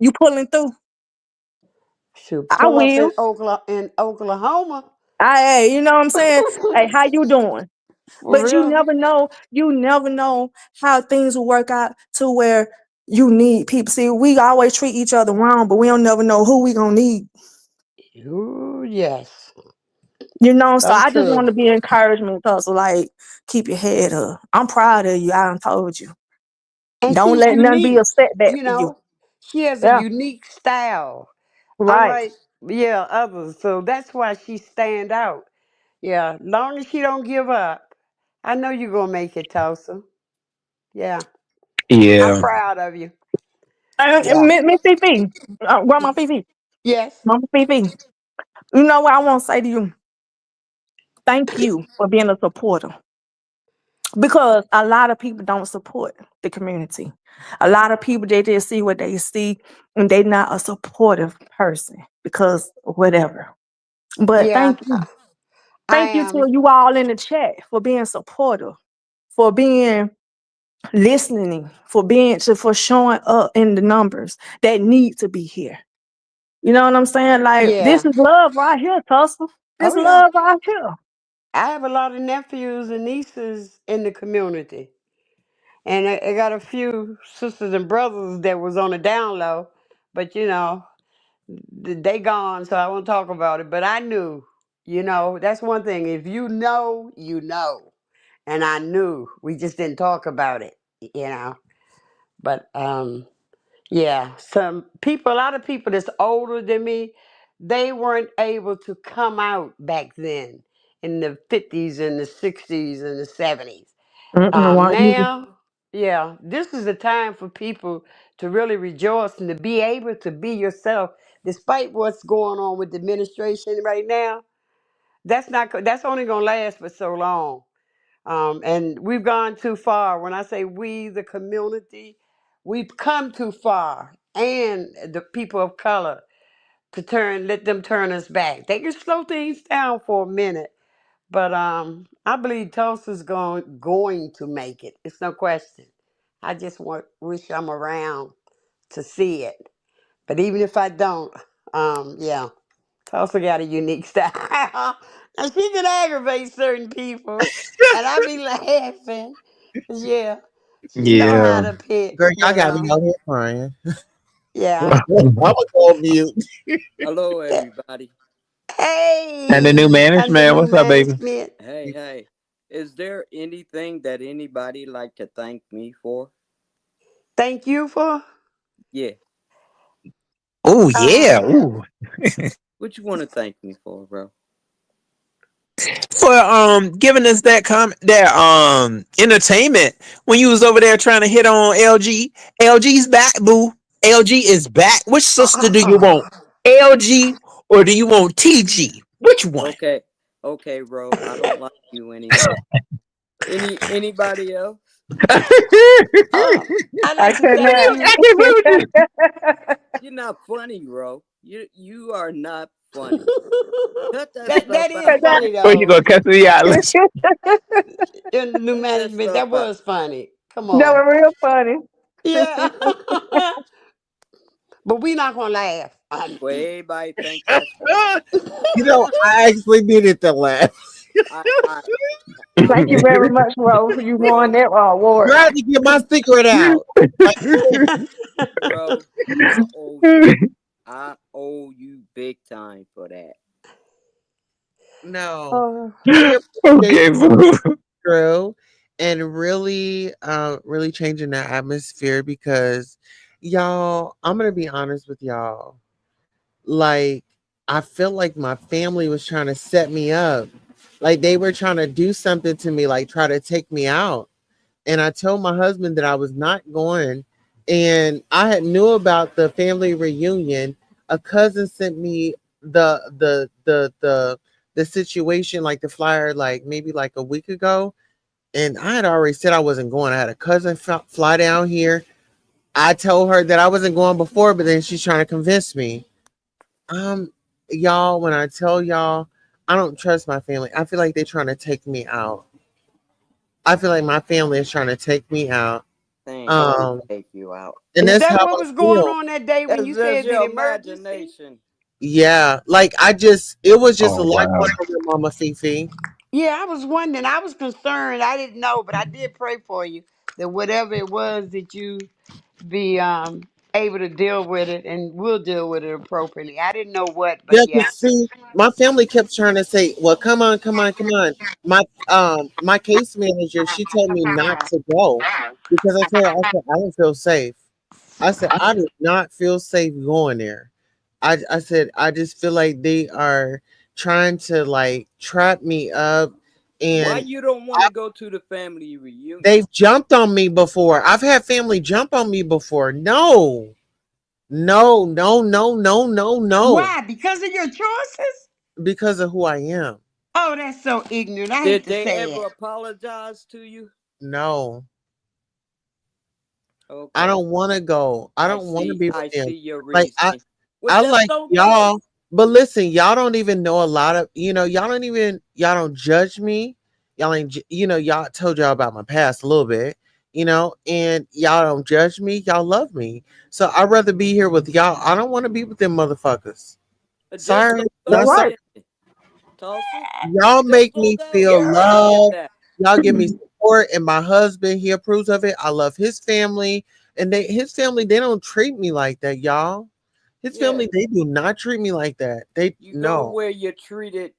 You pulling through? Shoot, I pull up will. In Oklahoma. Hey, you know what I'm saying? Hey, how you doing? For But you real. never know. You never know how things will work out to where you need people. See, we always treat each other wrong, but we don't never know who we gonna need. Ooh, yes. You know, so So I just want true. to be encouragement because, like, keep your head up. I'm proud of you. I done told you. And Don't she's let nothing be a unique, setback you for you. know. She has a Yeah, unique style. right. Unlike, yeah, others. So that's why she stand out. Yeah. Long as she don't give up. I know you're gonna make it, Tulsa. Yeah. I'm Yeah. proud of you. And Yeah. Miss Fifi, Grandma Fifi, Yes. Mama Fifi. You know what I want to say to you? Thank you for being a supporter. Because a lot of people don't support the community. A lot of people they just see what they see and they not a supportive person because whatever. But Yeah, I thank you am. to you all in the chat for being supportive, for being listening, for showing up in the numbers that need to be here. You know what I'm saying? Like this Yeah. is love right here, Tussle. This Oh yeah. love right here. I have a lot of nephews and nieces in the community. And I got a few sisters and brothers that was on the down low. But they gone, so I won't talk about it. But I knew, that's one thing. If you know, you know. And I knew. We just didn't talk about it, you know. But yeah, a lot of people that's older than me, they weren't able to come out back then in the 50s and the 60s and the 70s. Mm-mm, want you. Now, yeah, this is a time for people to really rejoice and to be able to be yourself, despite what's going on with the administration right now. That's only gonna last for so long. And we've gone too far. When I say we, the community, we've come too far, and the people of color let them turn us back. They can slow things down for a minute, but I believe Tulsa's going to make it. It's no question. I just wish I'm around to see it. But even if I don't, yeah, Tulsa got a unique style. Now she can aggravate certain people, and I be laughing. Yeah, she know how Yeah. to pick, Girl, y'all but got me out here crying. yeah. I'm gonna go on mute. Hello, Yeah. everybody. And the new Hey, under management. new What's up, baby? management. Hey, hey. Is there anything that anybody like to thank me for? Thank you for. Yeah. Oh yeah. Uh, Ooh. What you want to thank me for, bro? For giving us that entertainment when you was over there trying to hit on LG. LG's back, boo. LG is back. Which sister do you want? LG or do you want TG? Which one? Okay. Okay, bro. I don't like you anymore. Anybody else? I'd I like to couldn't thank you. I can't play with you. You're not funny, bro. You are not funny. Cut that That stuff is out. funny Or you though. gonna cuss me out? In the new Cut that management, stuff that out. was funny. Come That on. was real funny. Yeah. But we not gonna laugh. Well, everybody think that's funny. Ah, you know, I actually needed to laugh. I I'm Thank you very much, Ro. You won bro, that You award. had to get my secret out. Like, bro. I owe you. I owe you big time for that. no, Oh. I appreciate Okay, boo. Drew and really, really changing the atmosphere because y'all, I'm gonna be honest with y'all. Like, I feel like my family was trying to set me up. Like they were trying to do something to me, like try to take me out. And I told my husband that I was not going. And I had knew about the family reunion. A cousin sent me the situation, like the flyer, like maybe like a week ago. And I had already said I wasn't going. I had a cousin fly down here. I told her that I wasn't going before, but then she's trying to convince me. Um, y'all, when I tell y'all, I don't trust my family. I feel like they're trying to take me out. I feel like my family is trying to take me out. Things gonna Um, take you out. and Is that's that how what I was going feel. on that day when That's you just said the your emergency? imagination. Yeah, like it was just a Oh lot wow. going on with Mama Fifi. Yeah, I was wondering. I was concerned. I didn't know, but I did pray for you that whatever it was that you be able to deal with it and will deal with it appropriately. I didn't know what, Yeah, but yeah. cause see, my family kept trying to say, "Well, come on, come on, come on." My case manager, she told me not to go because I don't feel safe. I said I do not feel safe going there. I said I just feel like they are trying to like trap me up, Why and you don't want to go to the family reunion? they've jumped on me before. I've had family jump on me before. No, no, no, no, no, no, no, Why? Because of your choices? because of who I am. Oh, that's so ignorant. I hate Did to they say ever it. apologize to you? No, I Okay. don't want to go. I don't want to be with I them. see your Like reasoning. Well, I just like don't go. y'all, but listen, y'all don't even know a lot of, y'all don't judge me. Y'all ain't, y'all told y'all about my past a little bit, and y'all don't judge me. Y'all love me. So I'd rather be here with y'all. I don't want to be with them motherfuckers. Just Sorry. don't That's Not go sorry. right. then, Tulsa. Y'all Just make don't me go. feel You right at loved. that. Y'all give me support, and my husband, he approves of it. I love his family, and his family, they don't treat me like that, y'all. His Yeah. family, they do not treat me like that. They You go no. where you're treated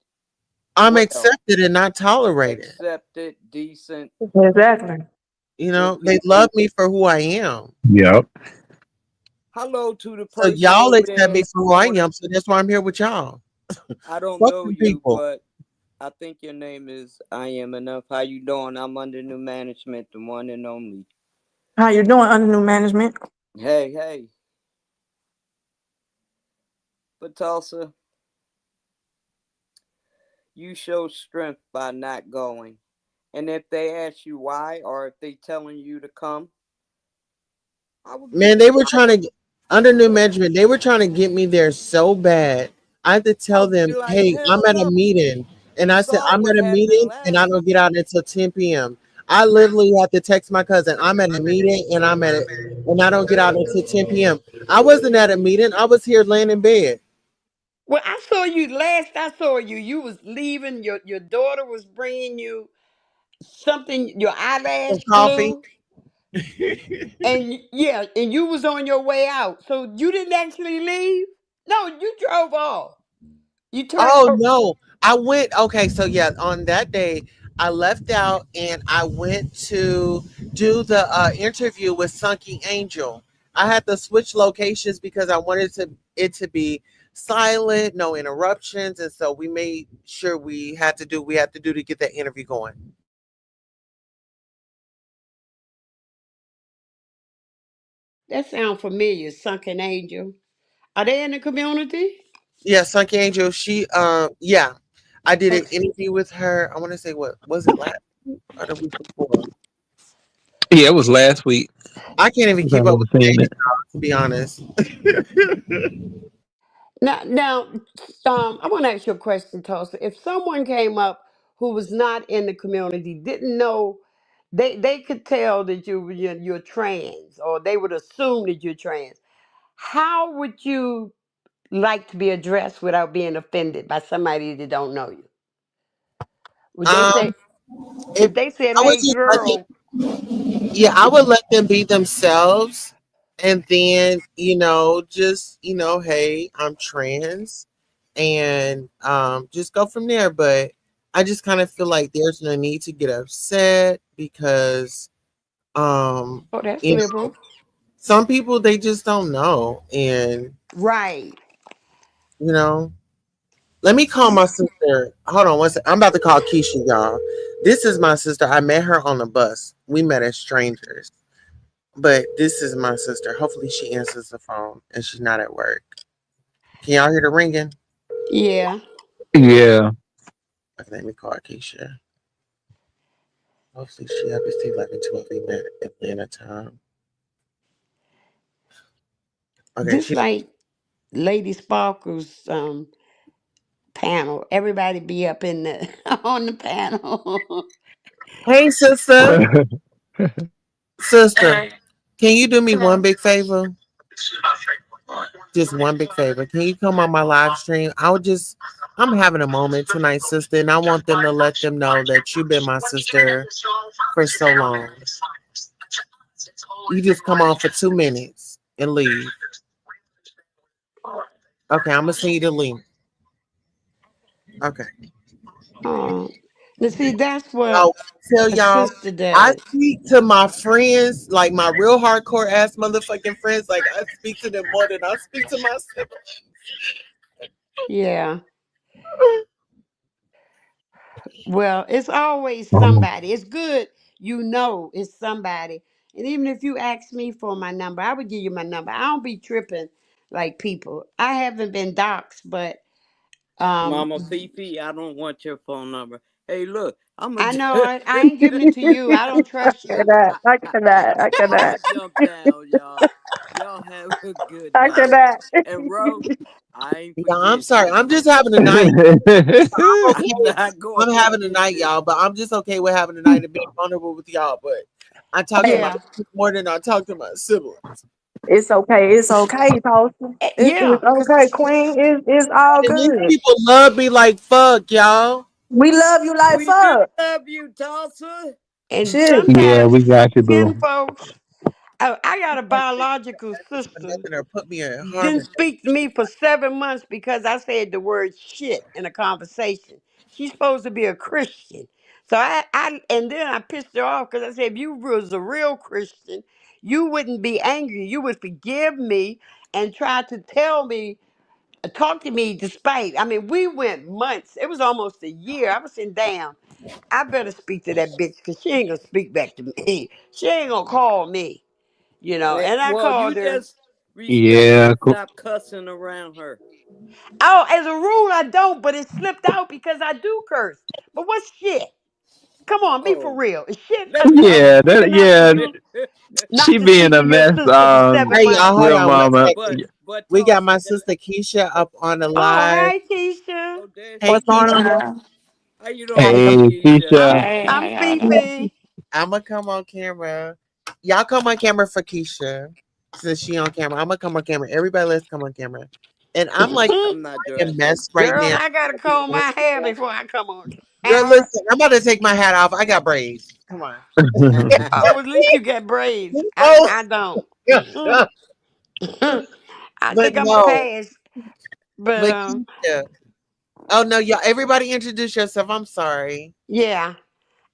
I'm well, accepted and not tolerated. accepted, decent. Exactly. Good They people. love me for who I am. Yep. Hello to the So person y'all over accept there in me the for who I corner. am. So that's why I'm here with y'all. I don't Fuck know them you, people. but I think your name is I Am Enough. How you doing? I'm under new management, the one and only. How you doing under new management? Hey, hey. But Tulsa, you show strength by not going. And if they ask you why, or if they telling you to come, I would be Man, under new management, they were trying to get me there so bad. I had to I tell would them, be like, hey, I'm hell at a no. meeting. And You I said, saw I'm what at a happened meeting and I last don't time. get out until 10 p.m. I literally had to text my cousin, I'm at a meeting and and I don't get out until 10 p.m. I wasn't at a meeting. I was here laying in bed. Well, I saw you last. I saw you. You was leaving. Your daughter was bringing you something. Your Some eyelash coffee. glue, and yeah, and you was on your way out. So you didn't actually leave. No, you drove off. You turned. Oh no. I went okay, so yeah, on that day I left out and I went to do the interview with Sunky Angel. I had to switch locations because I wanted it to be silent, no interruptions, and so we made sure we had to do to get that interview going. That sound familiar. Sunken Angel. Are they in the community? Yeah, Sunky Angel, yeah. I did an Okay. interview with her. I want to say what was it last week or the week before? Yeah, it was last week. I can't even If I keep up remember with the seeing days, it. y'all, to be honest. Now, I want to ask you a question, Tulsa. If someone came up who was not in the community, didn't know, they could tell that you're trans, or they would assume that you're trans. How would you like to be addressed without being offended by somebody that don't know you? Would they Um, say if if they said, I would "Hey, just let them, girl"? yeah, I would let them be themselves, and then just hey, I'm trans, and just go from there. But I just kind of feel like there's no need to get upset because um, Oh, that's you know, liberal, some people they just don't know, and right? you know. Let me call my sister. Hold on one second. I'm about to call Keisha, y'all. This is my sister. I met her on the bus. We met as strangers. But this is my sister. Hopefully she answers the phone and she's not at work. Can y'all hear the ringing? Yeah. Yeah. Okay, let me call Keisha. Hopefully she up. It's 11:12 Atlanta time. Okay, Just she. like Lady Sparkle's panel, everybody be up in the on the panel. Hey, sister. Sister, can you do me one big favor? Just one big favor. Can you come on my live stream? I'm having a moment tonight, sister, and I want them to let them know that you've been my sister for so long. You just come on for 2 minutes and leave. Okay, I'm gonna send you the link. Okay. Oh, now see, that's what I'll tell a y'all, sister I does. speak to my friends, like my real hardcore ass motherfucking friends, like I speak to them more than I speak to my siblings. Yeah. Well, it's always Oh, somebody. It's good, it's somebody. And even if you ask me for my number, I would give you my number. I don't be tripping like people. I haven't been doxxed, but um, Mama Fifi, I don't want your phone number. Hey, look, I'm I gonna know I ain't giving it to you. I don't I trust you. cannot. I, I cannot. I I'm cannot. gonna jump down, y'all. Y'all have a good I night. cannot. And Ro, I ain't Yeah, I'm forget sorry. you. I'm just having a night. I'm I'm okay. not gonna I'm having a forget night, you. y'all, but I'm just okay with having a night and being vulnerable with y'all. But I talk to my Yeah. friends more than I talk to my siblings. It's okay. It's okay, Tulsa. It's Yeah, okay, cause Queen. It's all And these good. people love me like fuck, y'all. We love you like We do fuck. love you, Tulsa. and Shit. yeah, sometimes we got you, boo. kin folks. I got a biological For sister nothing or put me in didn't harmony. speak to me for 7 months because I said the word shit in a conversation. She's supposed to be a Christian. So and then I pissed her off because I said, if you was a real Christian, you wouldn't be angry. You would forgive me and try to tell me, talk to me despite. I mean, we went months. It was almost a year. I was saying, damn, I better speak to that bitch because she ain't going to speak back to me. She ain't going to call me, And I Well, you called her. just respectfully Yeah, cool. stop cussing around her. Oh, as a rule, I don't, but it slipped out because I do curse. But what's shit? Come on, be for Oh, real. Is shit let me. Yeah, big enough for yeah. you She not to being speak a to your mess. sister for seven Hey, y'all, months? hold Real on one mama. second. but We got Tulsa, my sister Keisha up on the Oh, live. hi, Keisha. oh, there Hey, she What's going go. on? Keisha. Bro? How you doing, Hey, Keisha? Keisha. I'm Fifi. I'm gonna come on camera. Y'all come on camera for Keisha. Since she on camera, I'm gonna come on camera. Everybody, let's come on camera. And I'm like I'm not a driving. mess right Girl, now. I gotta comb my hair before I come on Girl, camera. listen, I'm about to take my hat off. I got braids. Come on. Oh, at least you get braids. I Oh, I don't. but I think I'm a no, pass. But but Keisha. Oh no, y'all. Everybody, introduce yourself. I'm sorry. yeah.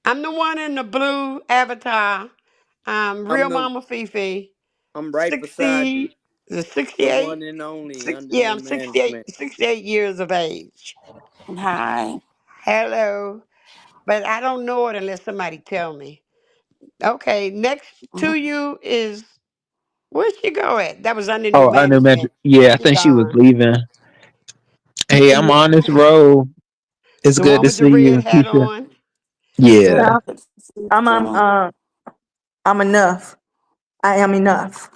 I'm the one in the blue avatar. I'm Real the. Mama Fifi. I'm right beside you. 60, the The 68? one and only Six, under yeah, the I'm 68, management. 68 years of age. Hi. Hello. But I don't know it unless somebody tell me. Okay, next to Mhm. you is, where'd she go at? That was under new Oh, I know, management. yeah, I She think she was gone. leaving. Hey, I'm Yeah. on this road. It's The good one to with the see red you, hat Keisha. on. Yeah. Yeah, Good to see you I'm um too. uh, I'm enough. I am enough.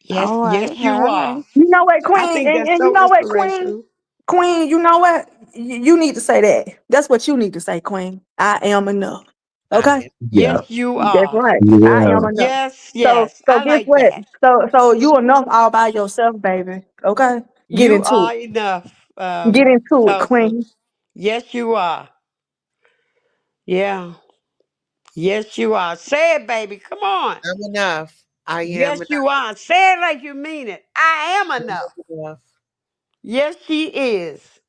Yes, All right. yes, you Hi. are. You know what, I Queen, think that's and you so know what, Queen, inspirational. Queen. You know what? You need to say that. That's what you need to say, Queen. I am enough. I Okay, am. Yeah. Yes, you that's are. right. I Yeah. am enough. Yes, So yes. so I guess like what? that. So you enough all by yourself, baby. Okay, get You into are enough, it. Get into it, Tulsa. Queen. Yes, you are. Yeah. Yes, you are. Say it, baby. Come on. I'm enough. I am Yes, you are. Say it like you mean it. I am enough. enough. Yes, she is.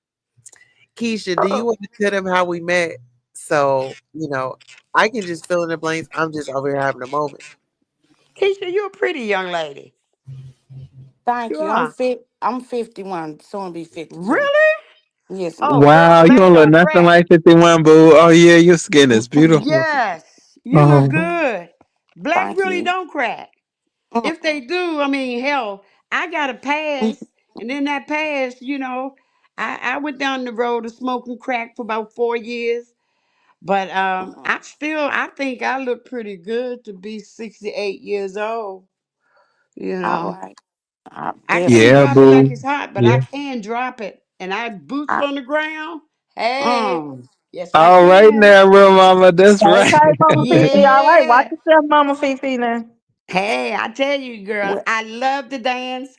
Keisha, do you want to tell them how we met? So, I can just fill in the blanks. I'm just over here having a moment. Keisha, you're a pretty young lady. Thank You you. are. I'm 51, soon to be 52. Really? Yes, Oh, ma'am. girl, Wow, you black don't look don't nothing crack. like 51, boo. Oh, yeah, your skin is beautiful. Yes, you look Oh, good. Black Thank really you. don't crack. If Mm-mm. they do, I mean, hell, I got a pass, and in that pass, I went down the road of smoking crack for about 4 years. But Mm-mm. I think I look pretty good to be 68 years old. You All know, right. I can't yeah, Definitely. drop it like boo. it's hot, but I Yeah. can drop it. And I boots I, on the ground. Hey, mm. Yes, I All right can. now, real mama. That's right. Okay, Mama Fifi. All right, watch Yeah. yourself, Mama Fifi now. Hey, I tell you, girl, Well, I love to dance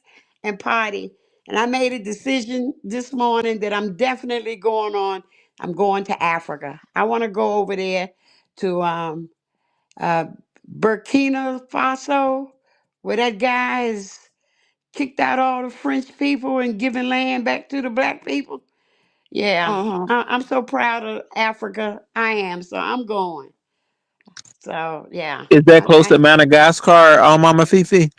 and party. And I made a decision this morning that I'm definitely going on. I'm going to Africa. I want to go over there to uh, Burkina Faso, where that guy has kicked out all the French people and given land back to the black people. Yeah, uh-huh. I'm so proud of Africa. I am. So I'm going. So yeah, Is that close to I Madagascar, Mama Fifi?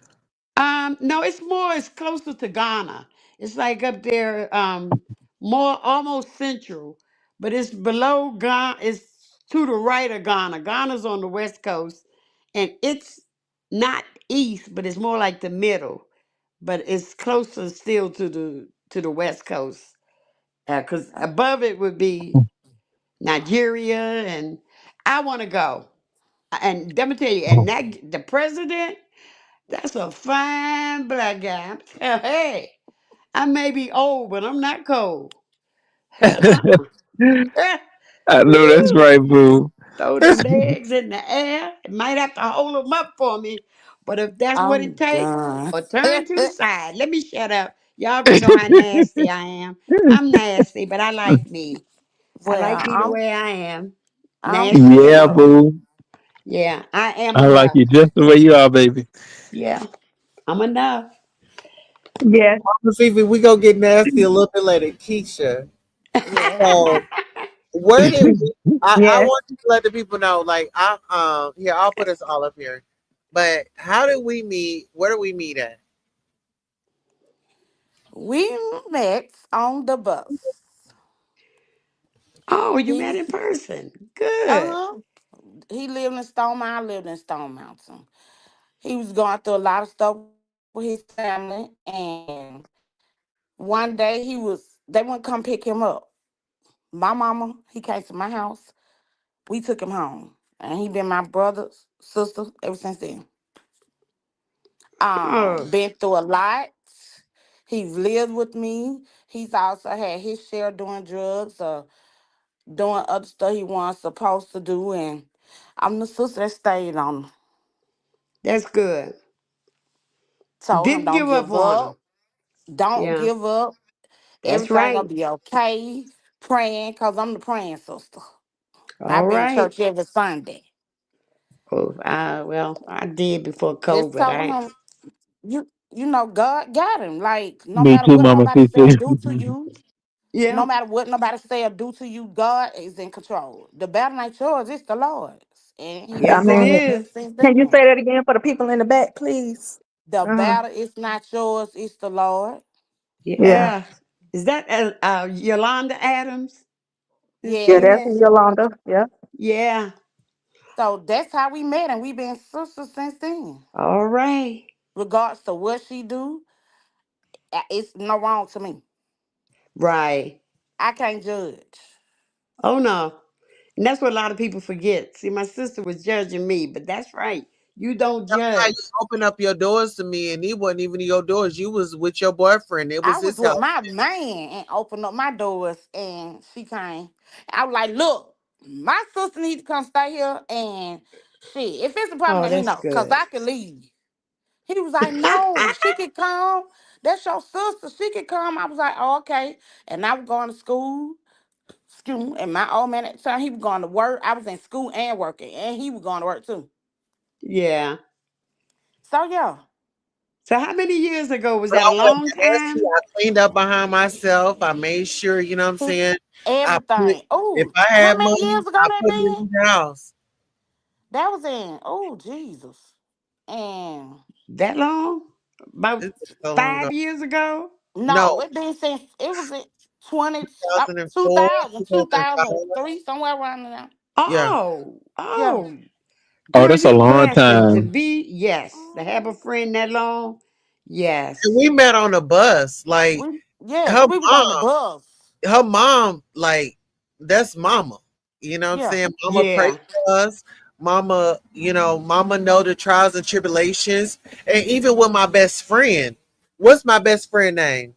no, it's closer to Ghana. It's like up there, more almost central, but it's below Ghana. It's to the right of Ghana. Ghana's on the west coast, and it's not east, but it's more like the middle. But it's closer still to the west coast, because above it would be Nigeria, and I want to go. And let me tell you, and that the president. That's a fine black guy. Hey, I may be old, but I'm not cold. Uh-uh. I know that's Woo. right, boo. Throw them legs in the air. Might have to hold them up for me. But if that's what it I'm takes, done. or turn to the side. Let me shut up. Y'all gonna know how nasty I am. I'm nasty, but I like me. I Well, like me the way I am. I'm Nasty and Yeah, sure. all. boo. Yeah, I am I like enough. you just the way you are, baby. Yeah, I'm enough. Yes, Fifi, we gonna get nasty a little bit later. Keisha. Yeah. So where did I yes. want you to let the people know, like I here, I'll put us all up here. But how did we meet? Where did we meet at? We met on the bus. Oh, you He met was in person. Good. uh-huh. He lived in Stone Mountain, I lived in Stone Mountain. He was going through a lot of stuff with his family, and one day they wouldn't come pick him up. My mama, he came to my house. We took him home. And he been my brother's sister ever since then. Oh, Been through a lot. He's lived with me. He's also had his share doing drugs or doing other stuff he wasn't supposed to do. And I'm the sister that stayed on him. that's good. Told him, Didn't don't give up give on them. up. Don't Yeah, give up. that's Everything gonna right. be okay. Praying, because I'm the praying sister. I All be in right. church every Sunday. Oh, well, I did before Just COVID. told him, you know, God got him. Like, no Me matter too, what Mama nobody say Fifi. or do to you, yeah, no matter what nobody say or do to you, God is in control. The battle ain't yours, it's the Lord's. And he been yes, it Amen. going with is. me since Can you then. say that again for the people in the back, please? The Uh, battle is not yours, it's the Lord. yeah. Yeah. Is that Yolanda Adams is Yeah, Yes. singing that's that? Yolanda. Yeah. Yeah. So that's how we met, and we been sisters since then. All right. Regards to what she do, it's no wrong to me. Right. I can't judge. Oh no. And that's what a lot of people forget. See, my sister was judging me, but that's right. You don't How you judge. open up your doors to me, and he wasn't even your doors. You was with your boyfriend. It I was was his with house. my man and opened up my doors, and she came. I was like, look, my sister need to come stay here, and shit, if it's a problem, Oh, let me that's know, because good. I can leave. He was like, no, she could come. That's your sister. She could come. I was like, oh, okay. And I was going to school, and my old man at the time, he was going to work. I was in school and working, and he was going to work too. Yeah. So, yeah, So how many years ago was But that? A I long wasn't nasty. time? I cleaned up behind myself. I made sure, you know what I'm saying? I put everything. if Oh, I how had many money, years ago I that put it been? in the house. That was in, oh, Jesus. And That long? About This is so long ago. 5 years ago? no, No, it been since, it was in 20, 2004, 2000, 2005. 2003, somewhere around there. Yeah. Oh, Yeah. oh. Oh, Girl, that's a you long blessed to time. be, yes, to have a friend that long. And Yes. we met on the bus. Like Yes, her we was on the mom, bus. like that's mama. You know what I'm Yeah. saying? Mama pray Yeah. for us. Mama, mama know the trials and tribulations. And even with my best friend, what's my best friend name?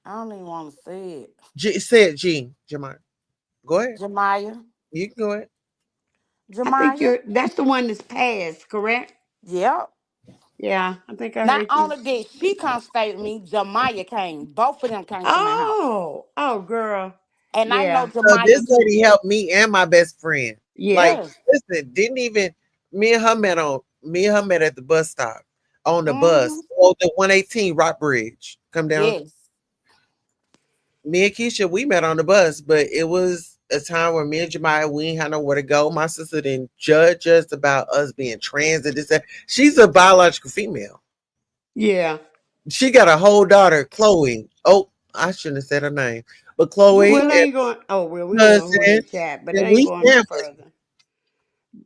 I don't even want to say it. Say it, Jean. Jamar. Go ahead. Jemiah. You can go ahead. I think Jemiah. that's the one that's passed, correct? Yep. Yeah, I think I Not heard you. only did she come stay with me, Jemiah came. Both of them came to my house. Oh, girl. And I know Yeah, So this Jemiah too. lady helped me and my best friend. yeah. Like, Yes. listen, didn't even me and her met at the bus stop on the Mm-hmm. bus. Oh, the 118 Rock Bridge. Come down. Yes. Me and Keisha, we met on the bus, but it was a time where me and Jemiah, we ain't had nowhere to go. My sister didn't judge us about us being trans and this. That. She's a biological female. Yeah. She got a whole daughter, Chloe. Oh, I shouldn't have said her name, but You Chloe Well, I good. ain't going. Oh, well, we and don't know who in cousin, the chat, but and I ain't we going no family. further.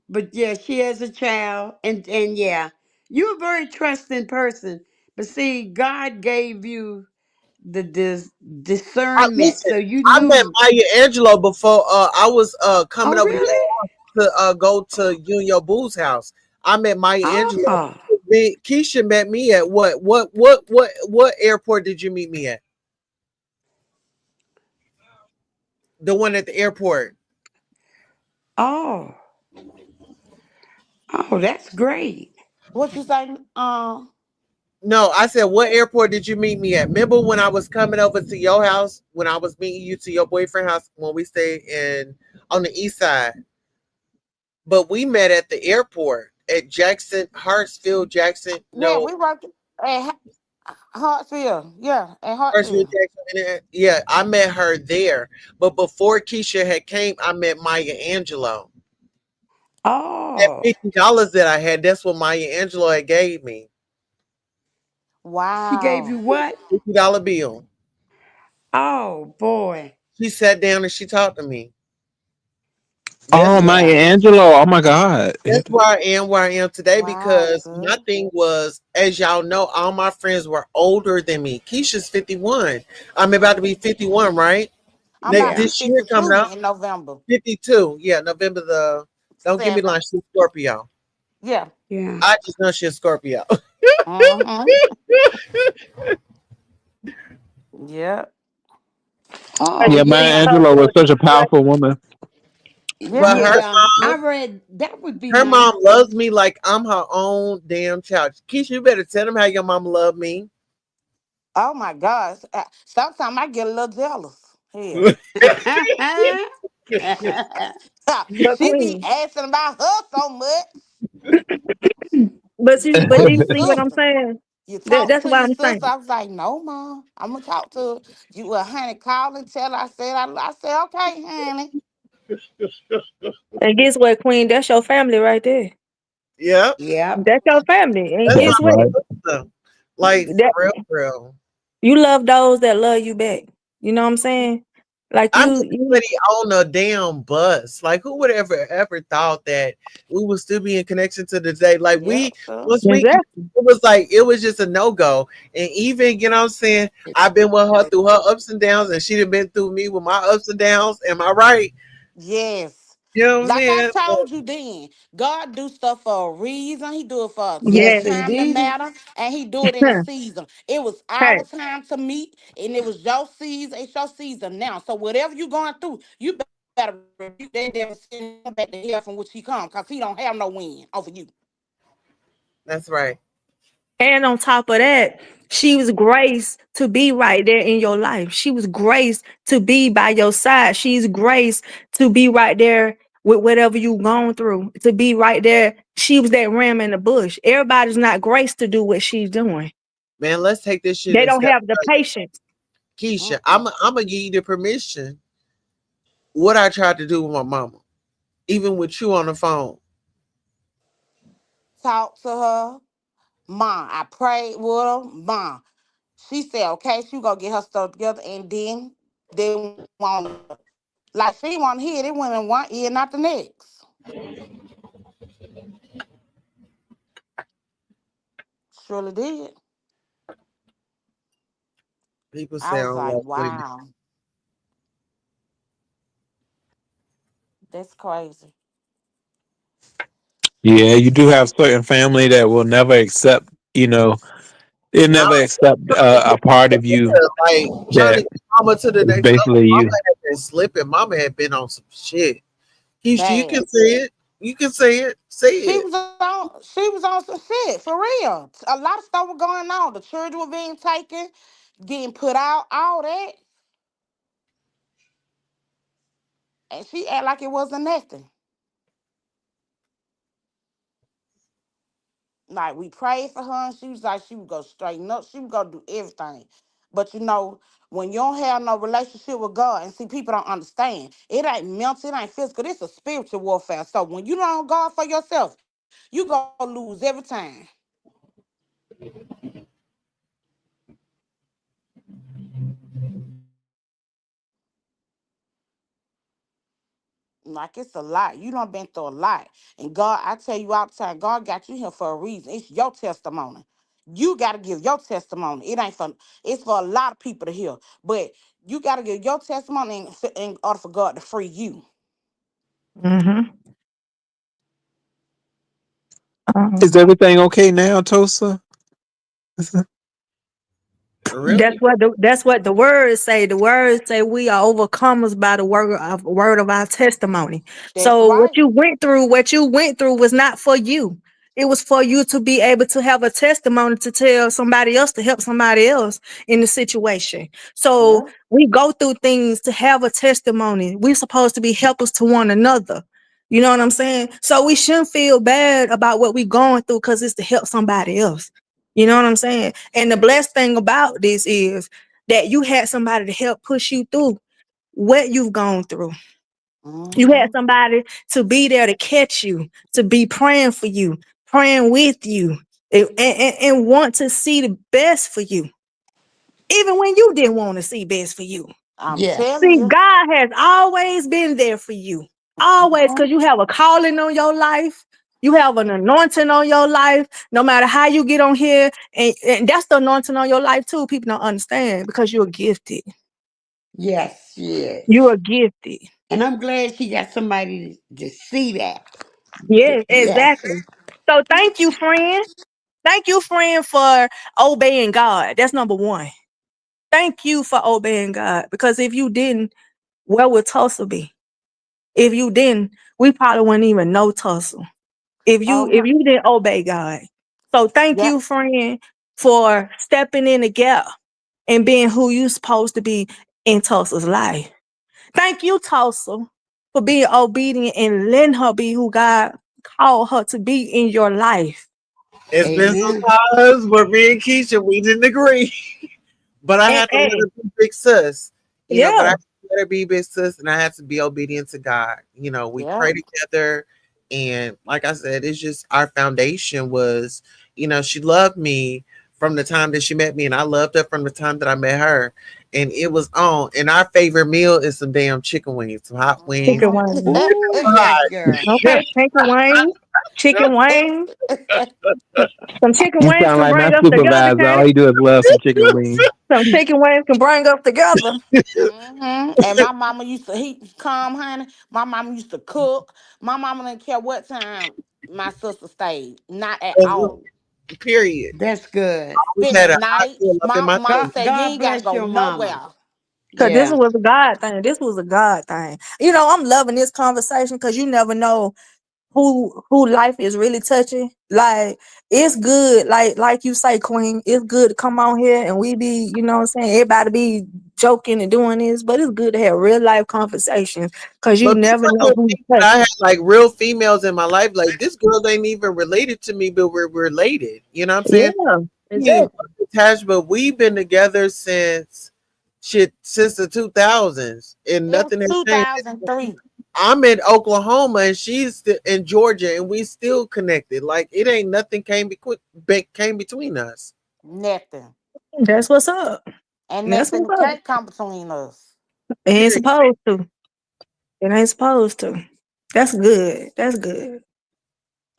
But yeah, she has a child, and yeah, you're a very trusting person. But see, God gave you the I discernment, listen. so you I met knew. Maya Angelou before. I was coming Oh, over here really? to go to you and your boo's house. I met Maya Angelou. Oh, Keisha met me at what airport did you meet me at? The one at the airport. oh, oh, that's great. What you say? No, I said what airport did you meet me at? Remember when I was coming over to your house when I was meeting you to your boyfriend house when we stayed in on the east side? But we met at the airport at Jackson, Hartsfield, Jackson. Yeah, No, we worked at Hartsfield. Yeah, at Hartsfield, Hartsfield. Jackson. Yeah, I met her there. But before Keisha had came, I met Maya Angelou. That Oh, $50 that I had, that's what Maya Angelou had gave me. she gave you Wow. what? $50 bill. Oh boy, She sat down and she talked to me. That's Oh, why Maya yeah. Angelou. Oh my God. that's why I am where I am today Wow, because my good. thing was, as y'all know, all my friends were older than me. Keisha's 51. I'm about to be 51, right? I'm about to be Yeah, This year coming 52 up, in November. 52. Yeah, November the. Don't give me 7th. line. She's Scorpio. Yeah. yeah. I just know she's Scorpio. Mm-hmm. Yeah. Oh Yeah, But you see, Maya yeah, Angelou was such a right? powerful woman. Yeah. But yeah. I read that would be her nice mom to. loves me like I'm her own damn child. Keisha, you better tell them how your mama love me. Oh my gosh. Sometimes I get a little jealous. Hell. But She be Queen, asking about her so much. but That's you your see what I'm sister. saying? You That, talk that's to why your I'm sister. saying. I was like, no, mom. I'm gonna talk to her. You well, honey, call and tell her. I said, okay, honey. And guess what, Queen? That's your family right there. Yep. Yep. That's your family. And That's That's guess what? right. my sister. Like for That real, for real. you love those that love you back. You know what I'm saying? Like I met you somebody on a damn bus. Like who would ever thought that we would still be in connection to the day? Like Yep, we so once we exactly. it was like it was just a no go. And even you know what I'm saying, I've been with her through her ups and downs, and she'd have been through me with my ups and downs. Am I right? yes. You know what I'm Like I saying? told you then, God do stuff for a reason. He do it for a Yes, set Yes. time to indeedy. matter, and he do it in a season. It was Hey, our time to meet, and it was your season. It's your season now. So whatever you going through, you better rebuke that devil, send him back to hell from which he come, cause he don't have no win over you. That's right. and on top of that, she was grace to be right there in your life. She was grace to be by your side. She's grace to be right there with whatever you gone through. To be right there. She was that ram in the bush. Everybody's not grace to do what she's doing. Man, let's take this shit They and don't step have the patience. Keisha. Mm-mm. I'm gonna give you the permission. What I tried to do with my mama, even with you on the phone. Talk to her, mom. I prayed with her, mom. She said, okay, she gonna get her stuff together, and then they want like she want to hear it. It went in one ear, not the next. Surely did. People I say I was don't like, love women. wow, that's crazy. Yeah, you do have certain family that will never accept, you know, they Now never accept a part of you like trying to that get mama to the is next level. basically Mama you. been slipping. Mama had been on some shit. Keisha, you can Bad. say it. You can say it. Say it. She was on some shit for real. A lot of stuff was going on. The children were being taken, getting put out, all that, and she act like it wasn't nothing. Like we prayed for her, and she was like she would go straighten up. She would go do everything. But when you don't have no relationship with God, and see people don't understand, it ain't mental, it ain't physical. It's a spiritual warfare. So when you don't God for yourself, you gonna lose every time. Like it's a lot. You done been through a lot. And God, I tell you all the time, God got you here for a reason. It's your testimony. You gotta give your testimony. It ain't for it's for a lot of people to hear. But you gotta give your testimony in order for God to free you. Mm-hmm. Is everything okay now, Tosa? Really? That's what the words say. The words say we are overcomers by the word of our testimony. That's So right. what you went through was not for you. It was for you to be able to have a testimony to tell somebody else to help somebody else in the situation. So Yeah. we go through things to have a testimony. We're supposed to be helpers to one another. You know what I'm saying? So we shouldn't feel bad about what we're going through because it's to help somebody else. You know what I'm saying? And the blessed thing about this is that you had somebody to help push you through what you've gone through. You had Mm-hmm. somebody to be there to catch you, to be praying for you, praying with you, and want to see the best for you, even when you didn't want to see best for you. I'm telling See, you. God has always been there for you. Always, Mhm. because you have a calling on your life. You have an anointing on your life. No matter how you get on here, and that's the anointing on your life too. People don't understand because you're gifted. Yes, You yes. are gifted. And I'm glad she got somebody to see that. Yes, Yes. exactly. So thank you, friend. Thank you, friend, for obeying God. That's number one. Thank you for obeying God. Because if you didn't, where would Tulsa be? If you didn't, we probably wouldn't even know Tulsa. If Oh you if no. you didn't obey God. So thank Yep. you, friend, for stepping in the gap and being who you supposed to be in Tulsa's life. Thank you, Tulsa, for being obedient and letting her be who God called her to be in your life. It's been some Amen. times where me and Keisha we didn't agree. But I And, had to let and her be big sis, but I yeah, had to let her be big sis and I had to be obedient to God. We Yeah. pray together. And like I said, it's just our foundation was, she loved me from the time that she met me, and I loved her from the time that I met her. And it was on. And our favorite meal is some damn chicken wings, some hot wings. chicken Mhm. wings. Oh, yes, Hot. girl. Okay, chicken wings. Chicken wings. Some chicken You wings sound can like my bring us together, supervisor. can All it? he do is love some chicken wings. Some chicken wings can bring us together. And my mama used to heat come, honey. My mama used to cook. My mama didn't care what time my sister stayed. Not at all. Period. That's good. Always Spend the had a hot night. girl up in My my mama face. said you God ain't gotta bless go your mama. nowhere. Cause this Yeah. was a God thing. This was a God thing. You know, I'm loving this conversation because you never know who life is really touching. Like it's good, like you say, Queen. It's good to come on here and we be, you know what I'm saying, everybody be joking and doing this, but it's good to have real life conversations because you But never people know would who's think that I touching. had like real females in my life. Like this girl ain't even related to me, but we're related. You know what I'm saying? Yeah, We ain't exactly. attached, but we've been together since the 2000s, and It was nothing has changed. 2003. I'm in Oklahoma and she's in Georgia, and we still connected. Like it ain't nothing came between us. Nothing. That's what's up. And That's nothing what's up. can't come between us. It ain't Period. supposed to. It ain't supposed to. That's good. That's good.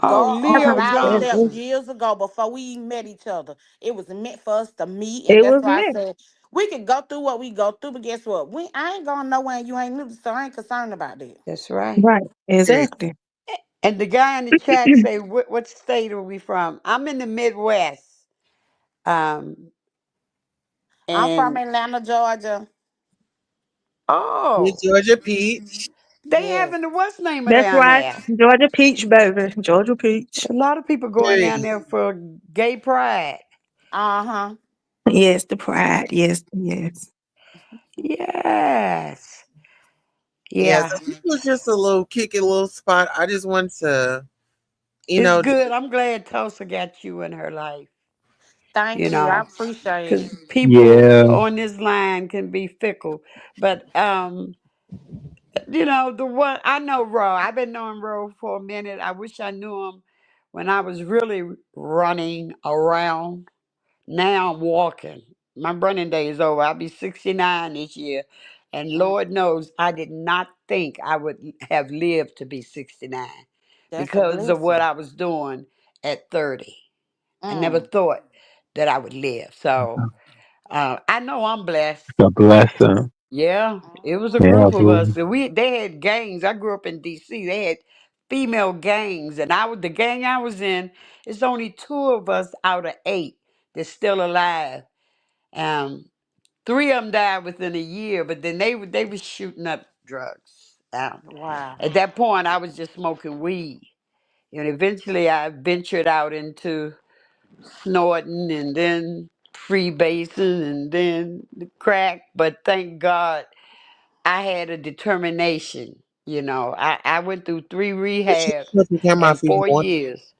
Oh, God Leo ordered our That's steps good. Johnson. years ago before we even met each other. It was meant for us to meet, and It that's was why I me. said we could go through what we go through. But guess what? I ain't going nowhere, and you ain't new, so I ain't concerned about that. That's right. Right. Period. Exactly. And the guy in the chat say, what state are we from? I'm in the Midwest. Um, I'm from and Atlanta, Georgia. With Oh, Georgia Peach. they Yes. having the what's name of That's down right. there? Georgia peach, baby. Georgia peach. A lot of people going down Hey, there for gay pride. Uh-huh. Yes, the pride. Yes, yes. Yes. yeah, Yeah. so this was just a little kicky little spot. I just want to, It's just good. I'm glad Tulsa got you in her life, you Thank you. I know, appreciate because it. people Yeah. on this line can be fickle. But, the one, I know Ro. I've been knowing Ro for a minute. I wish I knew him when I was really running around. Now I'm walking. My running day is over. I'll be 69 this year. And Mm, Lord knows I did not think I would have lived to be 69 that's a because of what blessing. I was doing at 30. I never Mm. thought that I would live. So I know I'm blessed. God bless him. Yeah, it was a Yeah, group of us. boo. They had gangs. I grew up in DC. They had female gangs, and the gang I was in. It's only two of us out of eight that's still alive. Um, Three of them died within a year, but then they was shooting up drugs. Wow. At that point, I was just smoking weed, and eventually I ventured out into snorting, and then freebasing, and then the crack. But thank God I had a determination. I went through three she rehabs put the camera in off you 4 years.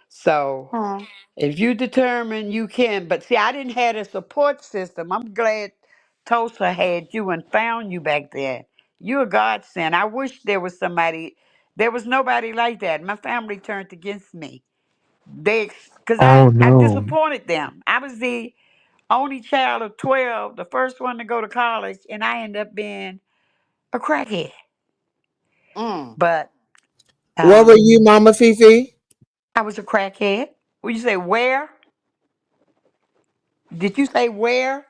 So Hmm. if you determine, you can. But see, I didn't have a support system. I'm glad Tulsa had you and found you back there. You a godsend. I wish there was somebody. There was nobody like that. My family turned against me. Because Oh I no. disappointed them. I was the only child of 12, the first one to go to college, and I ended up being a crackhead. Mm. But What were um, you, Mama Fifi? I was a crackhead. Would you say where? Did you say where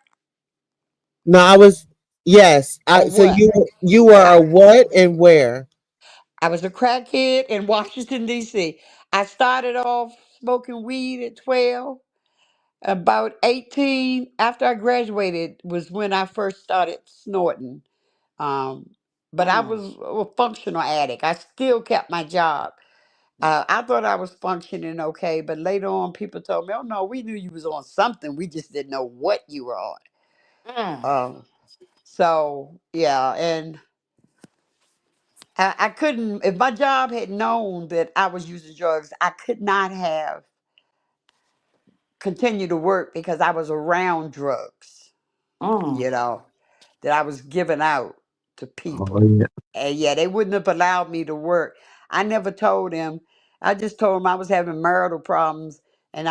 No, I was. Yes, or so what? you were I, a what and where? I was a crackhead in Washington, D.C. I started off smoking weed at 12. About 18, after I graduated, was when I first started snorting. Um, but I Mm. was a functional addict. I still kept my job. I thought I was functioning okay, but later on, people told me, "Oh no, we knew you was on something. We just didn't know what you were on." Mm. So yeah, and I couldn't. If my job had known that I was using drugs, I could not have continued to work because I was around drugs. Mm. You know, that I was giving out to Oh people. yeah. And yeah, they wouldn't have allowed me to work. I never told them. I just told them I was having marital problems and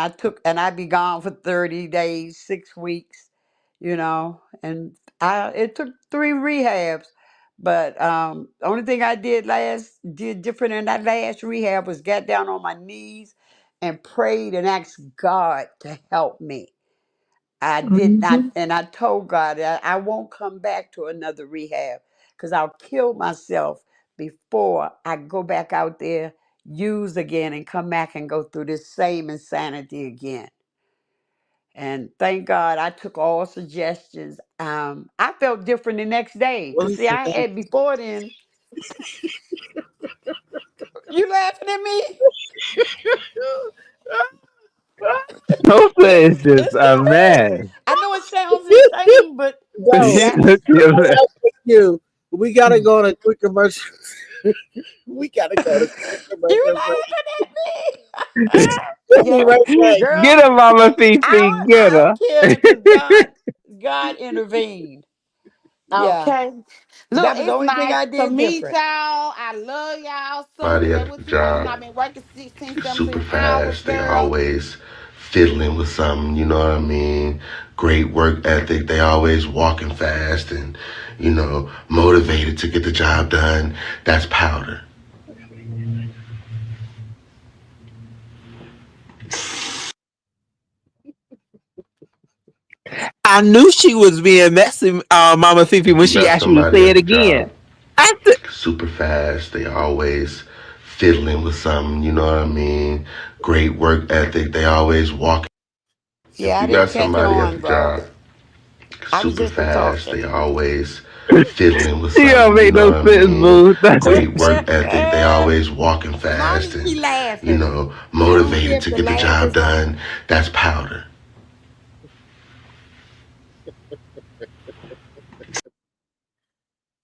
I'd be gone for 30 days, 6 weeks, and it took three rehabs. But the only thing I did different in that last rehab was got down on my knees and prayed and asked God to help me. I did not, Hmm. and I told God that I won't come back to another rehab because I'll kill myself before I go back out there, use again, and come back and go through this same insanity again. And thank God I took all suggestions. I felt different the next day Well, because see, listen, I had before then. You laughing at me? Tulsa is just It's a the mess. truth. I know it sounds insane, but no, He's that's such a I'm mess. laughing at you. We gotta go on a quick commercial. We gotta go to quick you commercial break. laughing at me. We'll be Yeah. right back. Get Girl, her, Mama Fifi. I Get her. don't care because God intervened. Yeah, Okay. Look, that was the it's only thing nice I to did meet different. y'all. I love y'all. Soon Body as they at will the see me, job, I've been working 16, super 17 hours, fast. They girl. always fiddling with something, you know what I mean? Great work ethic. They always walking fast and, motivated to get the job done. That's powder. I knew she was being messy, Mama Fifi, when You she met asked you to somebody say at it the job, again. I said, super fast. They always fiddling with something, you know what I mean? Great work ethic. They always walking. Yeah, If I you met didn't catch somebody at on, the bro. job, I was super just a fast. talking. They always fiddling with She don't something, you make know no what I sense, mean? boo. That's Great work ethic. They always walking Long fast as she and, laughing. I don't care motivated if to the get the laugh job is on. done. That's powder.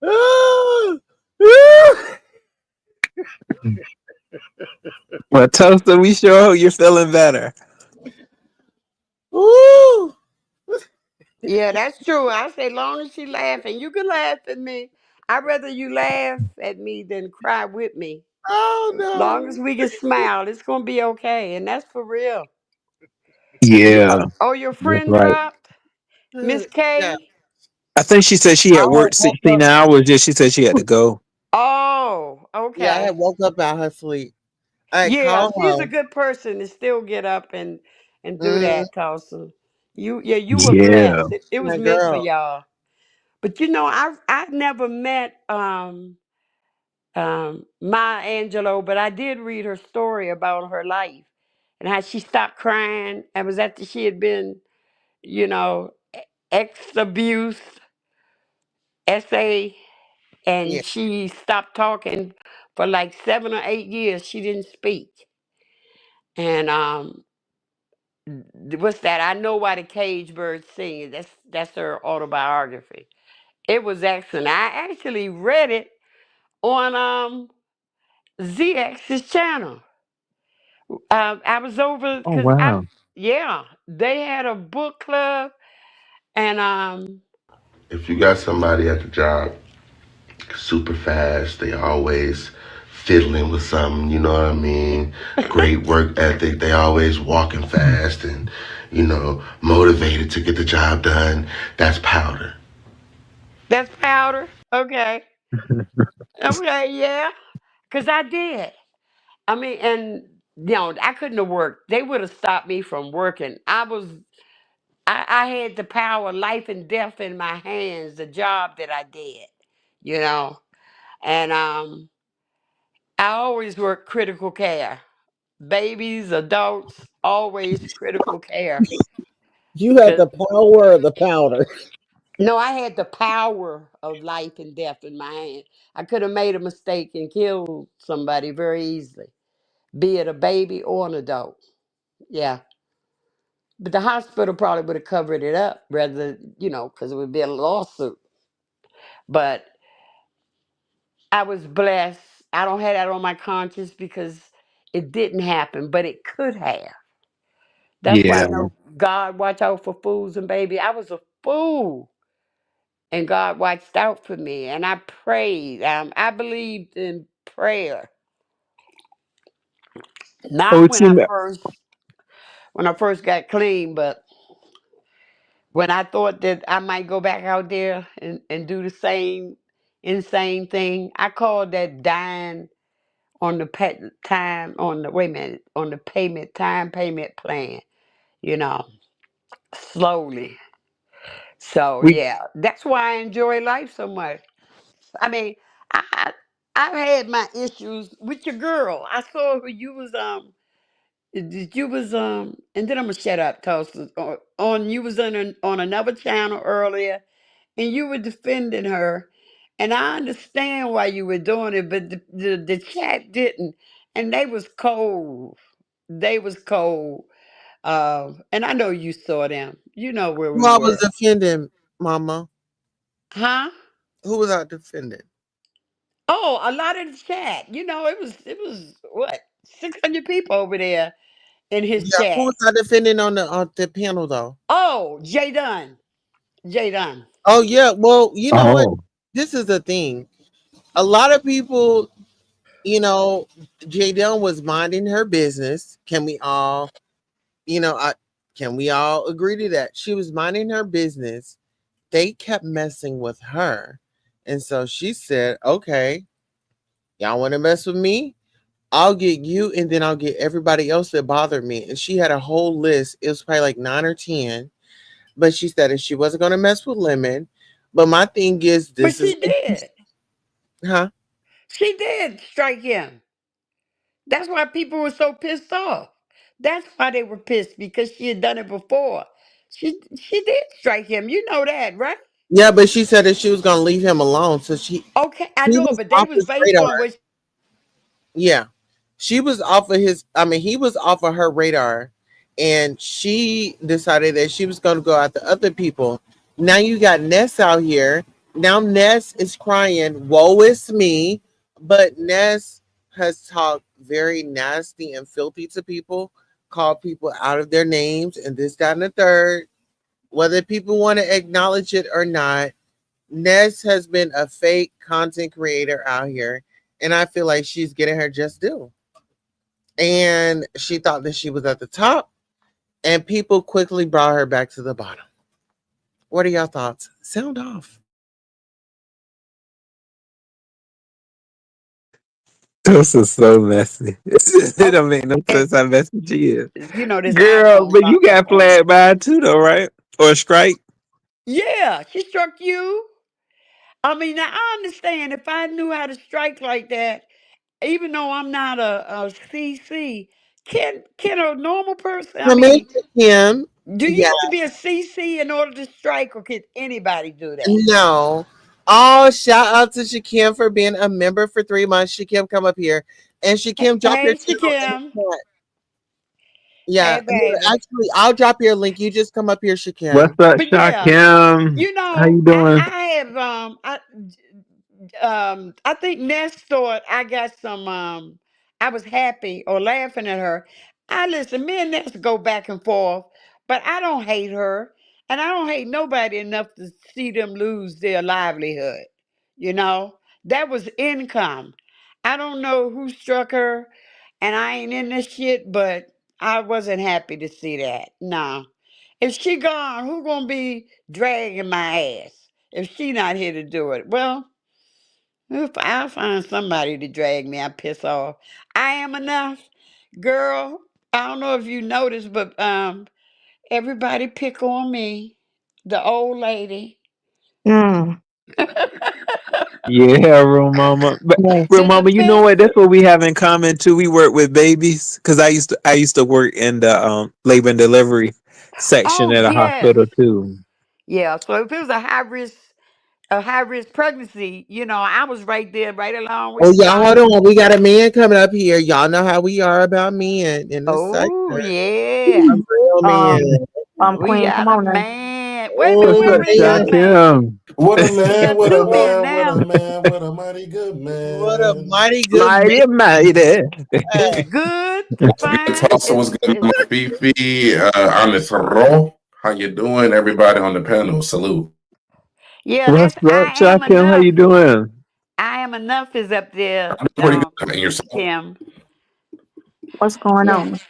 well, Toaster, we sure hope you're feeling better. Ooh. Yeah, that's true. I say long as she laughing, you can laugh at me. I'd rather you laugh at me than cry with me. Oh Long as no. we can smile, it's gonna be okay, and that's for real. Yeah, Oh, your that's friend right. dropped, Miss Yeah. K. I think she said she I had had worked woke 16 up. hours. Just she said she had to go. Oh, Yeah, I okay. had woke up out her sleep. I had Yeah, called she's a her. good person to still get up and do Mm, that, Tulsa. You were Yeah. blessed. It was my meant for girl. y'all. But I've never met Maya Angelou, but I did read her story about her life and how she stopped crying and was after she had been, you know, ex abuse, SA, Yeah. and she stopped talking for like 7 or 8 years. She didn't speak. And what's that? I know why the cage birds sing. That's her autobiography. It was excellent. I actually read it on ZX's channel. I was over Oh because wow. yeah, they had a book club, and If you got somebody at the job super fast, they always fiddling with something, you know what I mean? Great work ethic. They always walking fast and, motivated to get the job done. That's powder. that's powder. Okay, okay, yeah, because I did. I mean, and I couldn't have worked. They would have stopped me from working. I had the power, life and death in my hands. The job that I did, you know, and I always worked critical care. Babies, adults, always critical care. You had 'Cause- the power of the powder. no, I had the power of life and death in my hand. I could have made a mistake and killed somebody very easily, be it a baby or an adult. Yeah. But the hospital probably would have covered it up rather, because it would be a lawsuit. But I was blessed. I don't have that on my conscience because it didn't happen, but it could have. That's why I Yeah. know God watch out for fools and baby. I was a fool, and God watched out for me, and I prayed. I believed in prayer, Oh, not she. when I first got clean, but when I thought that I might go back out there and do the same insane thing. I called that dying on the time on the wait a minute on the payment plan. You know, slowly. So We. yeah, that's why I enjoy life so much. I mean, I I've had my issues with your girl. I saw who you was you was and then I'm gonna shut up, Toast. On you was on another channel earlier, and you were defending her, and I understand why you were doing it, but the chat didn't, and they was cold. They was cold. And I know you saw them. You know where Who we I was were, defending, Mama? huh? Who was I defending? Oh, a lot of the chat. It was what 600 people over there in his Yeah, who chat. was I defending on the panel though? Oh, Jay Dunn. Jay Dunn. Oh yeah, well, you know what? Oh. This is the thing. A lot of people, you know, Jadelle was minding her business. Can we all, can we all agree to that? She was minding her business. They kept messing with her. And so she said, okay, y'all want to mess with me? I'll get you and then I'll get everybody else that bothered me. And she had a whole list. It was probably like 9 or 10. But she said if she wasn't going to mess with Lemon. But my thing is, But this is, she did. huh? She did strike him. That's why people were so pissed off. That's why they were pissed because she had done it before. She did strike him. You know that, right? Yeah, but she said that she was gonna leave him alone. So Okay, I he know, was but they off was his based radar. on what. Yeah. She was off of his, I mean, he was off of her radar. And she decided that she was gonna go after other people. Now you got Ness out here. Now Ness is crying, woe is me. But Ness has talked very nasty and filthy to people, called people out of their names and this, that, and the third. Whether people want to acknowledge it or not, Ness has been a fake content creator out here, and I feel like she's getting her just due. And she thought that she was at the top, and people quickly brought her back to the bottom. What are y'all thoughts? Sound off. This is so messy. It Oh, don't make no and sense how messy she is. this Girl, iPhone but you locked up got on me. flagged by it too, though, right? Or a strike? Yeah, she struck you. I mean, now I understand if I knew how to strike like that, even though I'm not a CC, can a normal person? I mean, Permission him. do you Yeah, have to be a CC in order to strike, or can anybody do that? no. Oh, shout out to Shakim for being a member for 3 months. Shakim, come up here. And Shakim, drop your Hey, channel in Shakim. the chat. Yeah, Hey, here, baby. actually, I'll drop your link. You just come up here, What's Shakim. up, But yeah, Shakim? you How know, you doing? I have I think Ness thought I got some I was happy or laughing at her. I listen, me and Ness go back and forth, but I don't hate her. And I don't hate nobody enough to see them lose their livelihood. You know? That was income. I don't know who struck her, and I ain't in this shit, but I wasn't happy to see that. No. If she gone, who gonna be dragging my ass? If she not here to do it. Well, if I'll find somebody to drag me, I piss off. I am enough. Girl, I don't know if you noticed, but everybody pick on me. The old lady. Mm. Yeah, real mama. But Yes. real The mama, you know what? defense. That's what we have in common too. We work with babies because I used to work in the labor and delivery section Oh at a yes. hospital too. Yeah. So if it was a high risk pregnancy, I was right there, right along Oh, with you. y'all, hold on. We got a man coming up here. Y'all know how we are about men in this section. Oh yeah. A real man. Um, We Queen, come got a on now. man. Wait a minute, What's Oh, up, where is man. that man? Shakim? What a We man, got what a two men man, what a now. man, what a mighty good What a man. mighty good Mighty, mighty. It's good, What's good, fine. Tulsa? What's good, Mama Fifi? On this roll. How you doing, everybody on the panel? Salute. Yeah, What's that's up, I am Shakim? How enough. you doing? I am enough is up there, I'm doing pretty good. And yourself? Kim. What's going Yeah. on?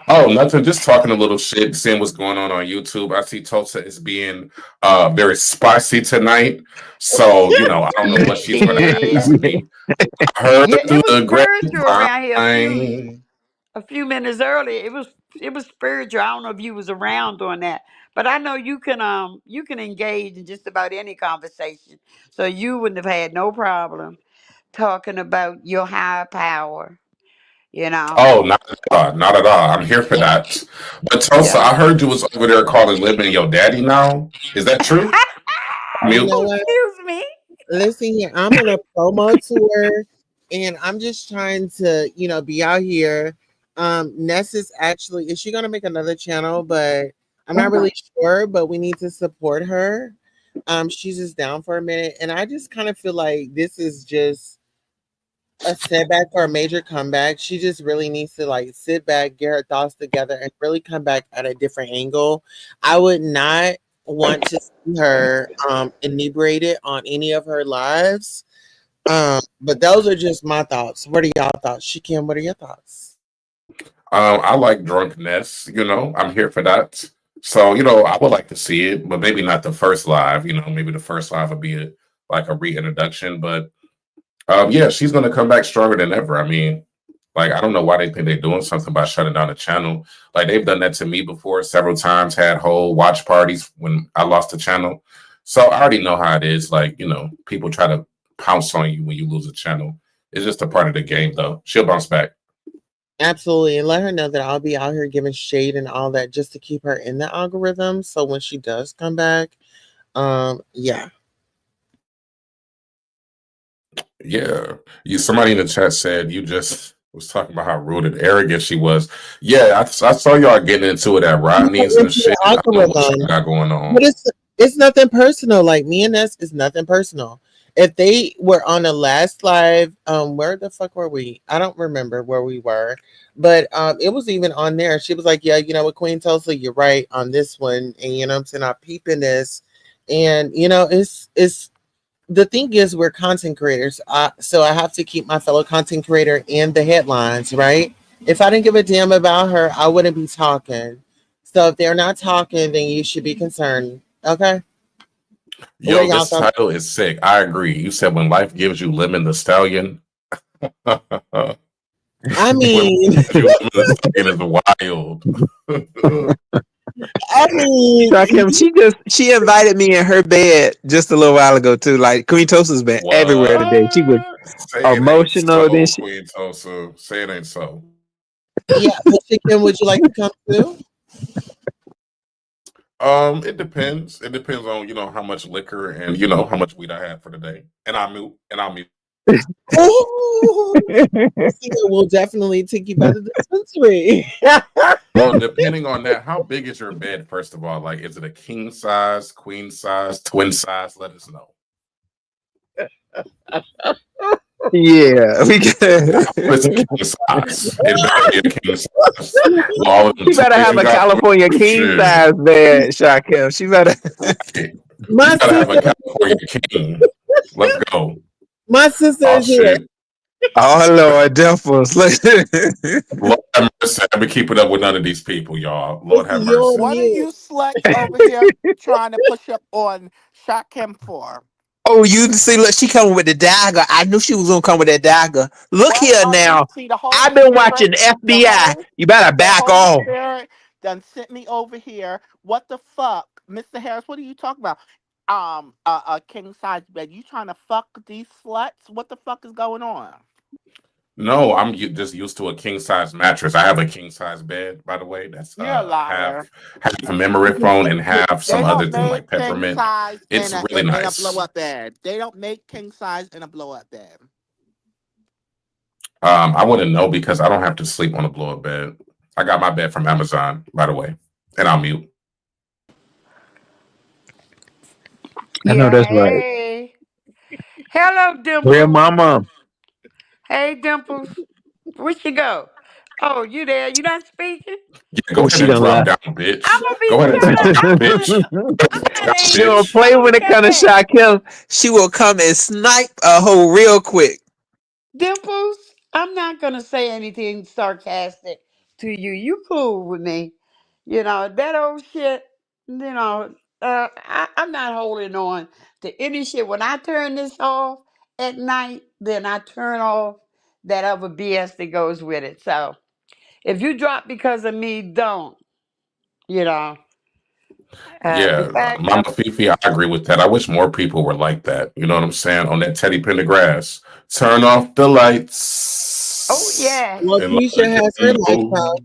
Oh, nothing. Just talking a little shit, seeing what's going on YouTube. I see Tulsa is being very spicy tonight. So, I don't know what she's going to ask me. I heard Yeah, it through was the spiritual around here grapevine. a few minutes earlier. It was spiritual. I don't know if you was around doing that. But I know you can engage in just about any conversation. So you wouldn't have had no problem talking about your higher power, you know. Oh, not at all. Not at all. I'm here for that. But Tulsa, Yeah. I heard you was over there calling Living your daddy now. Is that true? You Mute. know Oh, what? excuse me. Listen here. I'm on a promo tour and I'm just trying to, be out here. Ness is she gonna make another channel? But I'm not really sure, but we need to support her. She's just down for a minute. And I just kind of feel like this is just a setback or a major comeback. She just really needs to like sit back, get her thoughts together, and really come back at a different angle. I would not want to see her inebriated on any of her lives. But those are just my thoughts. What are y'all thoughts? Shikim, what are your thoughts? I like drunkenness. I'm here for that. So, I would like to see it, but maybe not the first live. Maybe the first live would be like a reintroduction. But yeah, she's gonna come back stronger than ever. I mean, like I don't know why they think they're doing something by shutting down the channel. Like they've done that to me before several times. Had whole watch parties when I lost the channel. So I already know how it is. Like people try to pounce on you when you lose a channel. It's just a part of the game, though. She'll bounce back. Absolutely. And let her know that I'll be out here giving shade and all that just to keep her in the algorithm. So when she does come back, Yeah. Yeah. You somebody in the chat said you just was talking about how rude and arrogant she was. Yeah, I saw y'all getting into it at You know, Rodney's and it's shit. the I don't know what algorithm. y'all got going But on. it's nothing personal. Like me and us is nothing personal. If they were on the last live, where the fuck were we? I don't remember where we were, but it was even on there. She was like, "Yeah, you know what, Queen Tulsa, you're right on this one," and you know what I'm saying, I'm peeping this, and you know, it's the thing is we're content creators, so I have to keep my fellow content creator in the headlines, right? If I didn't give a damn about her, I wouldn't be talking. So if they're not talking, then you should be concerned. Okay, what Yo, are y'all this thoughts? title is sick. I agree. You said when life gives you lemon the stallion. when life I mean, gives you lemon the stallion is wild. I mean, Rakim, she invited me in her bed just a little while ago too. Like Queen Toast's been everywhere What? today. She was Say it ain't emotional. Then so, she Queen Tulsa. Say it ain't so. yeah, but chicken, would you like to come too? It depends. It depends on how much liquor and how much weed I had for the day. And I'll mute. Oh, we'll definitely take you by the dispensary. Well, depending on that, how big is your bed? First of all, like, is it a king size, queen size, twin size? Let us know. yeah, we can. I hope it's a king size. It better be a king size. With all of them She better toys have you a got going California on. king Shit. size bed, Shaquille. She better. Okay. my You gotta have a sister, California king. Let's go. my sister Oh is here. shit. Oh Lord, Delphos. Look. Lord have mercy. I've been keeping up with none of these people, y'all. Lord Sister, have you're on mercy. What are mute. you sluts over here trying to push up on Shot Kim for? Oh, you see, look, she coming with the dagger. I knew she was gonna come with that dagger. Look What here are you now. see the Holy I've been Spirit? watching The FBI. whole You better the back Holy off. Spirit done sent me over here. What the fuck, Mr. Harris? What are you talking about? A king size bed. You trying to fuck these sluts? What the fuck is going on? No, I'm just used to a king size mattress. I have a king size bed, by the way. That's You're a liar. half a memory foam and half They some other don't thing make like king peppermint. size It's really in a blow nice. up bed. They don't make king size in a blow up bed. I wouldn't know because I don't have to sleep on a blow up bed. I got my bed from Amazon, by the way, and I'll mute. I know Yeah, that's right. hey. Hello, Real Dimples. mama. Hey, Dimples. Where she go? Oh, you there? You not speaking? Yeah, go ahead She and done drop left. down, I'm bitch. gonna be Go ahead and shut drop up. down, bitch. I'm Drop not down, She angry. don't bitch. play I'm when gonna it come comes to back. shot kill. She will come and snipe a hoe real quick. Dimples, I'm not gonna say anything sarcastic to you. You cool with me. You know, that old shit, I'm not holding on to any shit. When I turn this off at night, then I turn off that other BS that goes with it. So if you drop because of me, don't. You know. The Yeah, fact Mama Fifi, I agree with that. I wish more people were like that. You know what I'm saying? On that Teddy Pendergrass. Turn off the oh lights yes. Well, and let Keisha the has her king lights know. out.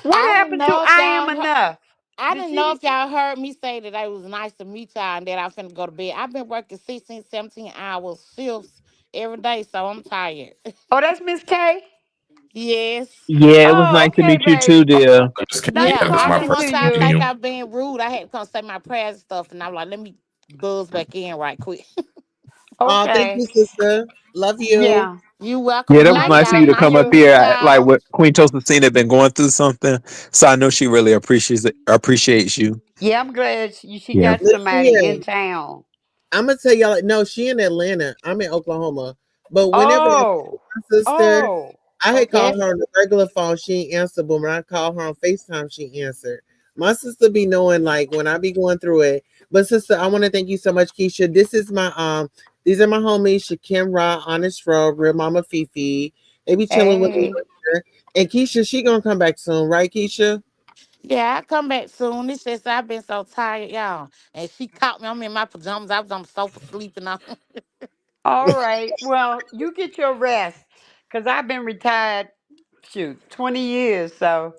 What I didn't happened to know if I am y'all enough? I Did didn't know she? if y'all heard me say that it was nice to meet y'all and that I finna go to bed. I've been working 16, 17 hours shifts every day, so I'm tired. Oh, that's Miss K. Yes. Yeah, it was Oh, nice to okay, meet you too, babe. dear. Miss K, Nice Yeah, yeah, this is I my didn't talking first to want time y'all to meeting you. think you. I'm being rude. I had to come say my prayers and stuff, and I'm like, let me buzz back in right quick. Oh, thank Okay. you, sister. Love you. Yeah. You welcome. Yeah, Good that was Nice night, nice to of y'all. you to meet come Nice to up you. meet here. Like y'all. what Queen Toastine had been going through something, so I know she really appreciates you. Yeah, I'm glad she Yeah. got Listen somebody here. in town. I'm gonna tell y'all. No, she in Atlanta. I'm in Oklahoma. But whenever I Oh. see my sister, Oh. I had Okay. called Yes. her on the regular phone. She ain't answer, but when I called her on FaceTime, she answered. My sister be knowing like when I be going through it. But sister, I want to thank you so much, Keisha. This is my these are my homies, Shakim Ra, Honest Row, Real Mama Fifi. They be chilling with me Hey. on here. And Keisha, she gonna come back soon, right, Keisha? Yeah, I come back soon. This says I've been so tired, y'all. And she caught me. I'm in my pajamas. I was on the sofa sleeping on. All right. Well, you get your rest. Cause I've been retired, shoot, 20 years. So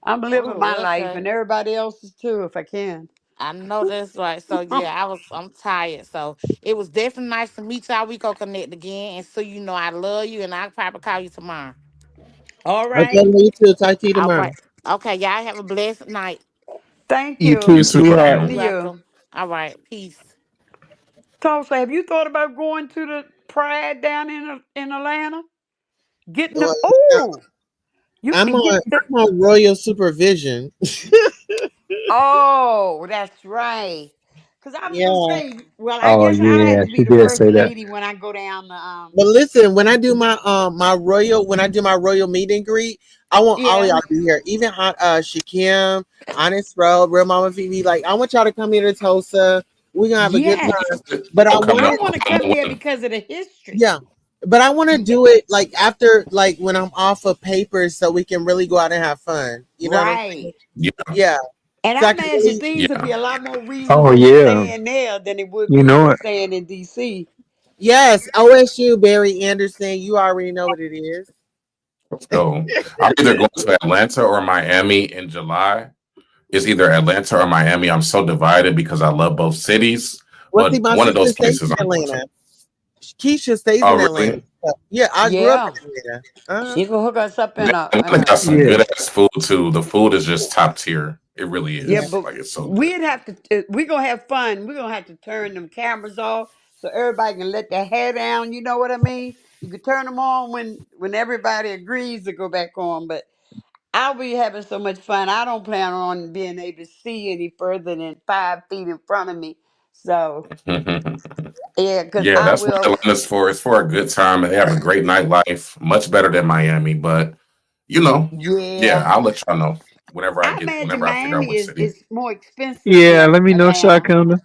I'm living my Oh, life okay. and everybody else's too, if I can. I know that's right. So yeah, I'm tired. So it was definitely nice to meet y'all. We go connect again. And so you know I love you and I'll probably call you tomorrow. All Okay, right. me too. Talk to you All tomorrow. right. Okay, y'all have a blessed night. Thank You you. too, You too, sweetheart. You're Same to Mayim. you. welcome. All right. Peace. Tulsa, have you thought about going to the Pride down in Atlanta? Getting Well, the oh, you I'm can get on the I'm on royal supervision. oh, that's right. Cause I was gonna Yeah. say, well, I Oh guess I have yeah, to be she the did first say that. lady when I go down the But listen, when I do my royal when I do my royal meet and greet, I want all yeah. y'all to be here. Even Shakim, Honest Row, Real Mama Phoebe. Like I want y'all to come here to Tulsa. We're gonna have a good Yes. time. But I Oh, coming I up wanted want to come Oklahoma here one. because of the history. yeah. But I want to do it like after like when I'm off of papers so we can really go out and have fun. You know what I'm saying? Right. Yeah, Yeah. And So I I can imagine really things would be yeah. a lot more Oh reasonable yeah, staying there than it would you be know it. staying in DC. yes, OSU Barry Anderson, you already know what it is. Let's go. I'm either going to Atlanta or Miami in July. It's either Atlanta or Miami. I'm so divided because I love both cities, Well, see, but my one of sister those stays places in I'm going to. Atlanta. Keisha stays in Oh, Atlanta. really? So, yeah, I grew up Yeah. in Atlanta. Uh-huh. She can hook us up Man, in Atlanta a got some Yeah. good ass food too. The food is just top tier. It really yeah, Yeah. is. but Like it's so good. we'd have to we're gonna have fun. We're gonna have to turn them cameras off so everybody can let their hair down, you know what I mean? You can turn them on when everybody agrees to go back on, but I'll be having so much fun. I don't plan on being able to see any further than 5 feet in front of me. So yeah, because Yeah, I that's what will. Atlanta's for. It's for a good time. They have a great nightlife, much better than Miami. But you know, yeah, Yeah, I'll let y'all know I whenever imagine I figure out Miami which is city. more expensive Yeah, than let me know, Atlanta. Shakana.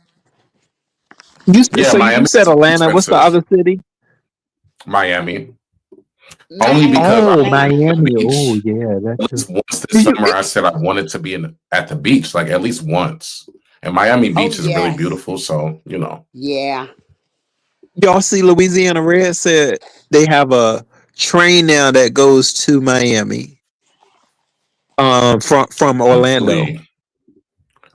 Yeah, So you Miami said is more Atlanta. What's the expensive. other city? Miami, only Miami because and I Oh, want to be Atlanta. at the Miami. Oh, beach. yeah, At that too. least once this Do you summer, I said I wanted to be at the beach, like at least once. And Miami Oh Beach is really yes, beautiful, so you know. yeah. y'all see Louisiana Red said they have a train now that goes to Miami. From Orlando. Really,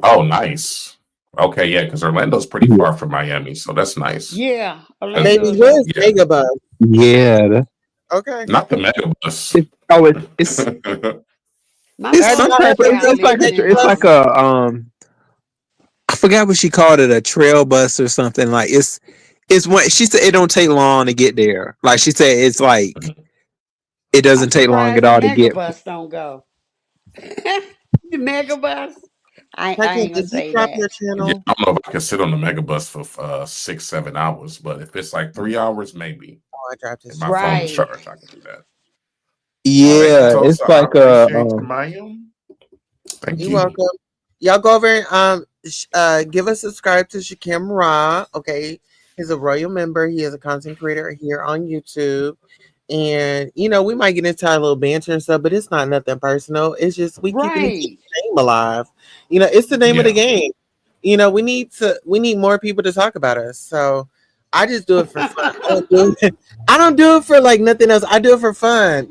oh, nice. Okay, yeah, because Orlando's pretty Yeah, far from Miami, so that's nice. Yeah, That's Baby, Orlando is where's yeah, Megabus? yeah. Okay. not the megabus. It's oh, it's my it's Have some son's y'all type of ever it's, child been it's to like lives in it's like Megabus? a I forgot what she called it, a trail bus or something. Like it's what she said, it don't take long to get there. Like she said, it's like it I'm doesn't take long at surprised the all to get. megabus don't go. The megabus. I Hakeem, ain't gonna did you say drop that. your Yeah, channel? I don't know if I can sit on the megabus for 6, 7 hours, but if it's like 3 hours, maybe. Oh, I dropped If his my phone channel. is Right. charged, I can do that. Oh Thank you, Yeah, yeah. it's Tulsa. I like appreciate you, Mayim. Thank You're you. welcome. Y'all go over and give a subscribe to Shakim Ra. Okay. He's a royal member. He is a content creator here on YouTube. And we might get into a little banter and stuff, but it's not nothing personal. It's just we keeping the Right. game alive. It's the name of the Yeah. game. We need more people to talk about us. So I just do it for fun. I don't do it for like nothing else. I do it for fun.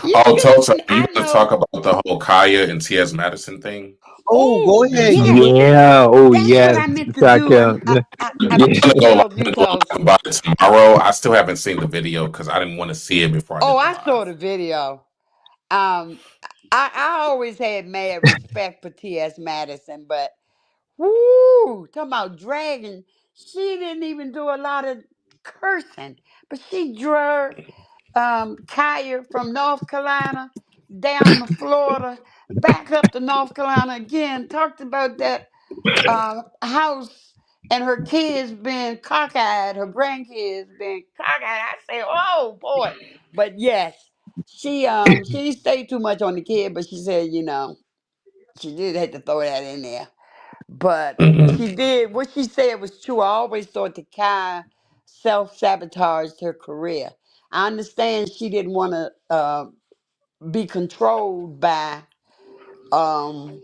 Yeah, Oh, Tulsa, are you I going to know. talk about the whole Kaya and T.S. Madison thing? Oh, go Oh ahead. You yes. want yeah. Oh That's what yes, I meant to do. Shaka. I I'm meant Yeah. to gonna go live. tell I'm you, gonna go live Tulsa. about it tomorrow. I still haven't seen the video because I didn't want to see it before I Oh, did the I saw live. the video. Um, I always had mad respect for T.S. Madison, but whoo, talking about dragging. She didn't even do a lot of cursing, but she drug Kaya from North Carolina down to Florida, back up to North Carolina again. Talked about that house and her kids being cockeyed, her grandkids being cockeyed. I say, oh boy, but yes, she stayed too much on the kid, but she said, she did have to throw that in there. But Hmm. she did what she said was true. I always thought the Kai self sabotaged her career. I understand she didn't want to be controlled by um,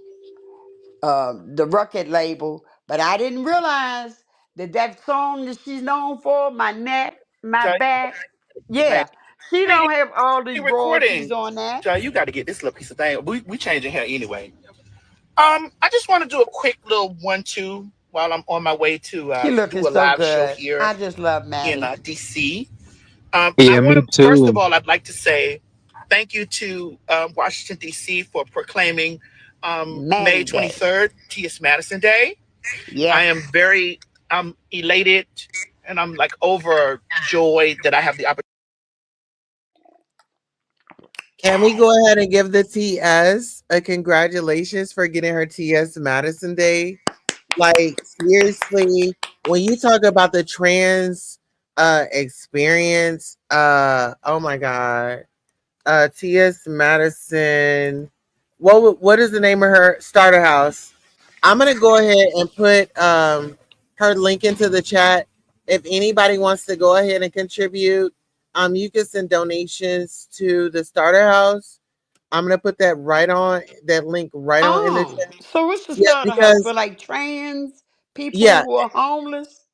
the record label, but I didn't realize that song that she's known for, My Neck, My to Back, yeah, She We don't have all the ain't royalties recording. on that. Child, you got to get this little piece of thing. We changing hair anyway. I just want to do a quick little 1-2 while I'm on my way to She looking do a so live show good. here I just love in Maddie. DC. I Yeah, want me to first of too. all, I'd like to say thank you to Washington D.C. for proclaiming May Maddie Day. 23rd, T.S. Madison Day. I Yes. am very elated and I'm like overjoyed that I have the opportunity. Can we go ahead and give the TS a congratulations for getting her TS Madison Day? Like seriously, when you talk about the trans experience, oh my god. TS Madison. What is the name of her starter house? I'm gonna go ahead and put her link into the chat. If anybody wants to go ahead and contribute, you can send donations to the starter house. I'm gonna put that link right on in the Oh, chat. so what's the Yeah, starter house for because like trans people yeah, who are homeless?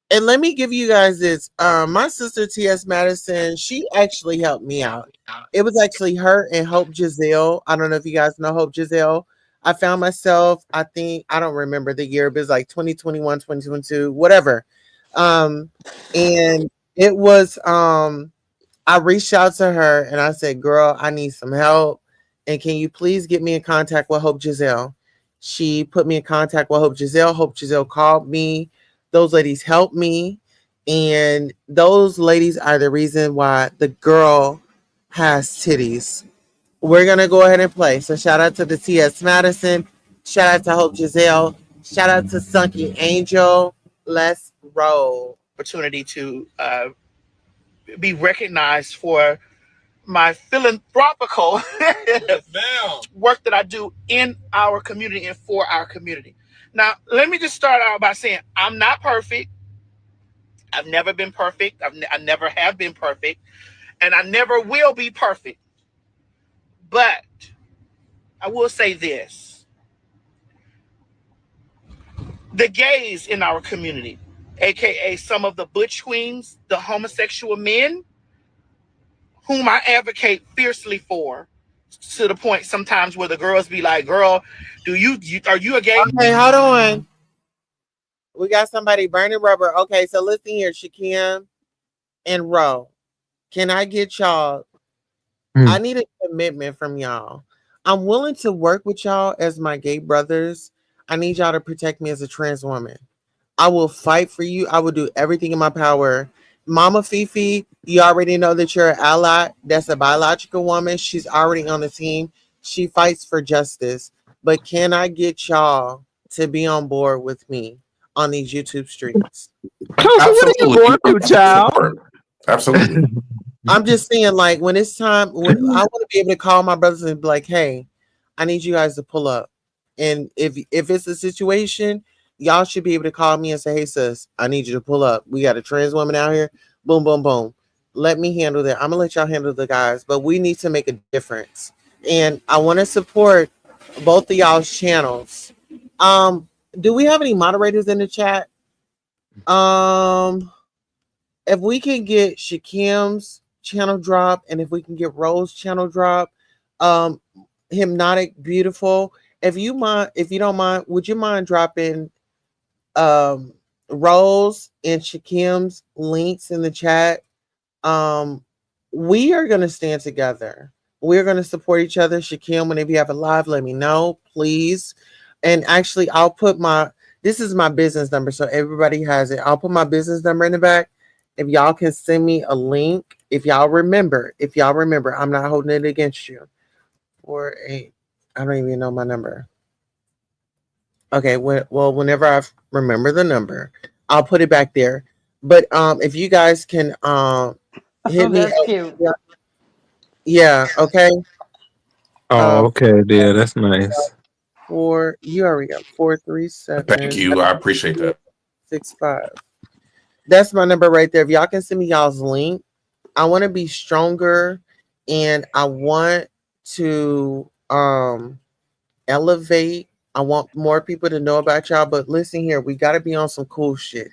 and let me give you guys this. My sister T.S. Madison, she actually helped me out. It was actually her and Hope Giselle. I don't know if you guys know Hope Giselle. I found myself, I think, I don't remember the year, but it's like 2021, 2022, whatever. Um, and it was I reached out to her and I said, girl, I need some help. And can you please get me in contact with Hope Giselle? She put me in contact with Hope Giselle. Hope Giselle called me. Those ladies helped me. And those ladies are the reason why the girl has titties. We're going to go ahead and play. So shout out to the TS Madison. Shout out to Hope Giselle. Shout out to Sunky Angel. Let's roll. Opportunity to be recognized for my philanthropical work that I do in our community and for our community. Now, let me just start out by saying I'm not perfect. I've never been perfect. I never have been perfect. And I never will be perfect. But I will say this: the gays in our community, aka some of the butch queens, the homosexual men, whom I advocate fiercely for, to the point sometimes where the girls be like, "Girl, are you a gay?" Okay, hold on. We got somebody burning rubber. Okay, so listen here, Shakim and Ro. Can I get y'all? I Mm. need a commitment from y'all. I'm willing to work with y'all as my gay brothers. I need y'all to protect me as a trans woman. I will fight for you. I will do everything in my power. Mama Fifi, you already know that you're an ally. That's a biological woman. She's already on the team. She fights for justice. But can I get y'all to be on board with me on these YouTube streets? Tulsa, what are you Absolutely. going I'm through, full child? support. Absolutely. I'm just saying, like, when it's time, when I want to be able to call my brothers and be like, hey, I need you guys to pull up. And if it's a situation, y'all should be able to call me and say, hey, sis, I need you to pull up. We got a trans woman out here. Boom, boom, boom. Let me handle that. I'm gonna let y'all handle the guys, but we need to make a difference. And I want to support both of y'all's channels. Um, do we have any moderators in the chat? Um, if we can get Shakim's channel drop and if we can get Rose channel drop, um, Hypnotic Beautiful. If you don't mind, would you mind dropping um Rose and Shakim's links in the chat? Um, we are gonna stand together. We're gonna support each other. Shakim, whenever you have a live, let me know, please. And actually, I'll put my this is my business number, so everybody has it. I'll put my business number in the back. If y'all can send me a link, if y'all remember, I'm not holding it against you. 48. I don't even know my number. Okay, well, whenever I remember the number, I'll put it back there. But if you guys can hit Oh, me that's up, cute. yeah, yeah, okay. Oh, Uh, okay, dear. That's nice. you already got four three Thank seven you. I appreciate that. 65. That's my number right there. If y'all can send me y'all's link, I want to be stronger, and I want to elevate. I want more people to know about y'all. But listen here, we got to be on some cool shit.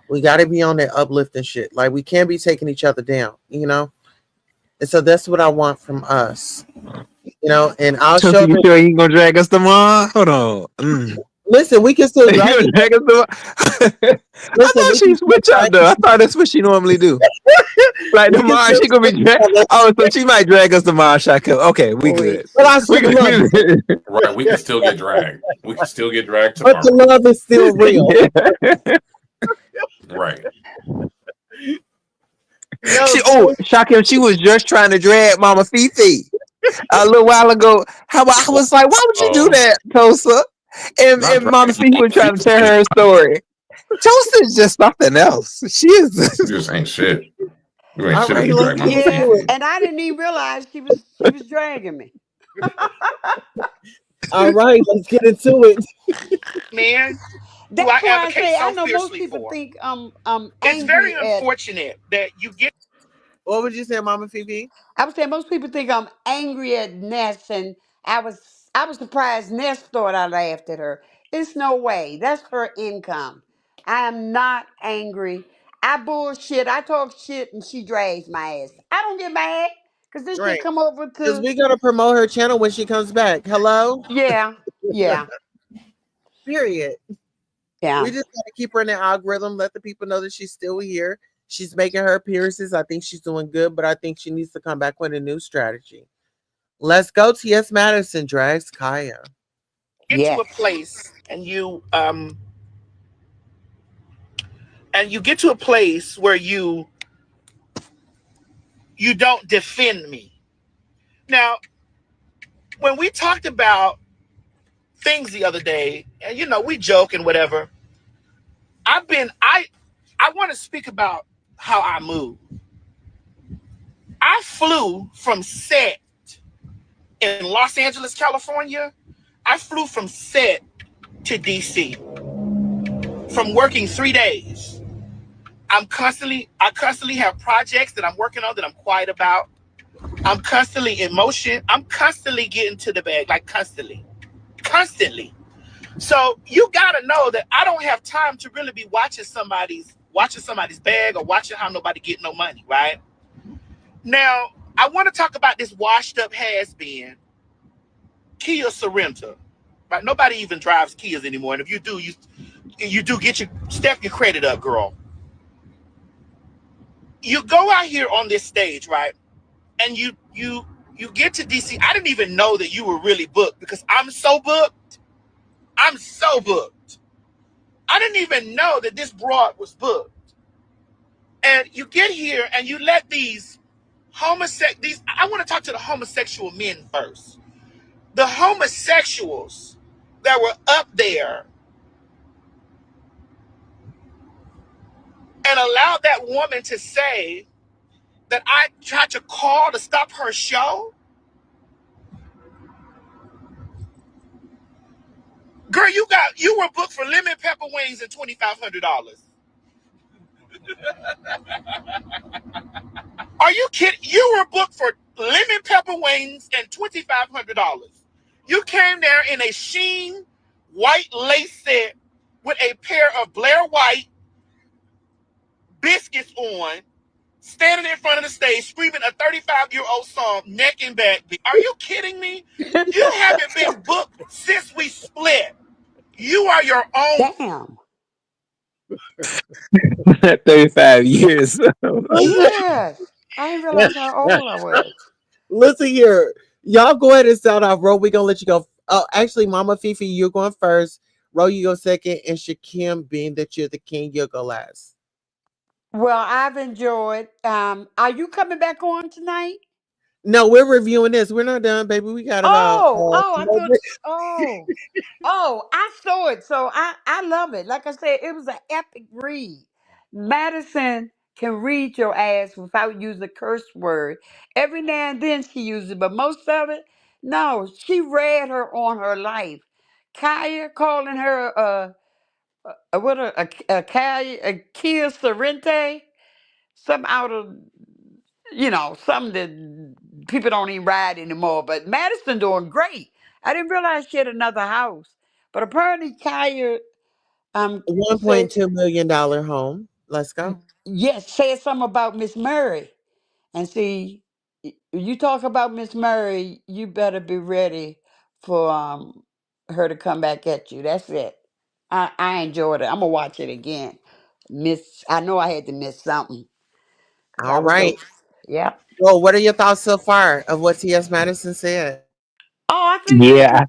We got to be on that uplifting shit. Like we can't be taking each other down. You know. And so that's what I want from us, and I'll show Chelsea, up. you sure you ain't gonna drag us tomorrow? Hold on. Listen, we can still You drag gonna each drag us tomorrow? I Listen, thought we she can still switch up drag though. I each thought that's what she normally do. Like we can tomorrow still she gonna switch be each drag. other. Oh, so she might drag us tomorrow, Shaquille. Okay, we good. But I We still love you. good. Right. We can still get dragged. We can still get dragged But the tomorrow. love is still real. Yeah. Right. No, She Shaquille, she was just trying to drag Mama Fifi a little while ago. How I was like, why would you do Oh, that, Tosa? not And Mama dragging Fifi Mama was trying to tell Fifi. her story. Tosa is just something else. She You is. just ain't shit. You ain't all shit if right, you let's drag get Mama Yeah, into it. Fifi. and I didn't even realize she was dragging me. All right, let's get into it. That's why I say I know most people think I'm angry at. What would you say, Mama Fifi? I would say most people think I'm angry at Ness, and I was surprised Ness thought I laughed at her. It's no way. That's her income. I am not angry. I bullshit. I talk shit, and she drags my ass. I don't get mad because this shit Right. come over Because to we're going to promote her channel when she comes back. Hello? yeah, yeah, Period. yeah, We just got to keep her in the algorithm, let the people know that she's still here. She's making her appearances. I think she's doing good, but I think she needs to come back with a new strategy. Let's go. T.S. Madison drags Kaya. yes. Damn. 35 years. Yes. I didn't realize how old I was. Listen here. Y'all go ahead and sound off. Ro, we're going to let you go. Oh, actually, Mama Fifi, you're going first. Ro, you go second. And Shakim, being that you're the king, you'll go last. Well, I've enjoyed. Are you coming back on tonight? No, we're reviewing this. We're not done, baby. We got about I thought. Oh, I saw it. So I love it. Like I said, it was an epic read. Madison can read your ass without using a curse word. Every now and then she uses it, but most of it, no. She read her on her life. Kaya calling her what a Kaya a Kia Sorrente, some out of something that people don't even ride anymore. But Madison doing great. I didn't realize she had another house. But apparently Kaya said $1.2 million home. Let's go. yes, said something about Miss Murray. And see, you talk about Miss Murray, you better be ready for her to come back at you. That's it. I enjoyed it. I'm gonna watch it again. I know I had to miss something because I All was so. right. Yep. Well, what are your thoughts so far of what T.S. Madison said? Oh, I think she. Yeah,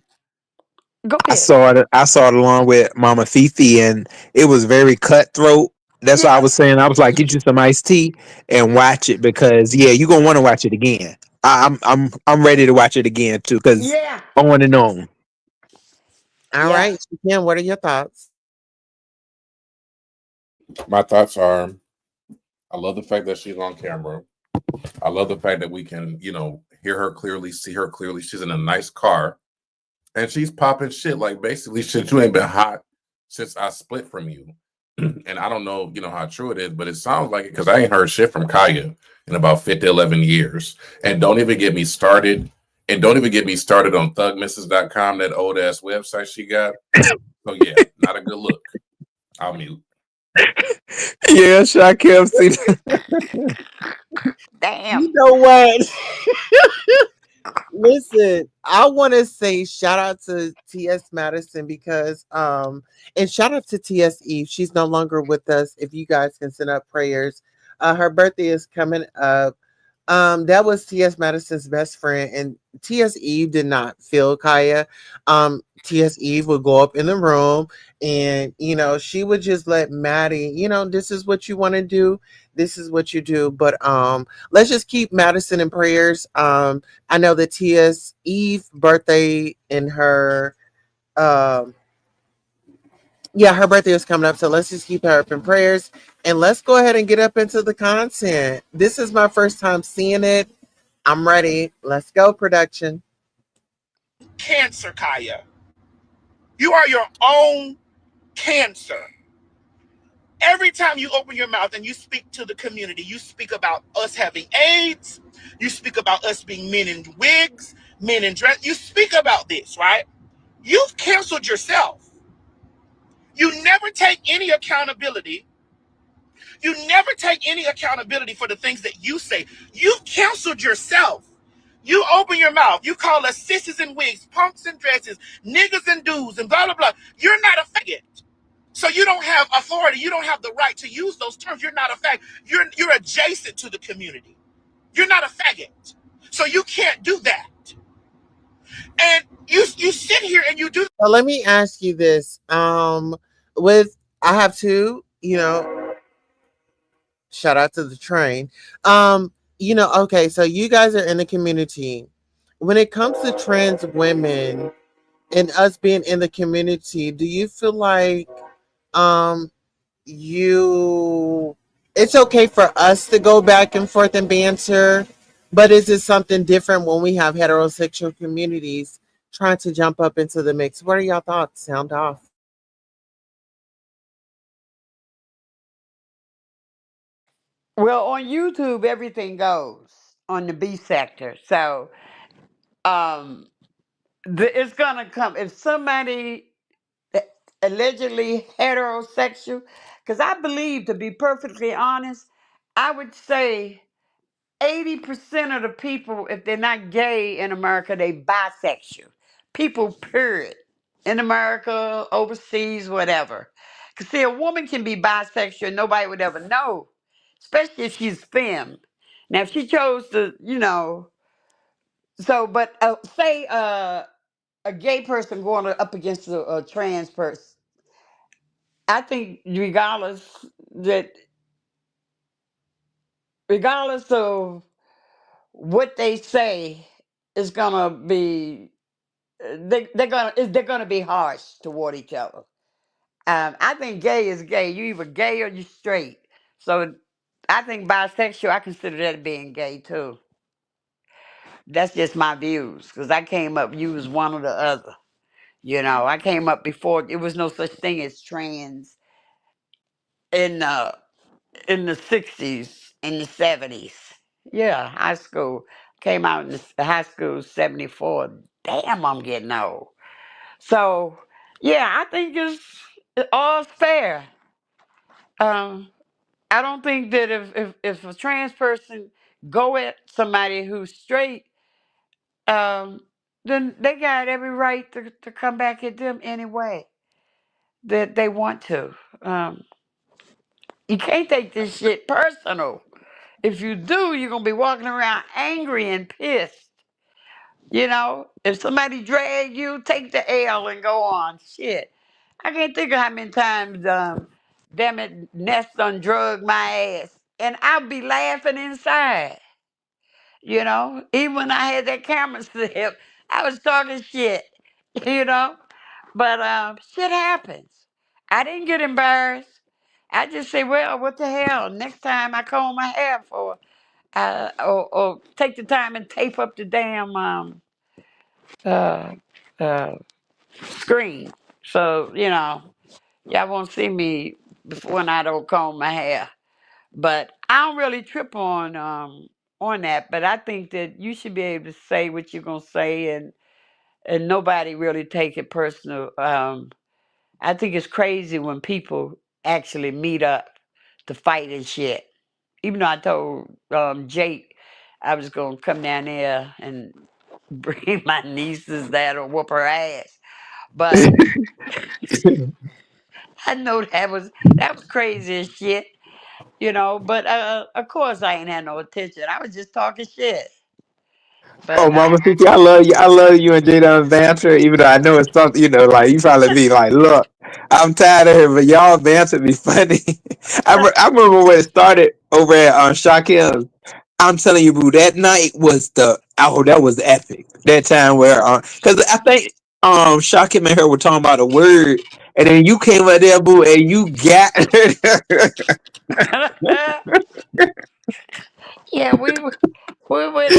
Go I ahead. saw it. I saw it along with Mama Fifi, and it was very cutthroat. That's what I Yeah. was saying. I was like, get you some iced tea and watch it because yeah, you're gonna want to watch it again. I'm ready to watch it again too because Yeah. on and on. All Yeah. right, Ken, what are your thoughts? My thoughts are: I love the fact that she's on camera. I love the fact that we can, hear her clearly, see her clearly. She's in a nice car and she's popping shit like basically shit. You ain't been hot since I split from you. And I don't know, how true it is, but it sounds like it because I ain't heard shit from Kaya in about 50, 11 years. And don't even get me started. And don't even get me started on thugmissus.com, that old ass website she got. So yeah, not a good look. I'll mute. Yeah, I kept seeing. Damn. You know what? Listen, I want to say shout out to T.S. Madison because and shout out to T.S. Eve. She's no longer with us. If you guys can send up prayers. Her birthday is coming up. That was T.S. Madison's best friend, and T.S. Eve did not feel Kaya. T.S. Eve would go up in the room, and she would just let Maddie, this is what you want to do, this is what you do. But let's just keep Madison in prayers. I know that T.S. Eve birthday in her yeah, her birthday is coming up, so let's just keep her up in prayers. And let's go ahead and get up into the content. This is my first time seeing it. I'm ready. Let's go, production. So let me ask you this. With I have two, shout out to the train. Okay, so you guys are in the community. When it comes to trans women and us being in the community, do you feel like um you it's okay for us to go back and forth and banter, but is it something different when we have heterosexual communities trying to jump up into the mix? What are y'all thoughts? Sound off. Well, on YouTube, everything goes on the B sector. So, um, it's gonna come if somebody allegedly heterosexual, because I believe, to be perfectly honest, I would say 80% of the people, if they're not gay in America, they bisexual. People, period. In America, overseas, whatever. Because, see, a woman can be bisexual and nobody would ever know, especially if she's femme. Now, if she chose to, but say a gay person going up against a trans person, I think that regardless of what they say, is gonna be they're gonna be harsh toward each other. I think gay is gay. You either gay or you straight. So I think bisexual, I consider that being gay too. That's just my views because I came up. You was one or the other. I came up before it was no such thing as trans in in the 60s, in the 70s. Yeah, high school. Came out in the high school 74. Damn, I'm getting old. So, yeah, I think all's fair. Um, I don't think that if a trans person go at somebody who's straight, um, then they got every right to come back at them anyway that they want to. Um, you can't take this shit personal. If you do, you're gonna be walking around angry and pissed. You know, if somebody drag you, take the L and go on. Shit, I can't think of how many times, damn it, Nest done drug my ass, and I'll be laughing inside. You know, even when I had that camera slip, I was talking shit. You know, but shit happens. I didn't get embarrassed. I just say, well, what the hell? Next time I comb my hair for, or take the time and tape up the damn uh, uh, screen. So, you know, y'all won't see me before when I don't comb my hair. But I don't really trip on that. But I think that you should be able to say what you're gonna say, and nobody really take it personal. I think it's crazy when people actually meet up to fight and shit. Even though I told Jake I was gonna come down there and bring my nieces that or whoop her ass. But I know that was crazy as shit, you know. But of course I ain't had no attention. I was just talking shit. Oh, But Mama Cookie, I love you. I love you and Jada banter, even though I know it's something, like you probably be like, look, I'm tired of it, but y'all banter be funny. I remember when it started over at Shakim's. I'm telling you, boo, that night was that was epic. That time where, because I think Shakim and her were talking about a word, and then you came up there, boo, and you got. yeah, we went.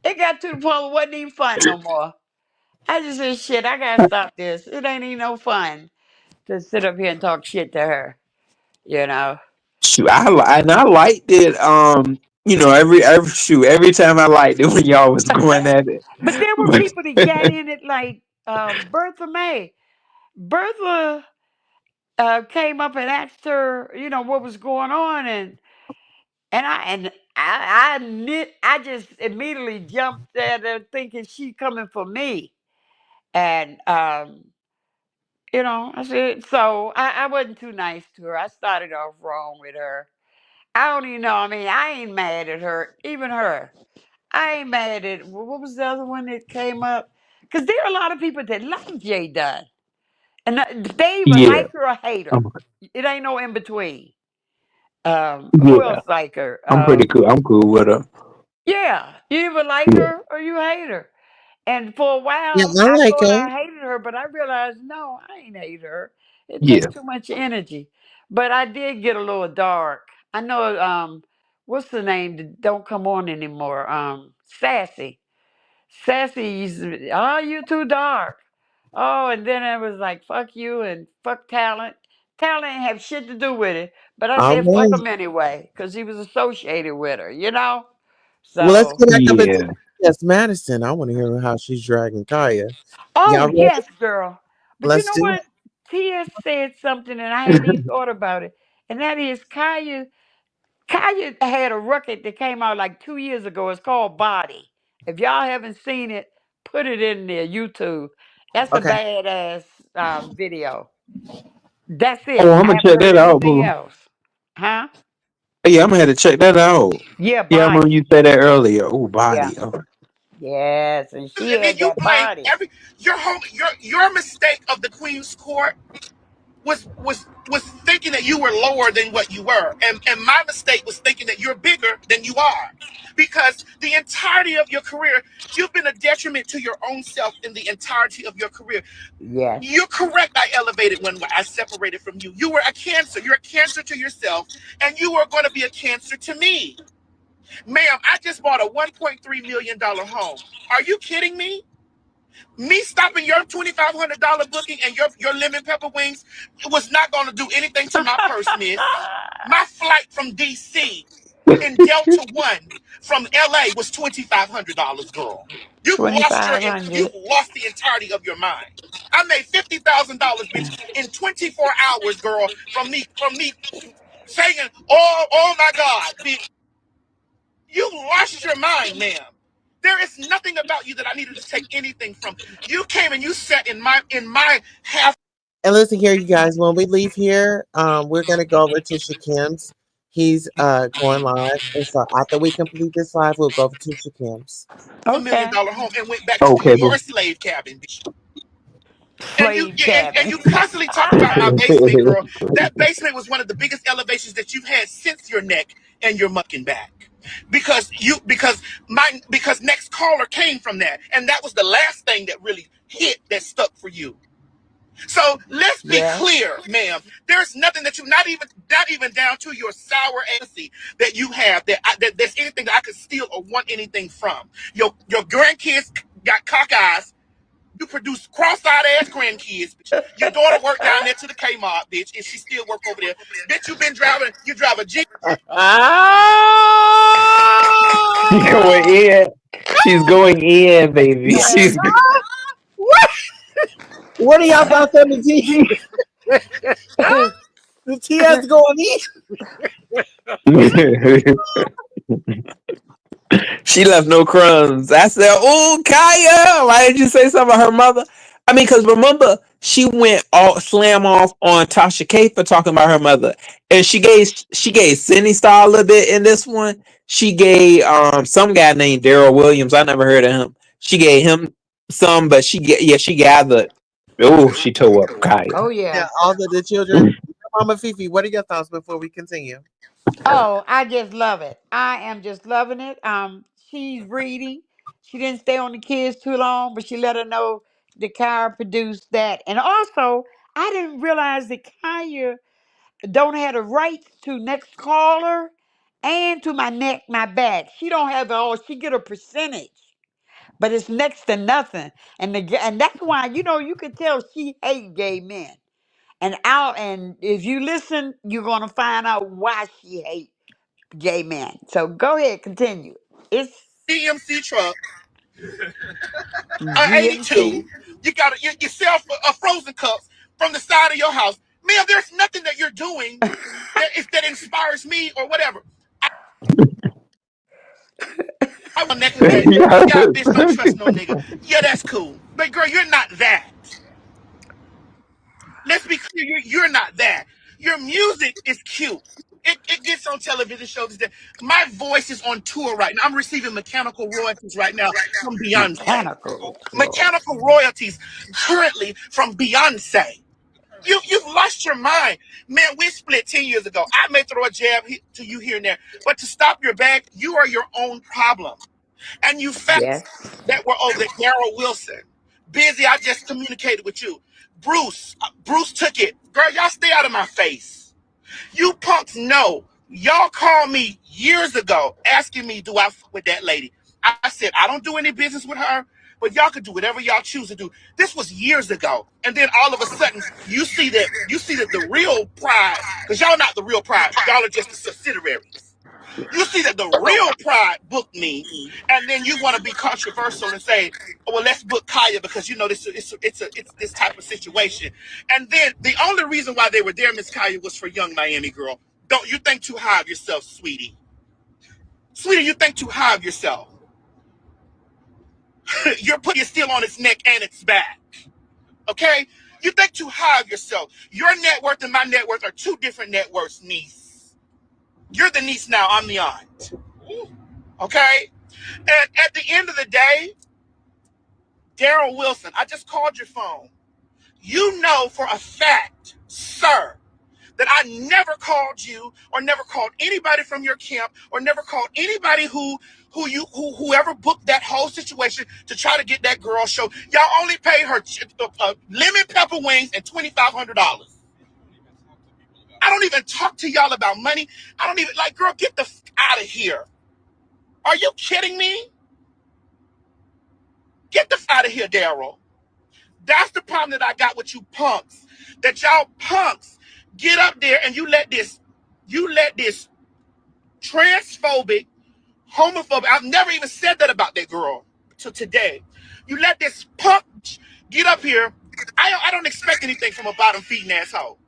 It got to the point where it wasn't even fun no more. I just said, shit, I gotta stop this. It ain't even no fun to sit up here and talk shit to her, you know. Shoot, and I liked it. Every time I liked it when y'all was going at it. But there were But people that got in it like Bertha May. Bertha came up and asked her, you know, what was going on, and I just immediately jumped at her thinking she coming for me, and you know, I said so. I wasn't too nice to her. I started off wrong with her. I don't even know. I mean, I ain't mad at her, even her. I ain't mad at what was the other one that came up? Because there are a lot of people that like Jay Dunn, and they either yeah, like her or hate her. I'm, It ain't no in between. Who yeah, else like her? I'm pretty cool. I'm cool with her. Yeah, you either like Yeah, her or you hate her. And for a Yeah, while, I I like thought her. I hated her, but I realized no, I ain't hate her. It yeah. takes too much energy. But I did get a little dark. I know. What's the name that don't come on anymore? Sassy. Sassy used to be, oh, you too dark. Oh, and then it was like, fuck you and fuck talent. Talent ain't have shit to do with it. But I All said, fuck right. him anyway, because he was associated with her, you know? Well, let's So, get back up into Yeah. yes, Madison. I want to hear how she's dragging Kaya. oh, Y'all ready? yes, girl. But you Let's know do what? it. Tia said something, and I hadn't even thought about it. And that is Kaya. Kaya had a record that came out like 2 years ago. It's called Body. If y'all haven't seen it, put it in there, YouTube. That's a Okay. badass video. That's Oh, it. I'm I gonna haven't check heard that out, anything boo. else. Huh? Yeah, I'm gonna have to check that out. Yeah, Yeah, I remember Body. you said that earlier. Oh, Yeah. body. Oh, Yes, and she And then had you that blame body. every your mistake of the Queen's Court was thinking that you were lower than what you were, and my mistake was thinking that you're bigger than you are, because the entirety of your career you've been a detriment to your own self in the entirety of your career. Yes. You're correct. I elevated when I separated from you. You were a cancer. You're a cancer to yourself, and you are going to be a cancer to me. Ma'am, I just bought a $1.3 million home. Are you kidding me? Me stopping your $2,500 booking and your lemon pepper wings was not going to do anything to my purse, miss. My flight from DC in Delta One from LA was $2,500, girl. You've 2,500. lost the entirety of your mind. I made $50,000, bitch, in 24 hours, girl, from me saying, oh my God, bitch. You lost your mind, ma'am. There is nothing about you that I needed to take anything from. You came and you sat in my half. And listen here, you guys. When we leave here, we're gonna go over to Shakim's. He's going live, and so after we complete this live, we'll go over to Shakim's. $1 million Okay. home and went back to Okay, your boo. slave cabin, bitch. And you Slave yeah, and cabin. you constantly talk about my basement, girl. That basement was one of the biggest elevations that you've had since your neck and your mucking back. Because next caller came from that. And that was the last thing that really hit that stuck for you. So let's be Yes. clear, ma'am. There's nothing that you not even down to your sour AC that you have that there's anything that I could steal or want anything from. Your grandkids got cock eyes. You produce cross-eyed ass grandkids, bitch. Your daughter worked down there to the Kmart, bitch, and she still work over there. Bitch, you drive a Jeep. She's Ah! going in. She's going in, baby. Yes. She's What? What are y'all thoughts on the T? The TS going in? She left no crumbs. I said, "Oh, Kaya, why did you say something about her mother?" I mean, because remember, she went all slam off on Tasha K for talking about her mother, and she gave Sydney Star a little bit in this one. She gave some guy named Daryl Williams. I never heard of him. She gave him some, but she gathered. Oh, she tore up Kaya. Oh Yeah, yeah. all of the children. Mama Fifi, what are your thoughts before we continue? Oh, I just love it. I am just loving it. She's reading. She didn't stay on the kids too long, but she let her know that Kaya produced that. And also, I didn't realize that Kaya don't have the rights to next caller and to my neck, my back. She don't have it all. She get a percentage, but it's next to nothing. And that's why you could tell she hate gay men. And if you listen, you're gonna find out why she hate gay men. So go ahead, continue. It's GMC truck, an GMC. 82. You sell a frozen cups from the side of your house. Ma'am, there's nothing that you're doing that inspires me or whatever. I want neck and back. Yeah, bitch, don't trust no nigga. Yeah, that's cool. But girl, you're not that. Let's be clear, you're not that. Your music is cute. It gets on television shows. My voice is on tour right now. I'm receiving mechanical royalties right now from Beyonce. Mechanical Lord. Mechanical royalties currently from Beyonce. You've lost your mind. Man, we split 10 years ago. I may throw a jab to you here and there, but to stop your bag, you are your own problem. And you facts Yes. that were over there. Daryl Wilson. Busy, I just communicated with you. Bruce took it. Girl, y'all stay out of my face. You punks know. Y'all called me years ago asking me, do I fuck with that lady? I said, I don't do any business with her, but y'all can do whatever y'all choose to do. This was years ago. And then all of a sudden, you see that the real prize, because y'all not the real prize. Y'all are just the subsidiaries. You see that the real pride booked me, and then you want to be controversial and say, oh, well, let's book Kaya because this it's this type of situation. And then the only reason why they were there, Miss Kaya, was for young Miami girl. Don't you think too high of yourself, sweetie? Sweetie, you think too high of yourself. You're putting your steel on its neck and its back. Okay? You think too high of yourself. Your net worth and my net worth are two different net worths, niece. You're the niece now, I'm the aunt. Okay? And at the end of the day, Daryl Wilson, I just called your phone. You know for a fact, sir, that I never called you or never called anybody from your camp or never called anybody whoever booked that whole situation to try to get that girl show. Y'all only pay her lemon pepper wings and $2,500. I don't even talk to y'all about money. I don't even girl, get the out of here. Are you kidding me? Get the out of here, Daryl. That's the problem that I got with you punks. That y'all punks get up there and you let this transphobic, homophobic, I've never even said that about that girl till today. You let this punk get up here. I don't expect anything from a bottom feeding asshole.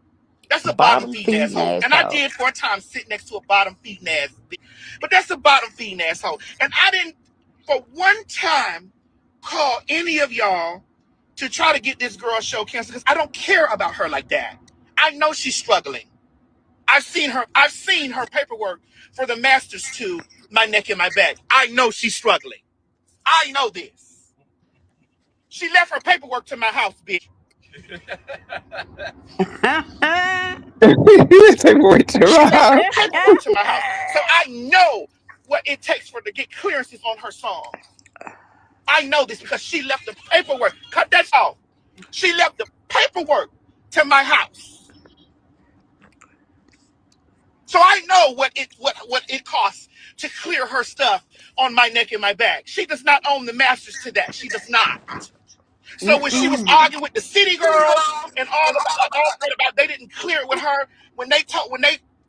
That's a bottom Bottom feeding feeding asshole. And I asshole. did for a time sit next to a bottom feeding ass bitch. But that's a bottom feeding asshole. And I didn't, for one time, call any of y'all to try to get this girl show canceled because I don't care about her like that. I know she's struggling. I've seen her paperwork for the masters to my neck and my back. I know she's struggling. I know this. She left her paperwork to my house, bitch. Take away to She my left her house. paperwork to my house. So I know what it takes for her to get clearances on her songs. I know this because she left the paperwork. Cut that off. She left the paperwork to my house. So I know what it costs to clear her stuff on my neck and my back. She does not own the masters to that. She does not. So when she was Mm-mm. arguing with the city girls and all about they didn't clear it with her, when they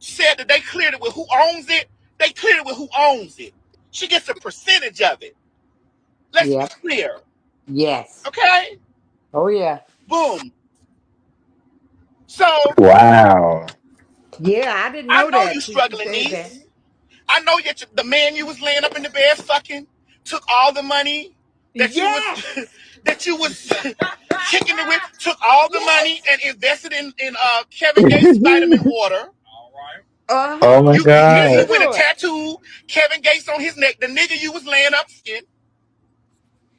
said that they cleared it with who owns it, they cleared it with who owns it. She gets a percentage of it. Let's be Yep. clear. Yes. Okay? Oh yeah. Boom. So Wow. Yeah, I didn't I know know you that till you struggling, said that. niece. I know that the man you was laying up in the bed fucking took all the money that you was Yes. that you was kicking it with, took all the money and invested in Kevin Gates vitamin water. Oh Uh-huh. my He God. went and Good. tattooed Kevin Gates on his neck. The nigga you was laying up in.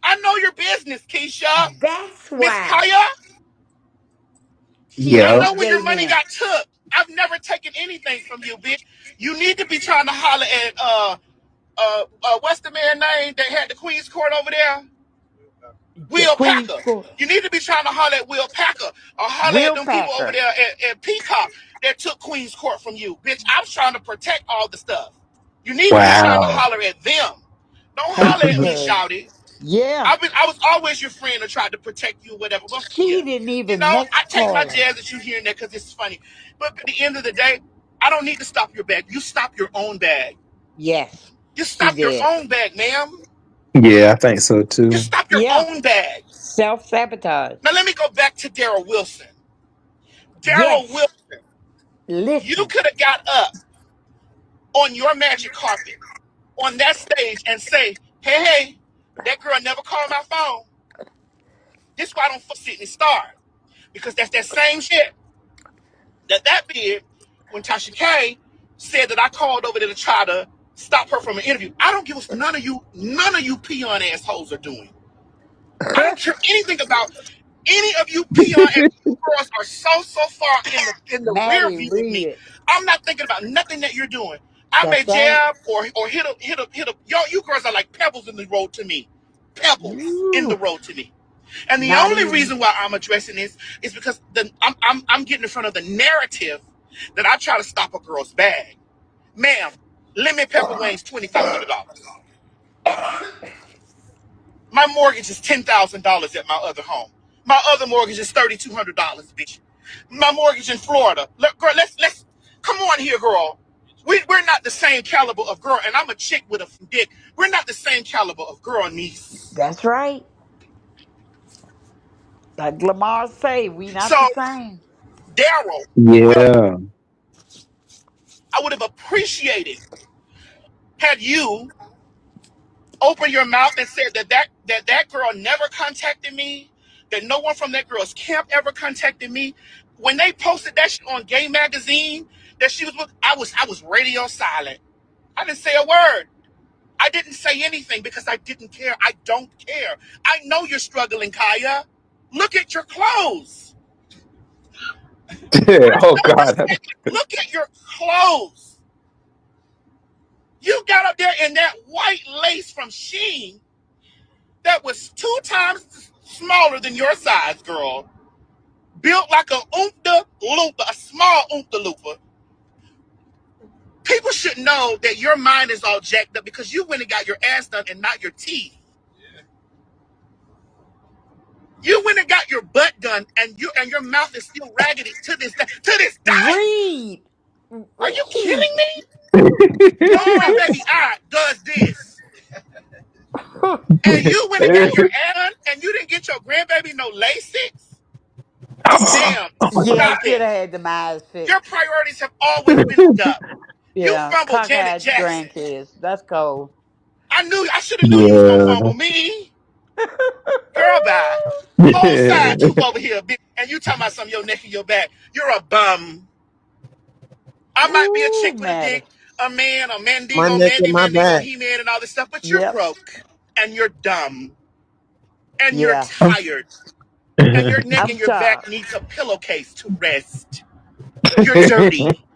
I know your business, Keisha. That's Miss why Kaya. she I Yeah. know when your investigating money him. got took. I've never taken anything from you, bitch. You need to be trying to holler at what's the man name that had the Queen's Court over there? The Will Queen's Packer. Court. You need to be trying to holler at Will Packer or holler at Will them people over Packer. there at Peacock that took Queen's Court from you. Bitch, I was trying to protect all the stuff. You need to be trying to Wow. holler at them. Don't holler at me, shouty. Yeah. I was always your friend and tried to protect you, whatever. But She yeah, didn't you even know, next I take my call her. jazz at you here and there because it's funny. But at the end of the day, I don't need to stop your bag. You stop your own bag. Yes, You she stop your did. own bag, ma'am. Yeah, I think so You too. stop your Yeah. own bag. Self sabotage. Now let me go back to Daryl Wilson. Daryl Yes. Wilson, you Listen. could have got up on your magic carpet on that stage and say, hey, hey, that girl never called my phone. This is why I don't fuck Sydney Star. Because that's that same shit that did when Tasha K said that I called over there to try to stop her from an interview. I don't give a none of you peon assholes are doing. I don't care anything about any of you peon and you girls are so far in the rear Maddie, view of read me. it. I'm not thinking about nothing that you're doing. I may That's right. jab or hit a y'all. You girls are like pebbles in the road to me, pebbles in the Ooh, road to me. And the not only even. reason why I'm addressing this is because I'm getting in front of the narrative that I try to stop a girl's bag. Ma'am, lemon pepper wings $2,500. My mortgage is $10,000 at my other home. My other mortgage is $3,200, bitch. My mortgage in Florida. Look, girl, let's come on here, girl. We're not the same caliber of girl, and I'm a chick with a dick. We're not the same caliber of girl, niece. That's right. Like Lamar say, we So, not the same. Daryl, Yeah. I would have appreciated had you opened your mouth and said that girl never contacted me, that no one from that girl's camp ever contacted me. When they posted that shit on Gay Magazine, that she was with, I was radio silent. I didn't say a word. I didn't say anything because I didn't care. I don't care. I know you're struggling, Kaya. Look at your clothes. I Oh know what's God. happening. Look at your clothes. You got up there in that white lace from Sheen that was 2 times smaller than your size, girl. Built like a oompa loompa, a small oompa loompa. People should know that your mind is all jacked up because you went and got your ass done and not your teeth. You went and got your butt done and your mouth is still raggedy to this day. To this day. Read. Are you Read. kidding me? Your grandbaby Yes. eye does this. And you went and got your ass done and you didn't get your grandbaby no Lasix? Damn. Yeah, he Stop should it. have had the eyes Your fixed. priorities have always been up. You Yeah, fumbled Janet cockeyed Jackson. grandkids. That's cold. I should have knew you was gonna Yeah. fumble me. Girl, bye. Whole side tooth over here, bitch. And you talking about some of your neck and your back. You're a bum. I might be a Ooh, chick with a dick, Maddie. a man, a My Mandigo, neck and Mandy, my Mandigo, back. He-Man, and all this stuff, but you're Yep. broke. And you're dumb. And you're Yeah. tired. And your neck I'm and your back shocked. needs a pillowcase to rest. You're dirty.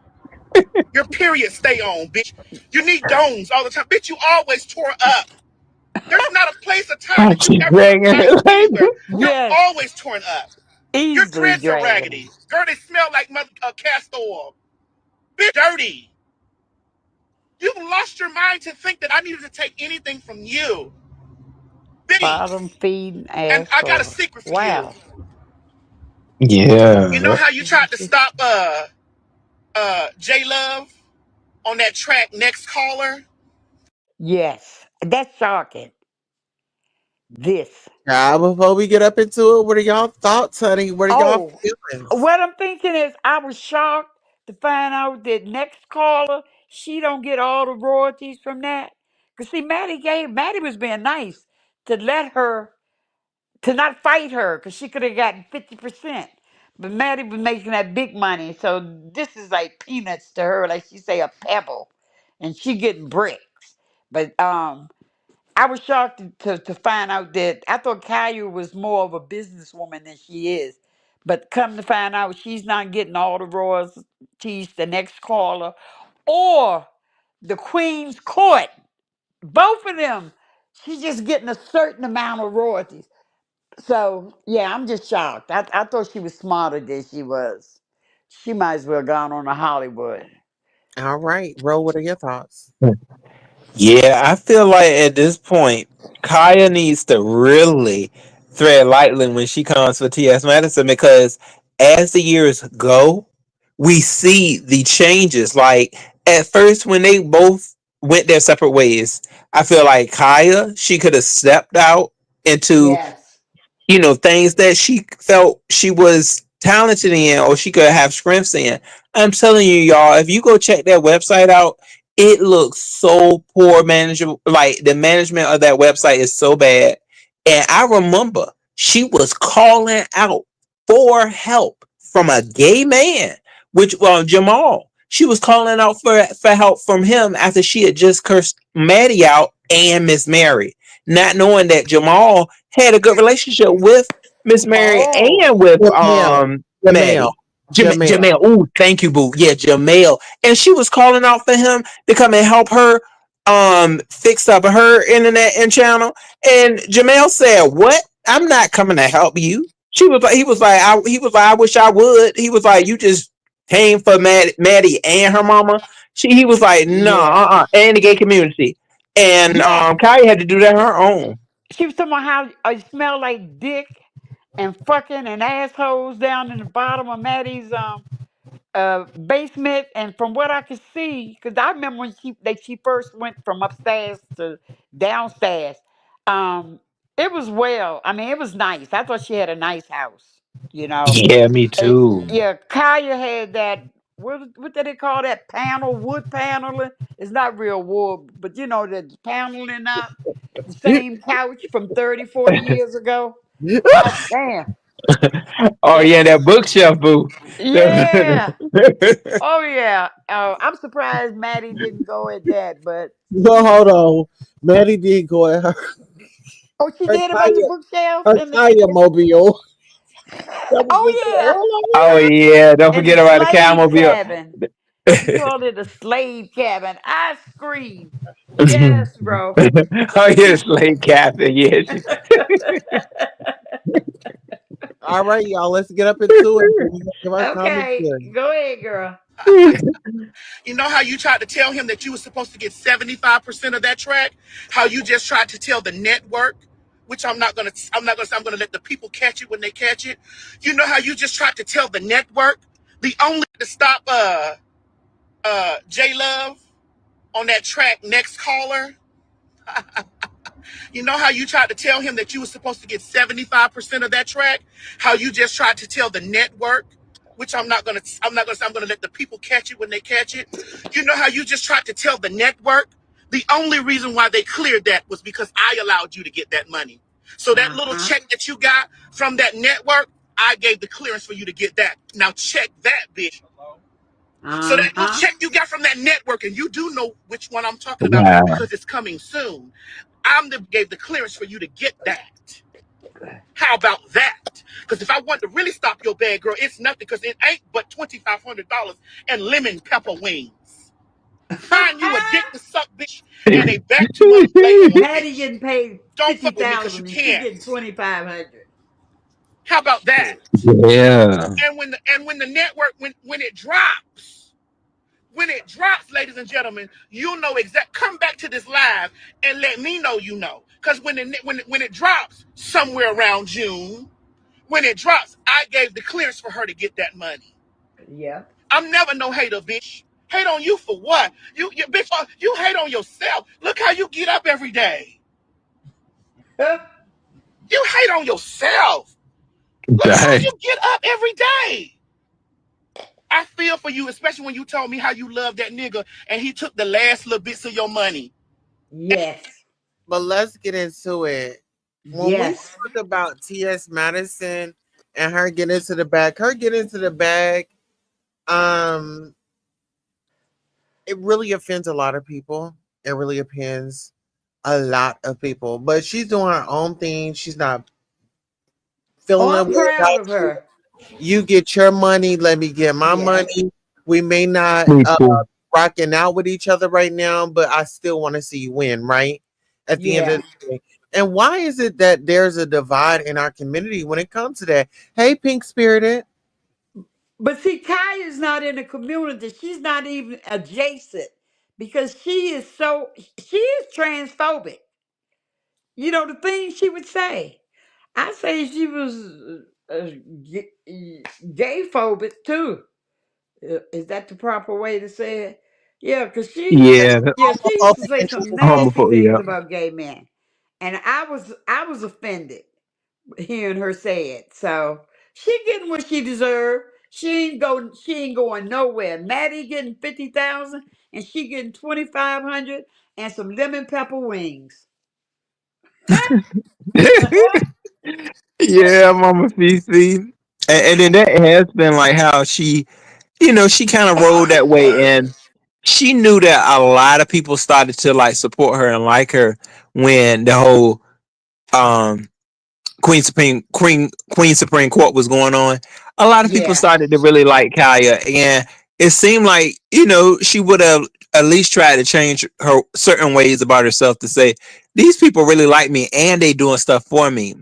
Your period stay on, bitch. You need domes all the time. Bitch, you always tore up. There's not a place or time I that you keep ever look dragging nice her anywhere. like You're Yes. always torn up. Your Easily dreads are dragging. raggedy. Girl, they smell like castor oil. Bitch, dirty. You've lost your mind to think that I needed to take anything from you. Bitch. Bottom feeding And I got a asshole. secret for you. Wow. You know Yeah. how you tried to stop J Love on that track Next Caller? Yes. That's shocking. This. Now, before we get up into it, what are y'all thoughts, honey? What are y'all Oh, feelings? what I'm thinking is I was shocked to find out that next caller, she don't get all the royalties from that. Cause see, Maddie was being nice to let her to not fight her because she could have gotten 50%. But Maddie was making that big money. So this is like peanuts to her, like she say a pebble. And she getting bricks. But I was shocked to find out that I thought Kaya was more of a businesswoman than she is. But come to find out she's not getting all the royalties, the next caller, or the Queen's Court. Both of them, she's just getting a certain amount of royalties. So yeah, I'm just shocked. I thought she was smarter than she was. She might as well gone on to Hollywood. All right, Ro, what are your thoughts? Yeah, I feel like at this point, Kaya needs to really tread lightly when she comes for T.S. Madison because as the years go, we see the changes. Like at first, when they both went their separate ways, I feel like Kaya, she could have stepped out into Yes. things that she felt she was talented in or she could have strengths in. I'm telling you, y'all, if you go check that website out, it looks so poor manageable. Like the management of that website is so bad. And I remember she was calling out for help from a gay man, which Jamal. She was calling out for help from him after she had just cursed Maddie out and Miss Mary, not knowing that Jamal had a good relationship with Miss Mary Oh, and with Jamel. Jamel. Maddie. Jamel. Jamel. Ooh, thank you, boo. Yeah, Jamel. And she was calling out for him to come and help her fix up her internet and channel. And Jamel said, "What? I'm not coming to help you." He was like, I wish I would. He was like, you just came for Maddie and her mama. He was like, no, yeah. and the gay community. And Yeah. Kylie had to do that on her own. She was talking about how it smelled like dick and fucking and assholes down in the bottom of Maddie's basement. And from what I could see, because I remember when she first went from upstairs to downstairs, um, it was well. I mean, it was nice. I thought she had a nice house, you know. Yeah, me too. Yeah, Kaya had that. What do they call that panel? Wood paneling. It's not real wood, but you know the paneling up the same couch from 30, 40 years ago. God damn. Oh Yeah. yeah, that bookshelf, boo. Yeah. Oh yeah. I'm surprised Maddie didn't go at that, but No, hold on. Maddie did go at oh, she her did about the tire, bookshelf her and tire mobile. That was with the oh Oh airline. yeah, don't and the forget about the slave Camel. cabin. She called it a slave cabin. I screamed. Yes, bro. Oh yeah, slave captain. Yeah, All right, y'all, let's get up into it. We're gonna give our Okay, commentary. go ahead, girl. You know how you tried to tell him that you were supposed to get 75% of that track? How you just tried to tell the network, which I'm not gonna say, I'm gonna let the people catch it when they catch it. You know how you just tried to tell the network the only to stop J Love on that track Next Caller? You know how you tried to tell him that you were supposed to get 75% of that track? How you just tried to tell the network which I'm not gonna say I'm gonna let the people catch it when they catch it. You know how you just tried to tell the network the only reason why they cleared that was because I allowed you to get that money. So that little Uh-huh. check that you got from that network, I gave the clearance for you to get that. Now check that, bitch. So that little Uh-huh. check you got from that network, and you do know which one I'm talking about Wow. because it's coming soon. Gave the clearance for you to get that. How about that? Because if I want to really stop your bad girl, it's nothing because it ain't but $2,500 and lemon pepper wings. Find you a dick to suck, bitch, and a back to money Playboy Maddie bitch. getting paid Don't fuck with me because you 50,000 and she can't. getting 2,500. How about that? Shit. Yeah. And when the network when it drops, ladies and gentlemen, you'll know exact. Come back to this live and let me know you know. Because when it drops somewhere around June, when it drops, I gave the clearance for her to get that money. Yeah. I'm never no hater, bitch. Hate on you for what? You bitch. You hate on yourself. Look how you get up every day. You hate on yourself. Look how Dang. you get up every day. I feel for you, especially when you told me how you love that nigga and he took the last little bits of your money. Yes. But let's get into it. When we Yes. talk about T.S. Madison and her getting into the bag, um, it really offends a lot of people. It really offends a lot of people. But she's doing her own thing. She's not Oh, feeling I'm away proud about of you. her. You get your money, let me get my Yes. money. We may not Me too. rocking out with each other right now, but I still want to see you win, right? At the end of Yeah. the day. And why is it that there's a divide in our community when it comes to that? Hey, Pink Spirited. But see, Kaya's not in the community. She's not even adjacent because she is transphobic. You know, the things she would say. I say she was gay phobic too. Is that the proper way to say it? Yeah, because Yeah. she used to say some nasty Homophobe. things Yeah. about gay men, and I was offended hearing her say it. So she getting what she deserved. She ain't going nowhere. Maddie getting 50,000, and she getting 2,500 and some lemon pepper wings. Yeah, Mama Fifi. And then that has been like how she, she kind of rolled that way, and she knew that a lot of people started to like support her and like her when the whole um Queen Supreme Court was going on. A lot of people Yeah, started to really like Kaya, and it seemed like she would have at least tried to change her certain ways about herself to say these people really like me and they doing stuff for me.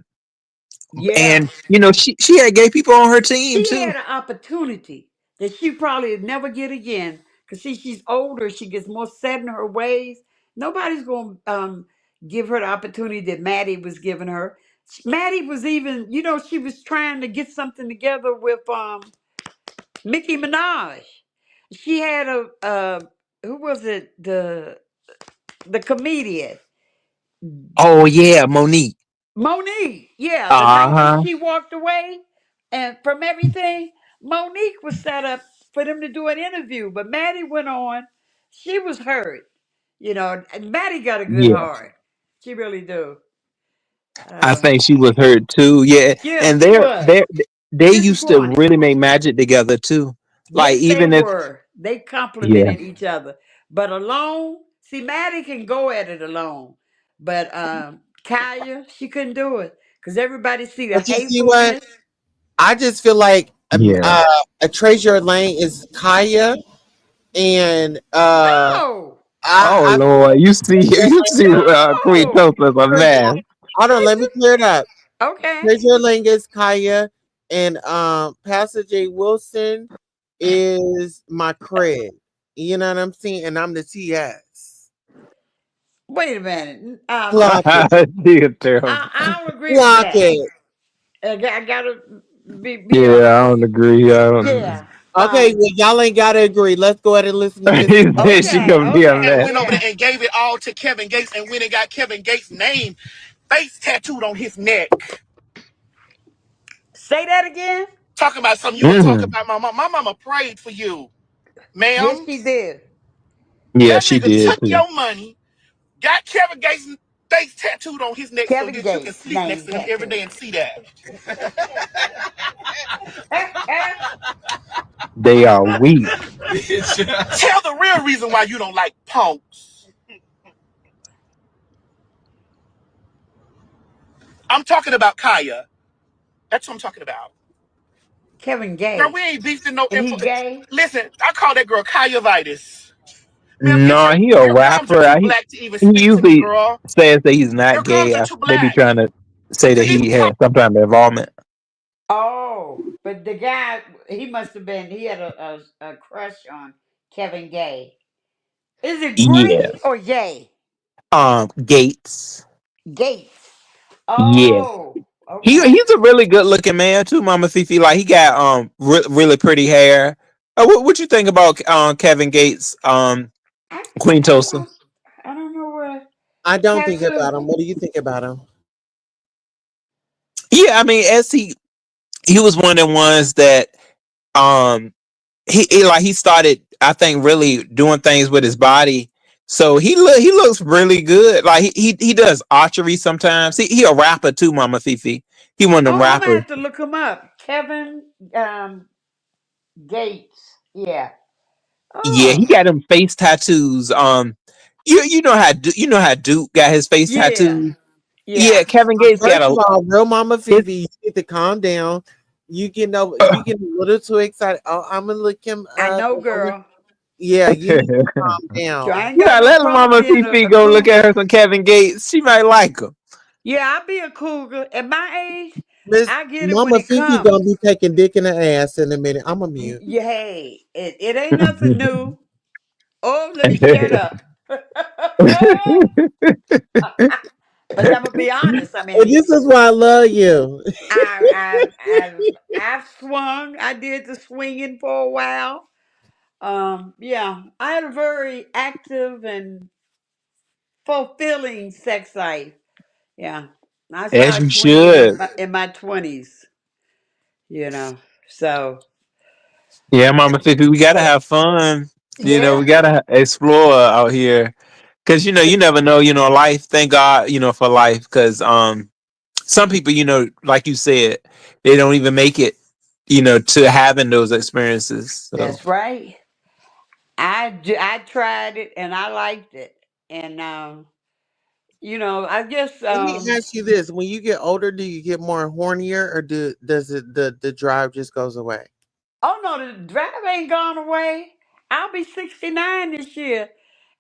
yeah. And she had gay people on her team She too. had an opportunity that she probably would never get again. Cause see, she's older. She gets more set in her ways. Nobody's going to give her the opportunity that Maddie was giving her. Maddie was even, she was trying to get something together with Nicki Minaj. She had who was it? The comedian. Oh yeah, Monique. Monique, yeah, the Uh night that huh. she walked away and from everything, Monique was set up for them to do an interview, but Maddie went on. She was hurt, and Maddie got a good Yeah, heart. She really do. I Uh, think she was hurt too. Yeah, yeah, and she was they used to disappointed. really make magic together too. Like Yes, they even if were. They yeah, complimented each other, but alone, see, Maddie can go at it alone, but Kaya, she couldn't do it because everybody see the But you see what? hatefulness. I just feel like yeah. a Treasure Lane is Kaya, and No. Oh I feel Lord, you see, you see, Queen No. Tulsa's a like mess. hold on, let me clear it up. Okay. Treasure Lane is Kaya, and Pastor J. Wilson is my Craig. You know what I'm saying? And I'm the TS. Wait a minute. Clock it. She is terrible. I don't agree with Clock that. it. I gotta be Yeah, I honest. don't agree. I don't. Yeah. Okay, well, y'all ain't gotta agree. Let's go ahead and listen to this. He said she Okay. gonna be a Okay. And mess. went over there Yeah. and gave it all to Kevin Gates and went and got Kevin Gates' name face tattooed on his neck. Say that again. Talking about something you would talk Hmm. about my mom. My mama prayed for you, Yes, ma'am. she did. Yeah, That she nigga did took too. your money, got Kevin Gates' face tattooed on his neck so Kevin that you can Gates' sleep next name to him every tattoo. day and see that. They are weak. Tell the real reason why you don't like punks. I'm talking about Kaya. That's what I'm talking about. Kevin Girl, we Gates. ain't beefing no And he info. gay? Listen, I call that girl Kaya Vitis. Ma'am, No, he a your gums are rapper. too He black to even he speak to me, usually girl. says that he's not Your gums gay. are too They be black trying to say to that even he has talk. some type of involvement. Oh, but the guy, he must have been, he had a crush on Kevin Gay. Is it Yeah. Gray or Yay? Gates. Gates. Yeah. Oh, He's okay. a really good looking man too, Mama Fifi. Like he got really pretty hair. What you think about Kevin Gates, Queen I Tulsa? don't, I don't know what I don't think tattoo. about him. What do you think about him? Yeah, I mean, as he was one of the ones that um he started, I think, really doing things with his body. So he looks really good. Like he does archery sometimes. He a rapper too, Mama Fifi. He one of them Oh, I'm gonna rappers. have to look him up. Kevin Gates. Yeah. Yeah, he Oh, got them face tattoos. You know how Duke got his face yeah, tattoo. Yeah, yeah. Kevin Gates got First of a all, real Mama his. Fifi, you need to calm down. You get a little too excited. Oh, I'm gonna look him I up. know, girl. Yeah, you need to calm down. I ain't got Yeah, no let problem Mama being Fifi a go look at cougar. her some Kevin Gates. She might like him. Yeah, I'll be a cougar. At my age, Miss I get it when Mama it Fifi comes. gonna be taking dick in the ass in a minute. I'm a mute. Yeah, hey, it ain't nothing new. Oh, let me shut up. But I'm gonna be honest. I And mean, this is why I love you. I've swung. I did the swinging for a while. Yeah, I had a very active and fulfilling sex life. Yeah, I As started you swinging should. in my 20s. You know, so Yeah, Mama Fifi, we gotta have fun. We yeah, gotta explore out here. Cause you never know. Life. Thank God. For life. Cause some people, like you said, they don't even make it. To having those experiences. So that's right. I tried it and I liked it, and I guess Let me ask you this: when you get older, do you get more hornier, or does the drive just goes away? oh no, the drive ain't gone away. I'll be 69 this year,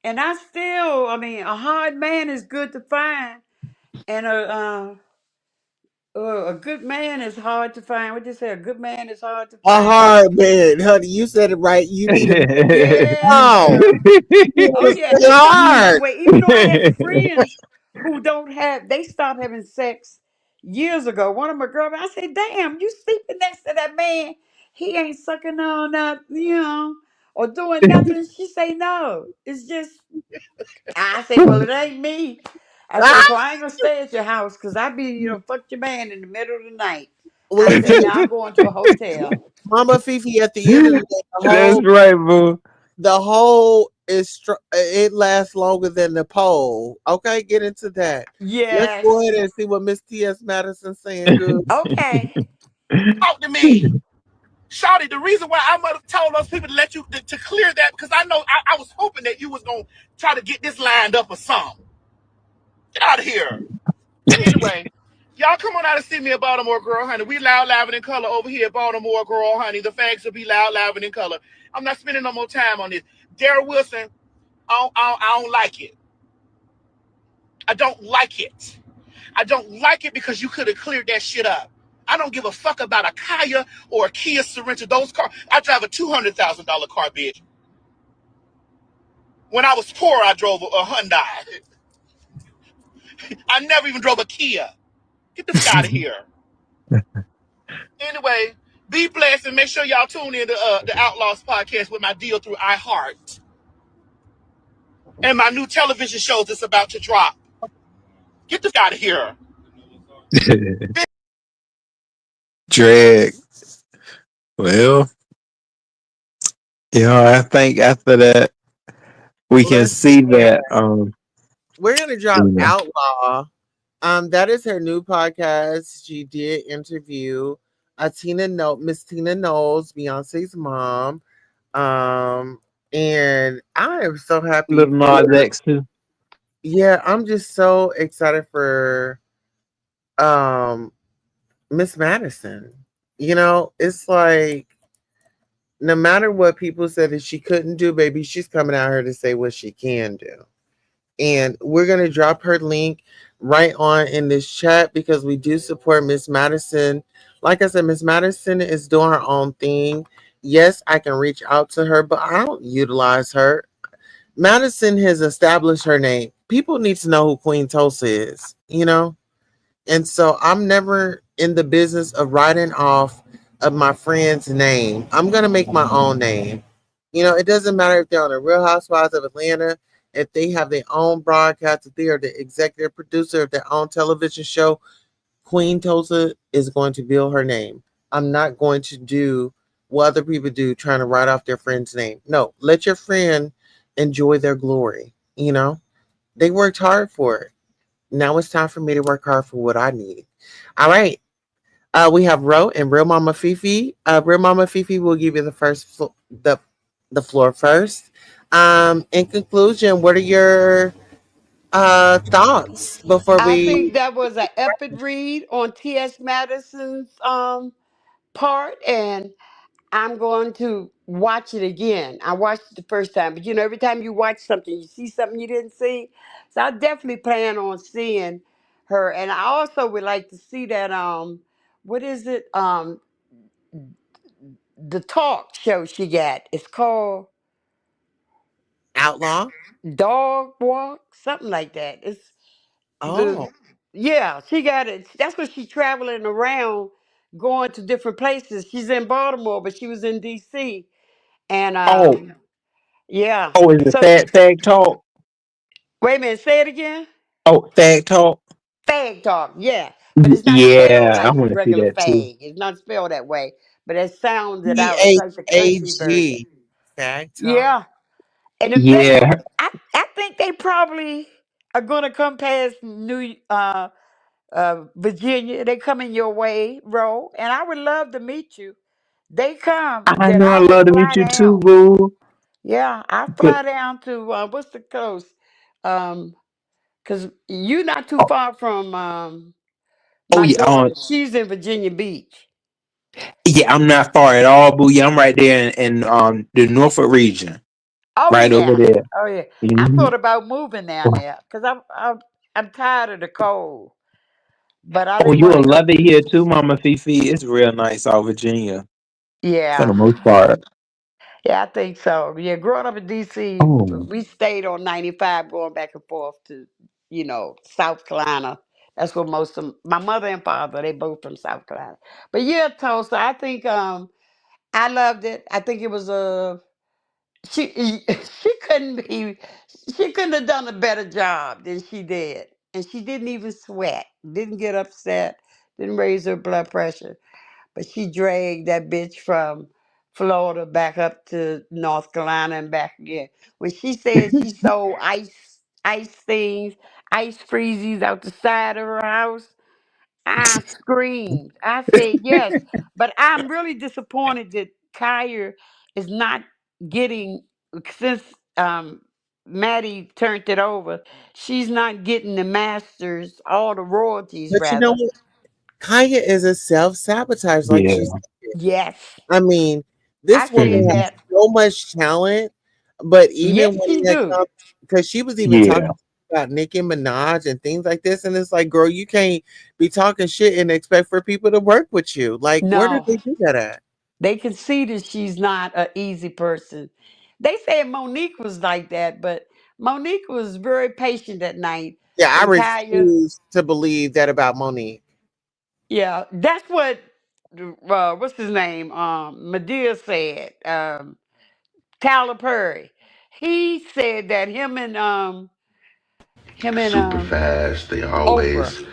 and I still, I mean, a hard man is good to find, and a good man is hard to find. What you say? A good man is hard to A find. hard man, honey. You said it right. You need a Yeah, no. girl. You Oh need yeah, to they stay stop moving hard. away. Even though I have friends who don't have, they stopped having sex years ago. One of my girls, I said, "Damn, you sleeping next to that man? He ain't sucking on that, or doing nothing." She say, "No, it's just." I say, "Well, it ain't me." I said, "So Ah! I ain't gonna stay at your house because I be, fuck your man in the middle of the night." I say, Listen, "Now I'm going to a hotel." Mama Fifi. At the end of the day, That's right, boo. the whole it lasts longer than the pole. Okay, get into that. Let's go Yes. ahead and see what Miss T.S. Madison saying. Good. Okay. Talk to me. Shawty, the reason why I might have told those people to let you to clear that because I know I was hoping that you was gonna try to get this lined up or something. Get out of here. Anyway, y'all come on out and see me at Baltimore Girl, honey. We loud, loud, in color over here at Baltimore Girl, honey. The fags will be loud, loud, in color. I'm not spending no more time on this. Darren Wilson, I don't like it. I don't like it. I don't like it because you could have cleared that shit up. I don't give a fuck about a Kaya or a Kia Sorento. Those cars, I drive a $200,000 car, bitch. When I was poor, I drove a Hyundai. I never even drove a Kia. Get the fuck out of here. Anyway, be blessed and make sure y'all tune in to the Outlaws podcast with my deal through iHeart and my new television show that's about to drop. Get the fuck out of here. Drag. Well, I think after that we can Listen, see that we're gonna drop you know, Outlaw. That is her new podcast. She did interview Miss Tina Knowles, Beyonce's mom. Um, and I am so happy little for, Nas X too. yeah, I'm just so excited for um Miss Madison. It's like no matter what people said that she couldn't do, baby, she's coming out here to say what she can do. And we're gonna drop her link right on in this chat because we do support Miss Madison. Like I said, Miss Madison is doing her own thing. Yes, I can reach out to her, but I don't utilize her. Madison has established her name. People need to know who Queen Tulsa is. And so I'm never in the business of writing off of my friend's name. I'm gonna make my own name. It doesn't matter if they're on the Real Housewives of Atlanta, if they have their own broadcast, if they are the executive producer of their own television show. Queen Tulsa is going to build her name. I'm not going to do what other people do, trying to write off their friend's name. No, let your friend enjoy their glory. They worked hard for it. Now it's time for me to work hard for what I need. All right. We have Ro and Real Mama Fifi. Real Mama Fifi will give you the floor first. In conclusion, what are your thoughts before I we? think that was an epic read on T.S. Madison's part, and I'm going to watch it again. I watched it the first time, but every time you watch something, you see something you didn't see. So I definitely plan on seeing her, and I also would like to see that what is it? The talk show she got. It's called Outlaw? Dog Walk, something like that. It's the Oh, Yeah, she got it. That's what she's traveling around, going to different places. She's in Baltimore, but she was in D.C. and Oh, yeah. is it So Fag Talk? wait a minute, say it again. Oh, Fag Talk. Fag talk, yeah, but it's not spelled Yeah, I like want to see regular that too. fag. It's not spelled that way, but it sounds it out. It's like the country version. PHAG. Fact talk. Yeah, and if they, Yeah, I think they probably are gonna come past Virginia. They coming your way, Ro, and I would love to meet you. They come, I then know. I I will love to fly meet you too, down. boo. Yeah, I But fly down to what's the coast? Um, cause you're not too oh, far from oh my yeah, daughter. She's in Virginia Beach. yeah. I'm not far at all, boo. Yeah, I'm right there in the Norfolk region, Oh right over yeah, there. oh yeah. I Mhm. thought about moving down there because I'm tired of the cold, but I Oh, didn't you want to will go. love it here too, Mama Fifi. It's real nice out Virginia for the Yeah, most part. yeah, I think so. Yeah, growing up in D.C., Oh, we stayed on 95, going back and forth to South Carolina. That's where most of my mother and father, they both from South Carolina. But yeah, Tulsa, I think I loved it. I think it was a she she couldn't be she couldn't have done a better job than she did. And she didn't even sweat, didn't get upset, didn't raise her blood pressure. But she dragged that bitch from Florida back up to North Carolina and back again. When she said she sold ice things, ice freezies out the side of her house, I screamed. I said yes. But I'm really disappointed that Kyer is not getting, since Maddie turned it over, she's not getting the masters, all the royalties But you know rather. what? Kaya is a self sabotage, like she yeah. said. Yes. I mean, I this woman said Mhm. has that. so much talent, but even Yes, when she it do. comes, because she was even Yeah. talking about Nicki Minaj and things like this, and it's like, girl, you can't be talking shit and expect for people to work with you. Like, where did No, they do that at? they can see that she's not an easy person. They said Monique was like that, but Monique was very patient that night. Yeah, I And Kaya, refuse to believe that about Monique. yeah, that's what what's his name? Medea said. Tyler Perry. He said that him and Super fast. They Oprah. always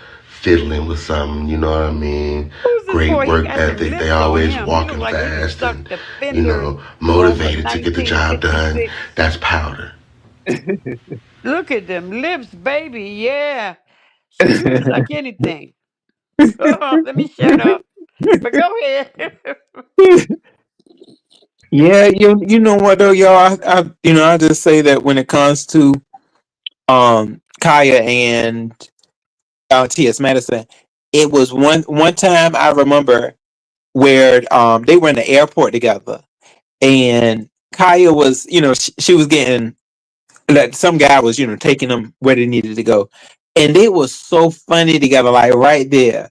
fiddling with something, you know what I mean? Who's this Great boy? He work got some ethic. They lips on always him. He look walking like he done fast sucked and, the you fender know, off a motivated to get the job done. 1956. That's powder. Look at them lips, baby. Yeah. You can suck anything. Let me shut up. But go ahead. Yeah, you know what though, y'all. I just say that when it comes to Kaya and T.S. Madison, it was one time I remember where they were in the airport together, and Kaya was she was getting that some guy was taking them where they needed to go, and it was so funny together. Like right there,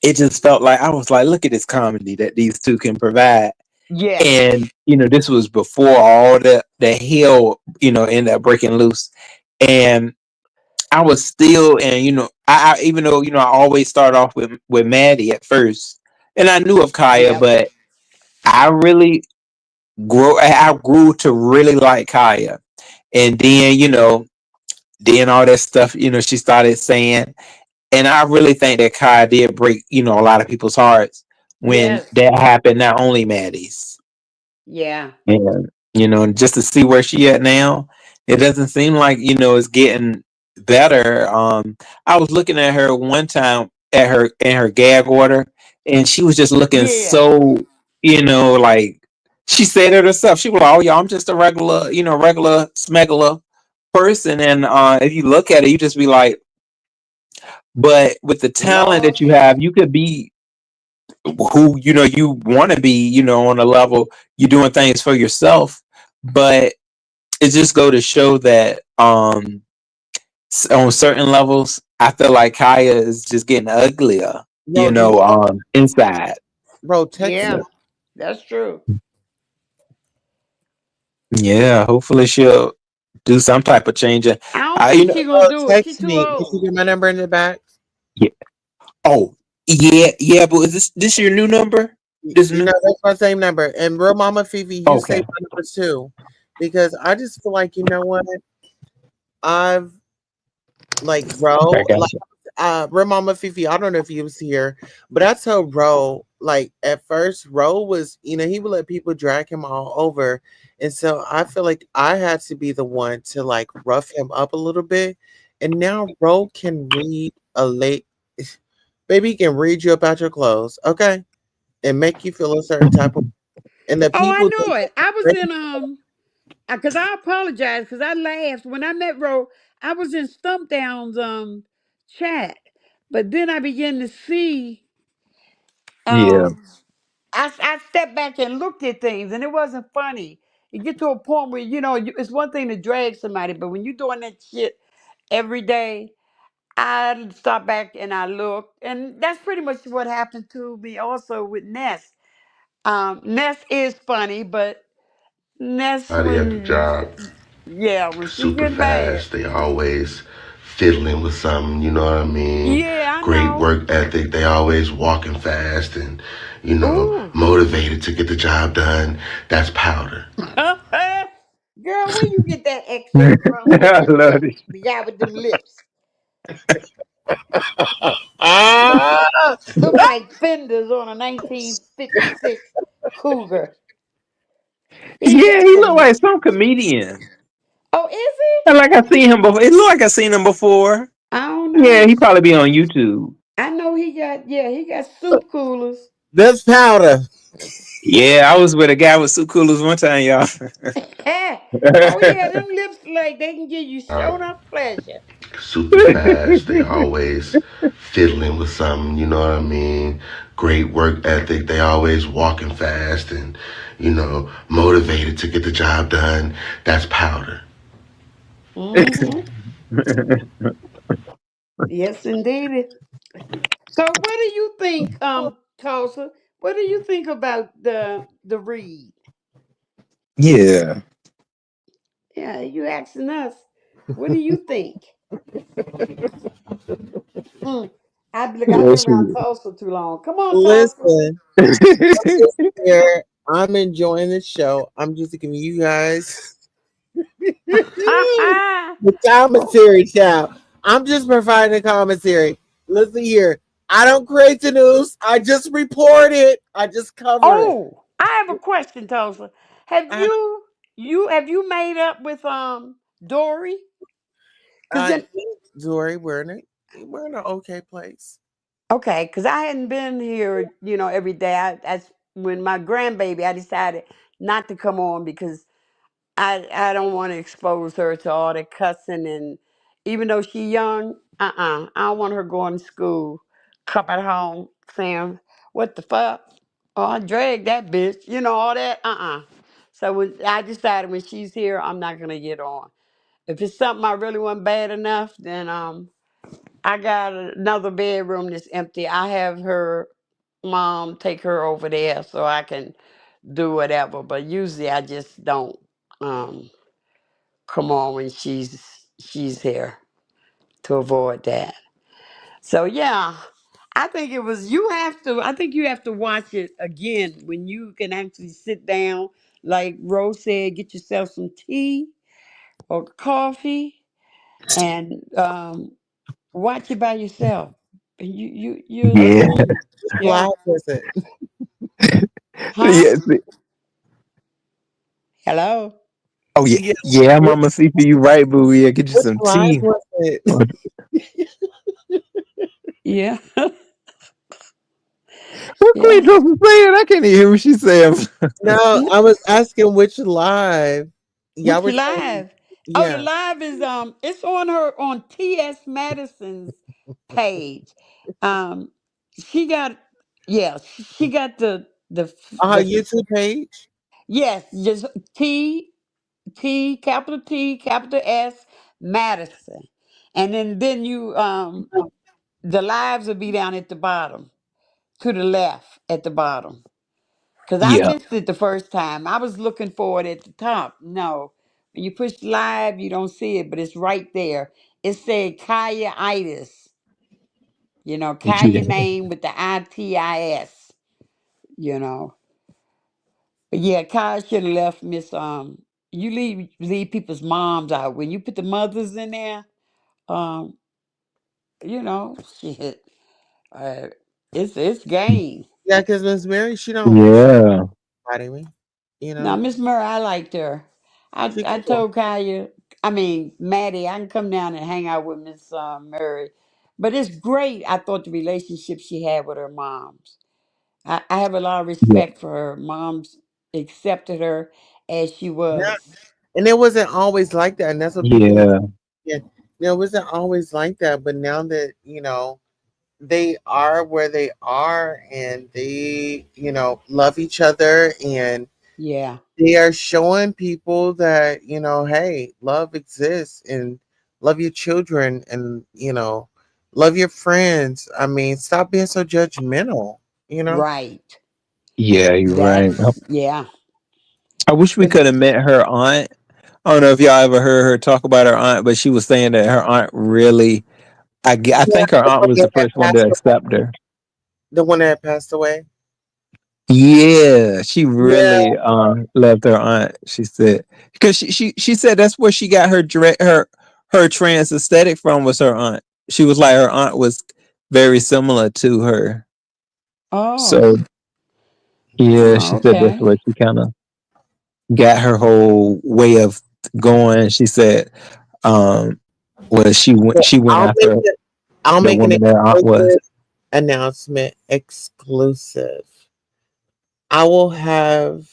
it just felt like I was like, look at this comedy that these two can provide. Yes. And this was before all the hell ended up breaking loose, and I was still, and I even though I always start off with Maddie at first, and I knew of Kaya, Yep. but I really I grew to really like Kaya, and then then all that stuff she started saying, and I really think that Kaya did break a lot of people's hearts when Yes. that happened. Not only Maddie's. Yeah. And just to see where she at now, it doesn't seem like it's getting better. I was looking at her one time at her in her gag order, and she was just looking Yeah. so like she said it herself. She was like, "Oh, yeah, I'm just a regular regular smuggler person," and if you look at it, you just be like, but with the talent Lord. that you have, you could be who you want to be, on a level you're doing things for yourself, but it just go to show that on certain levels I feel like Kaya is just getting uglier, Bro, inside. bro, text Yeah. me. That's true. Yeah, hopefully she'll do some type of change. I don't I think she gonna Bro, do it. She text too me. Did you old. get my number in the back? yeah. Oh, yeah, but is this your new number? This You new? know, that's my same number. And real Mama Fifi, you Okay. save my number too. Because I just feel like, you know what? I've like Okay, Ro, like gotcha. real Mama Fifi, I don't know if you was here, but I told Ro, like at first, Ro was, he would let people drag him all over. And so I feel like I had to be the one to like rough him up a little bit. And now Ro can read a late baby he can read you about your clothes, okay? And make you feel a certain type of and the Oh, I people know it. I was that in because I apologize because I laughed when I met Ro. I was in Stump Down's chat, but then I began to see Yeah. um I stepped back and looked at things, and it wasn't funny. You get to a point where it's one thing to drag somebody, but when you're doing that shit every day, I stop back and I look, and that's pretty much what happened to me also with Ness. Ness is funny, but Ness Body at the when job, yeah, when she super get mad, fast. They always fiddling with something, you know what I mean? yeah, I Great know. work ethic. They always walking fast and, Ooh, motivated to get the job done. That's powder. girl, where you get that excerpt from? I love it. The guy with them lips ah look like fenders on a 1956 Cougar. He Yeah, got he looked them. like some comedian. Oh, is he? And like I seen him before. It looked like I seen him before. I don't Yeah, know. he probably be on YouTube. I know he got soup coolers. that's powder. Yeah, I was with a guy with suit coolers one time, y'all. Oh yeah, them lips like they can give you Uh, shown up pleasure. super fast. They always fiddling with something, you know what I mean? Great work ethic. They always walking fast and, motivated to get the job done. That's powder. Hmm. Yes, indeed. So, what do you think, Tulsa? What do you think about the read? Yeah. Yeah, you asking us. What do you think? Mm. I've Yeah, been around she- Tulsa too long. Come on, Tulsa. Listen, I'm just here. I'm enjoying the show. I'm just giving you guys the commentary, child. I'm just providing a commentary. Listen here. I don't create the news. I just report it. I just cover it. Oh, I have a question, Tulsa. Have I, you made up with Dory? Cause I then think, Dory, we're in an okay place. okay, cause I hadn't been here, every day. That's when my grandbaby. I decided not to come on because I don't want to expose her to all the cussing, and even though she young, I don't want her going to school, come at home saying what the fuck. Oh, I dragged that bitch, all that. So when I decided when she's here, I'm not gonna get on. If it's something I really want bad enough, then I got another bedroom that's empty. I have her mom take her over there so I can do whatever. But usually I just don't. Um, Come on when she's here to avoid that. So yeah, I think you have to watch it again when you can actually sit down, like Rose said, get yourself some tea or coffee and watch it by yourself. And you'll Yeah. see. Which Yeah. live was it? Huh? Yes. Hello? Oh yeah. Yeah, Yeah, which, Mama C for you right, boo. Yeah, get you which some live tea. was it? What Yeah. Queen Yeah. Tulsa saying? I can't even hear what she's saying. No, I was asking which live. Y'all Which were saying, live? Oh, the yeah. live is it's on her on T.S. Madison's page. Um she got yeah, she got On her the YouTube page. yes, just T capital S Madison. And then you the lives will be down at the bottom, to the left at the bottom. Because I Yeah. missed it the first time. I was looking for it at the top. No. When you push live, you don't see it, but it's right there. It said Kaya Itis. Did you? Kaya name with the ITIS, you know. But yeah, Kaya should have left Miss you leave people's moms out. When you put the mothers in there, um, shit. Uh, it's game. Yeah, because Miss Mary, she don't Yeah. body me. You Now, know, Miss Murray, I liked her. she I cool. told Kaya, I mean Maddie, I can come down and hang out with Miss Murray, but it's great. I thought the relationship she had with her moms. I have a lot of Yeah. respect for her. Moms accepted her as she Yeah, was. and it wasn't always like that, and that's what people. Yeah. Yeah, it wasn't always like that. But now that they are where they are, and they love each other, and Yeah, they are showing people that hey, love exists, and love your children, and love your friends. I mean, stop being so judgmental. You know. right. Yeah, you're right. Yeah. I wish we 'Cause- could have met her aunt. I don't know if y'all ever heard her talk about her aunt, but she was saying that her aunt really, I Yeah, think her the aunt one was the that had first one to passed away. accept her. The one that had passed away. Yeah, she Yeah, really loved her aunt. She said because she said that's where she got her trans aesthetic from was her aunt. She was like her aunt was very similar to her. Oh, So yeah, oh, she said that's okay. where she kind of got her whole way of going. She said, um, well, but she went I'll make after it. I'll the make an woman their aunt was. exclusive announcement. Exclusive. I will have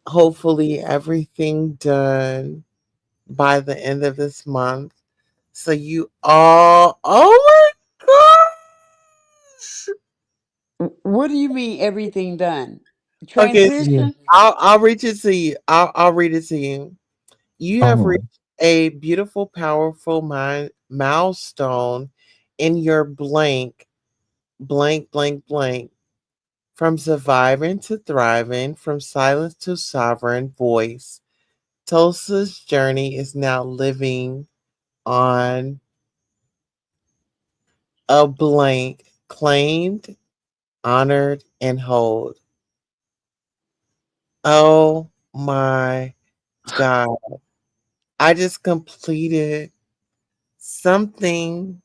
hopefully everything done by the end of this month. So you all, oh my gosh! What do you mean everything done? Okay, Yeah. Transition? I'll reach it to you. I'll read it to you. You have Oh, reached a beautiful, powerful milestone in your blank. From surviving to thriving, from silence to sovereign voice, Tulsa's journey is now living on a blank, claimed, honored, and hold. Oh my God. I just completed something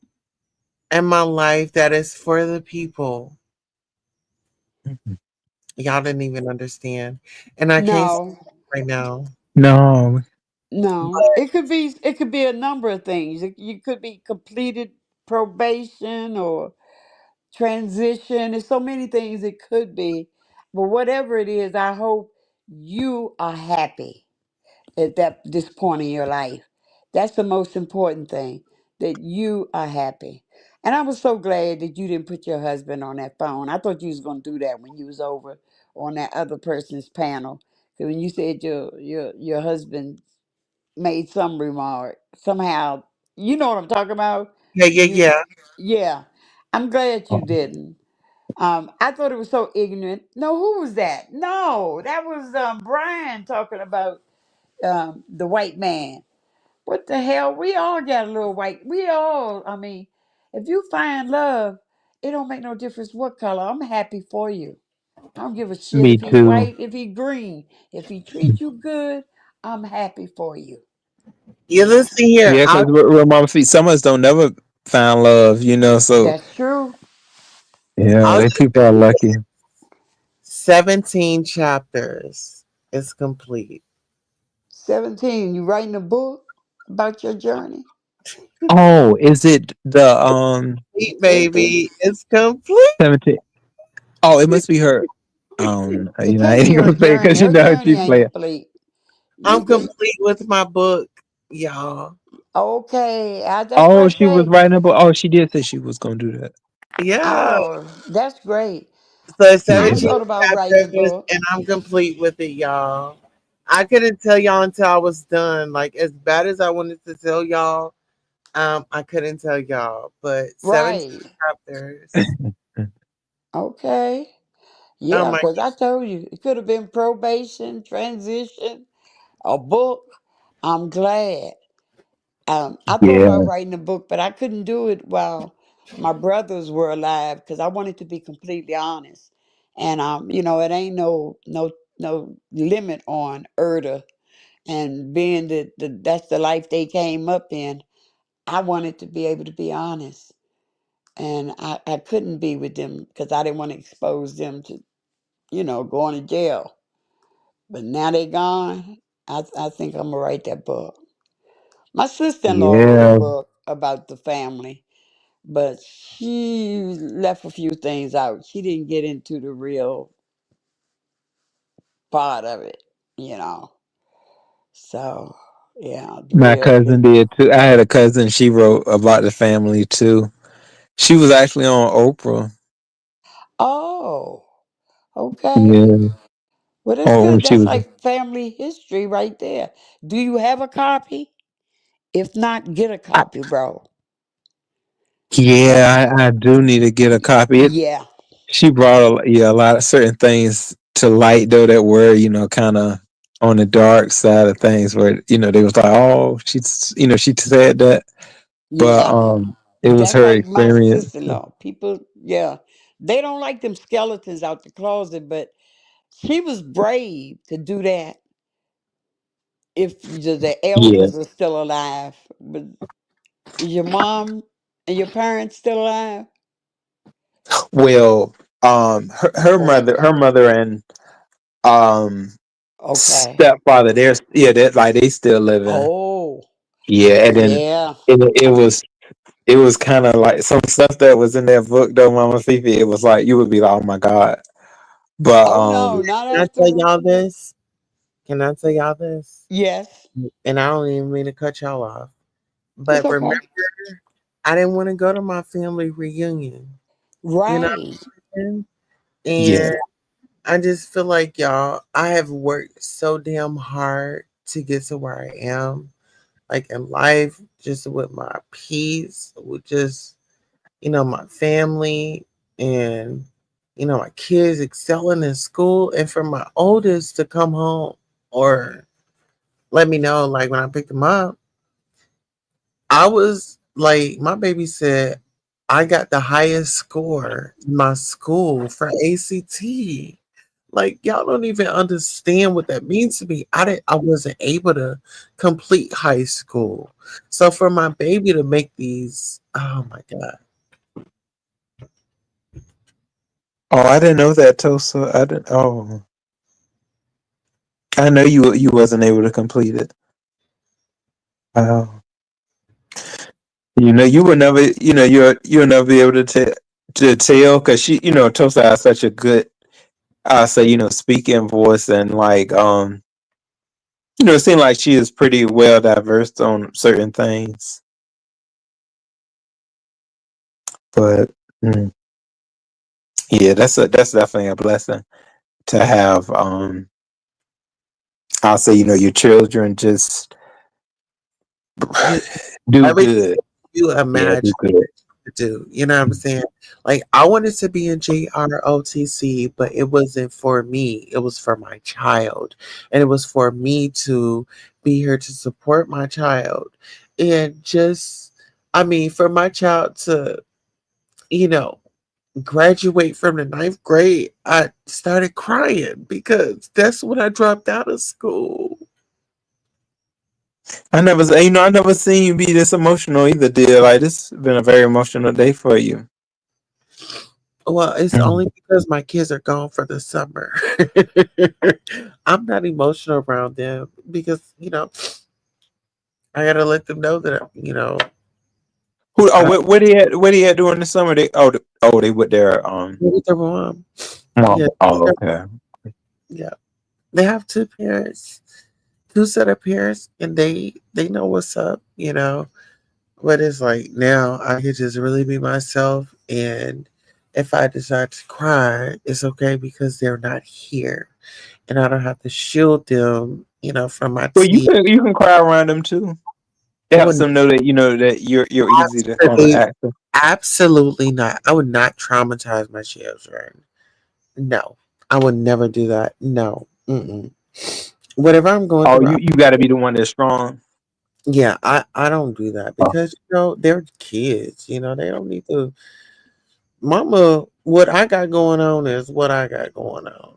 in my life that is for the people. Mhm. Y'all didn't even understand. And I can't say No, it right now. No. no. It could be a number of things. You could be completed probation or transition. There's so many things it could be. But whatever it is, I hope you are happy at that this point in your life. That's the most important thing, that you are happy. And I was so glad that you didn't put your husband on that phone. I thought you was gonna do that when you was over on that other person's panel. 'Cause when you said your husband made some remark somehow, you know what I'm talking about. Yeah, yeah, You, yeah. yeah. I'm glad you Oh, didn't. I thought it was so ignorant. No, who was that? No, that was Brian talking about the white man. What the hell? We all got a little white. We all, I mean, if you find love, it don't make no difference what color. I'm happy for you. I don't give a shit me if he too. white, if he green. If he treats you good, I'm happy for you. You You know, listen here. Yeah, because real mama feet, some of us don't never find love, so that's true. yeah, I'll they say people are lucky. 17 chapters is complete. 17, you writing a book about your journey? Oh, is it the Complete, It, it, baby. It's complete. 17? Oh, it must be her. it I can't ain't be her gonna say it journey. because Her journey she ain't playing. complete. You I'm get complete with my book, y'all. okay. That's what Oh, I she was say. writing about. Oh, she did say she was gonna do that. Yeah. Oh, that's great. So it's I Yeah. 17 thought about writing a chapters book. and I'm complete with it, y'all. I couldn't tell y'all until I was done. Like as bad as I wanted to tell y'all, I couldn't tell y'all. But 17 Right. chapters. Okay. Oh Yeah, my because I told you it could have been probation, transition, a book. I'm glad. I thought about Yeah. writing a book, but I couldn't do it while my brothers were alive because I wanted to be completely honest. And it ain't no limit on Erda, and being that's the life they came up in. I wanted to be able to be honest, and I couldn't be with them because I didn't want to expose them to going to jail. But now they gone. I think I'm gonna write that book. My sister-in-law wrote a Yeah. book about the family, but she left a few things out. She didn't get into the real part of it, you know. So yeah, the My real cousin did too. I had a cousin. She wrote about the family too. She was actually on Oprah. Oh, okay. Yeah. Well, that's Oh, when good. she That's was. like family history right there. Do you have a copy? If not, get a copy, bro. Yeah, I do need to get a copy. Yeah, She brought a lot of certain things to light though that were kind of on the dark side of things where they was like, oh, she said that, but yeah. it was That's her like my experience. sister-in-law. People, yeah, they don't like them skeletons out the closet, but she was brave to do that. If the Yeah. elders are still alive, but is your mom and your parents still alive? Well, Or her mother and um okay. stepfather, that like they still living. Oh, Yeah, and then yeah. it I'm. was kind of like some stuff that was in that book though, Mama Fifi. It was like you would be like, oh my god, but Oh no, not Can I tell after. y'all this? Can I tell y'all this? Yes, And I don't even mean to cut y'all off. it's But remember, okay. I didn't want to go to my family reunion. You know Right. what I'm saying? yeah, And I just feel like y'all, I have worked so damn hard to get to where I am, like in life, just with my peace, with just, my family and, my kids excelling in school. And for my oldest to come home or let me know, like when I picked them up, I was like, my baby said, I got the highest score in my school for ACT. Like y'all don't even understand what that means to me. I wasn't able to complete high school. So for my baby to make these, oh my God. Oh, I didn't know that, Tosa. I didn't. Oh, I know you wasn't able to complete it. Oh, you would never. You'll never be able to tell because Tosa has such a good. I say speaking voice and like it seems like she is pretty well diverse on certain things. But mm, yeah, that's definitely a blessing to have. I'll say your children just Just do everything good. you Yeah, do imagine good. to do. You know what I'm saying? Like I wanted to be in JROTC, but it wasn't for me. It was for my child. And it was for me to be here to support my child. And just I mean, for my child to, you know, graduate from the ninth grade, I started crying because that's when I dropped out of school. I never seen you be this emotional either, dear. Like this has been a very emotional day for you. Well, it's Mm. only because my kids are gone for the summer. I'm not emotional around them because, I gotta let them know that, Who? Oh, I where they at during the summer? They with their with their mom. mom. Yeah, Oh, okay. yeah. They have two parents, two set of parents, and they know what's up. But it's like now I could just really be myself, and if I decide to cry, it's okay because they're not here, and I don't have to shield them, from my Well, you tears. can you can cry around them too. It I helps would them know that that you're easy to kind of absolutely, access. absolutely not. I would not traumatize my children. No, I would never do that. No, mm-mm. Whatever I'm going Oh, through, you got to be the one that's strong. yeah, I don't do that Oh. because they're kids. They don't need to. Mama, what I got going on is what I got going on.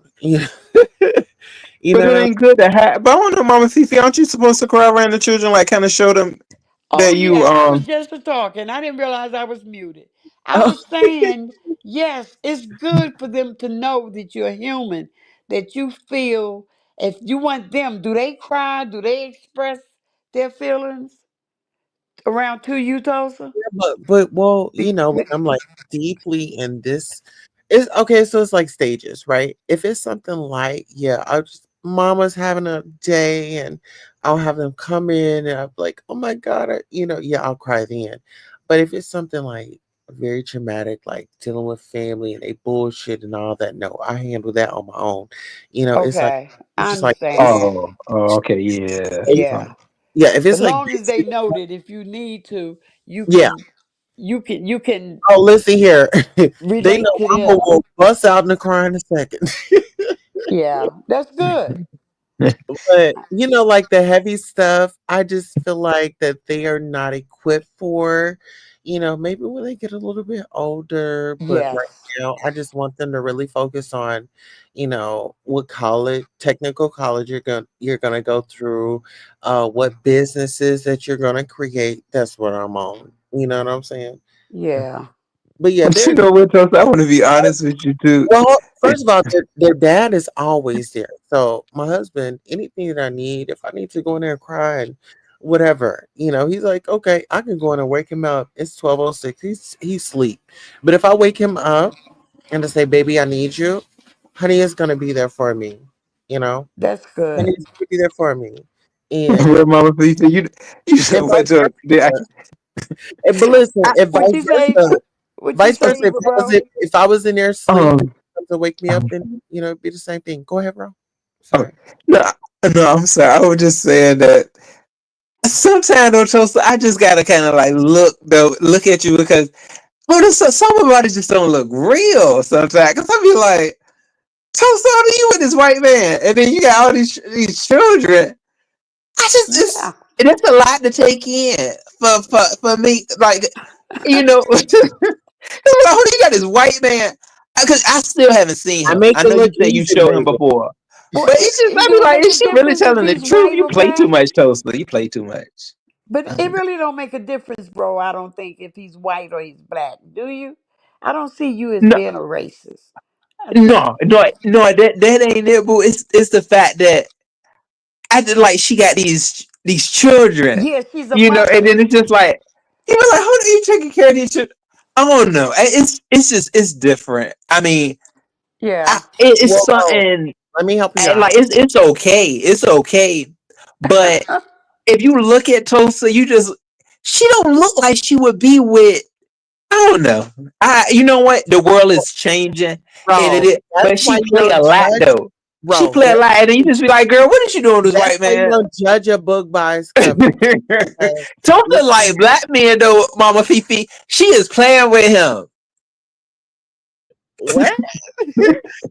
You But it know, ain't good to have. But I don't know, Mama Fifi, aren't you supposed to cry around the children, like kind of show them Oh that you yeah, I was just a talking. I didn't realize I was muted. I oh, was saying, yes, it's good for them to know that you're human, that you feel. If you want them, do they cry? Do they express their feelings around to you, Tulsa? but well, when I'm like deeply in this, it's okay. So it's like stages, right? If it's something like, yeah, I'll just Mama's having a day, and I'll have them come in, and I'm like, oh my god, yeah, I'll cry then. But if it's something like very traumatic, like dealing with family and they bullshit and all that, no, I handle that on my own. It's like Okay, I just like understand basic. that. Oh, okay, yeah. Yeah, Yeah, if as it's like long as they basic, know that if you need to, you yeah. can, you can Oh, listen here. They relate know to Mama them. will bust out in the cry in a second. Yeah, that's good. But like the heavy stuff, I just feel like that they are not equipped for. Maybe when they get a little bit older, but right Yes, now, I just want them to really focus on, what college, technical college you're gonna go through, what businesses that you're gonna create. That's what I'm on. You know what I'm saying? yeah, But yeah, But you they're know what, Toast? I want to be honest with you too. well. First of all, their dad is always there. So my husband, anything that I need, if I need to go in there and cry and whatever, he's like, okay, I can go in and wake him up. It's 12:06. He's asleep. But if I wake him up and to say, baby, I need you, honey is gonna be there for me. You know, that's honey good. is gonna be there for me. And Well, Mama Fifi, you and said what vice to? versa. But listen, if What vice you say? versa, What you vice say, versa, bro? if I was in there asleep and um, to wake me up, um then it'd be the same thing. Go ahead, bro. oh, Sorry. no, no, I'm sorry. I was just saying that sometimes though, Toast, I just gotta kind of like look at you because somebody just don't look real sometimes. Cause I be like, Toast, how do you with this white man, and then you got all these children. I just Yeah, it's a lot to take in for me. Like who you got this white man? Because I still haven't seen I him. make I it know you look said you easy, showed him baby. before, well, but it's just I do be it like, make a is she really difference if telling the he's truth? white You or play too black? much, Toaster. You play too much. But it really don't make a difference, bro. I don't think if he's white or he's black. Do you? I don't see you as No, being a racist. No, that ain't it, boo. It's the fact that I just like she got these children, Yeah, she's a you know, and mother. then it's just like he was like, how are you taking care of these children? I don't know. It's just it's different. I mean, Yeah. it's Well, something let me help you like out. it's okay. It's okay. But if you look at Tulsa, you just she don't look like she would be with. I don't know. You know what? The world is changing, and it Bro, is. that's But why she you play a don't lot judge. though. She Bro, play a lot, and then you just be like, "Girl, what is you doing with this that's white why you man?" don't judge a book by its cover. Okay? Tulsa like Listen, black men though, Mama Fifi. She is playing with him. what?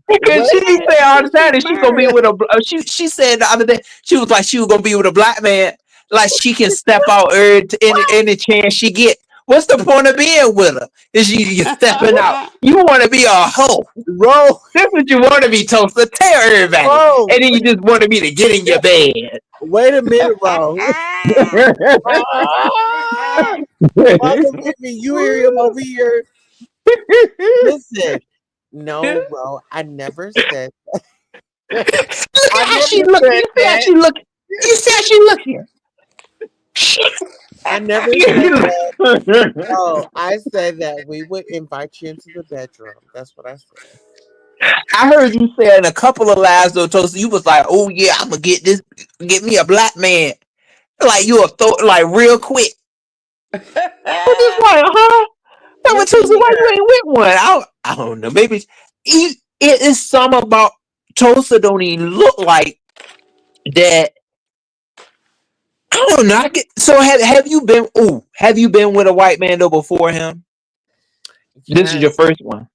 Because What? she be saying all the time She's that she's gonna be married. with a. She said the other day she was like she was gonna be with a black man. Like she can step out any chance she get. What's the point of being with her? Is you stepping out? You want to be a hoe. Bro, That's what you want to be, Toaster. Tell everybody, bro, and then you just want to be to get in your bed. wait a minute, bro. Ah, Mama Vivi, you hear him over here. Listen, no, bro, I never said, Look I at how never she look. said You see how that. she look. You see how she look here. I never said that. Oh, I said that we would invite you into the bedroom. That's what I said. I heard you say in a couple of lives though, Toaster. You was like, "Oh yeah, I'm gonna get me a black man." Like you a like real quick. I was just like, huh? That was Listen Toaster. Why you here. ain't with one? I don't know. Maybe it is some about Toaster. Don't even look like that. I don't know. So have you been? Ooh, have you been with a white man though before him? This is your Yes. first one.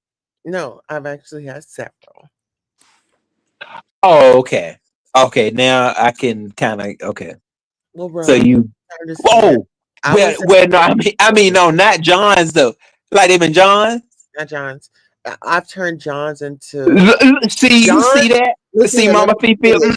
No, I've actually had several. Oh, okay. Okay, now I can kind of okay. Well, So bro, you understand. oh I was at no I mean no not John's though. Like them in John's. not John's. I've turned John's into See you John. see that? Listen See here, let Mama me just Fifi. say this.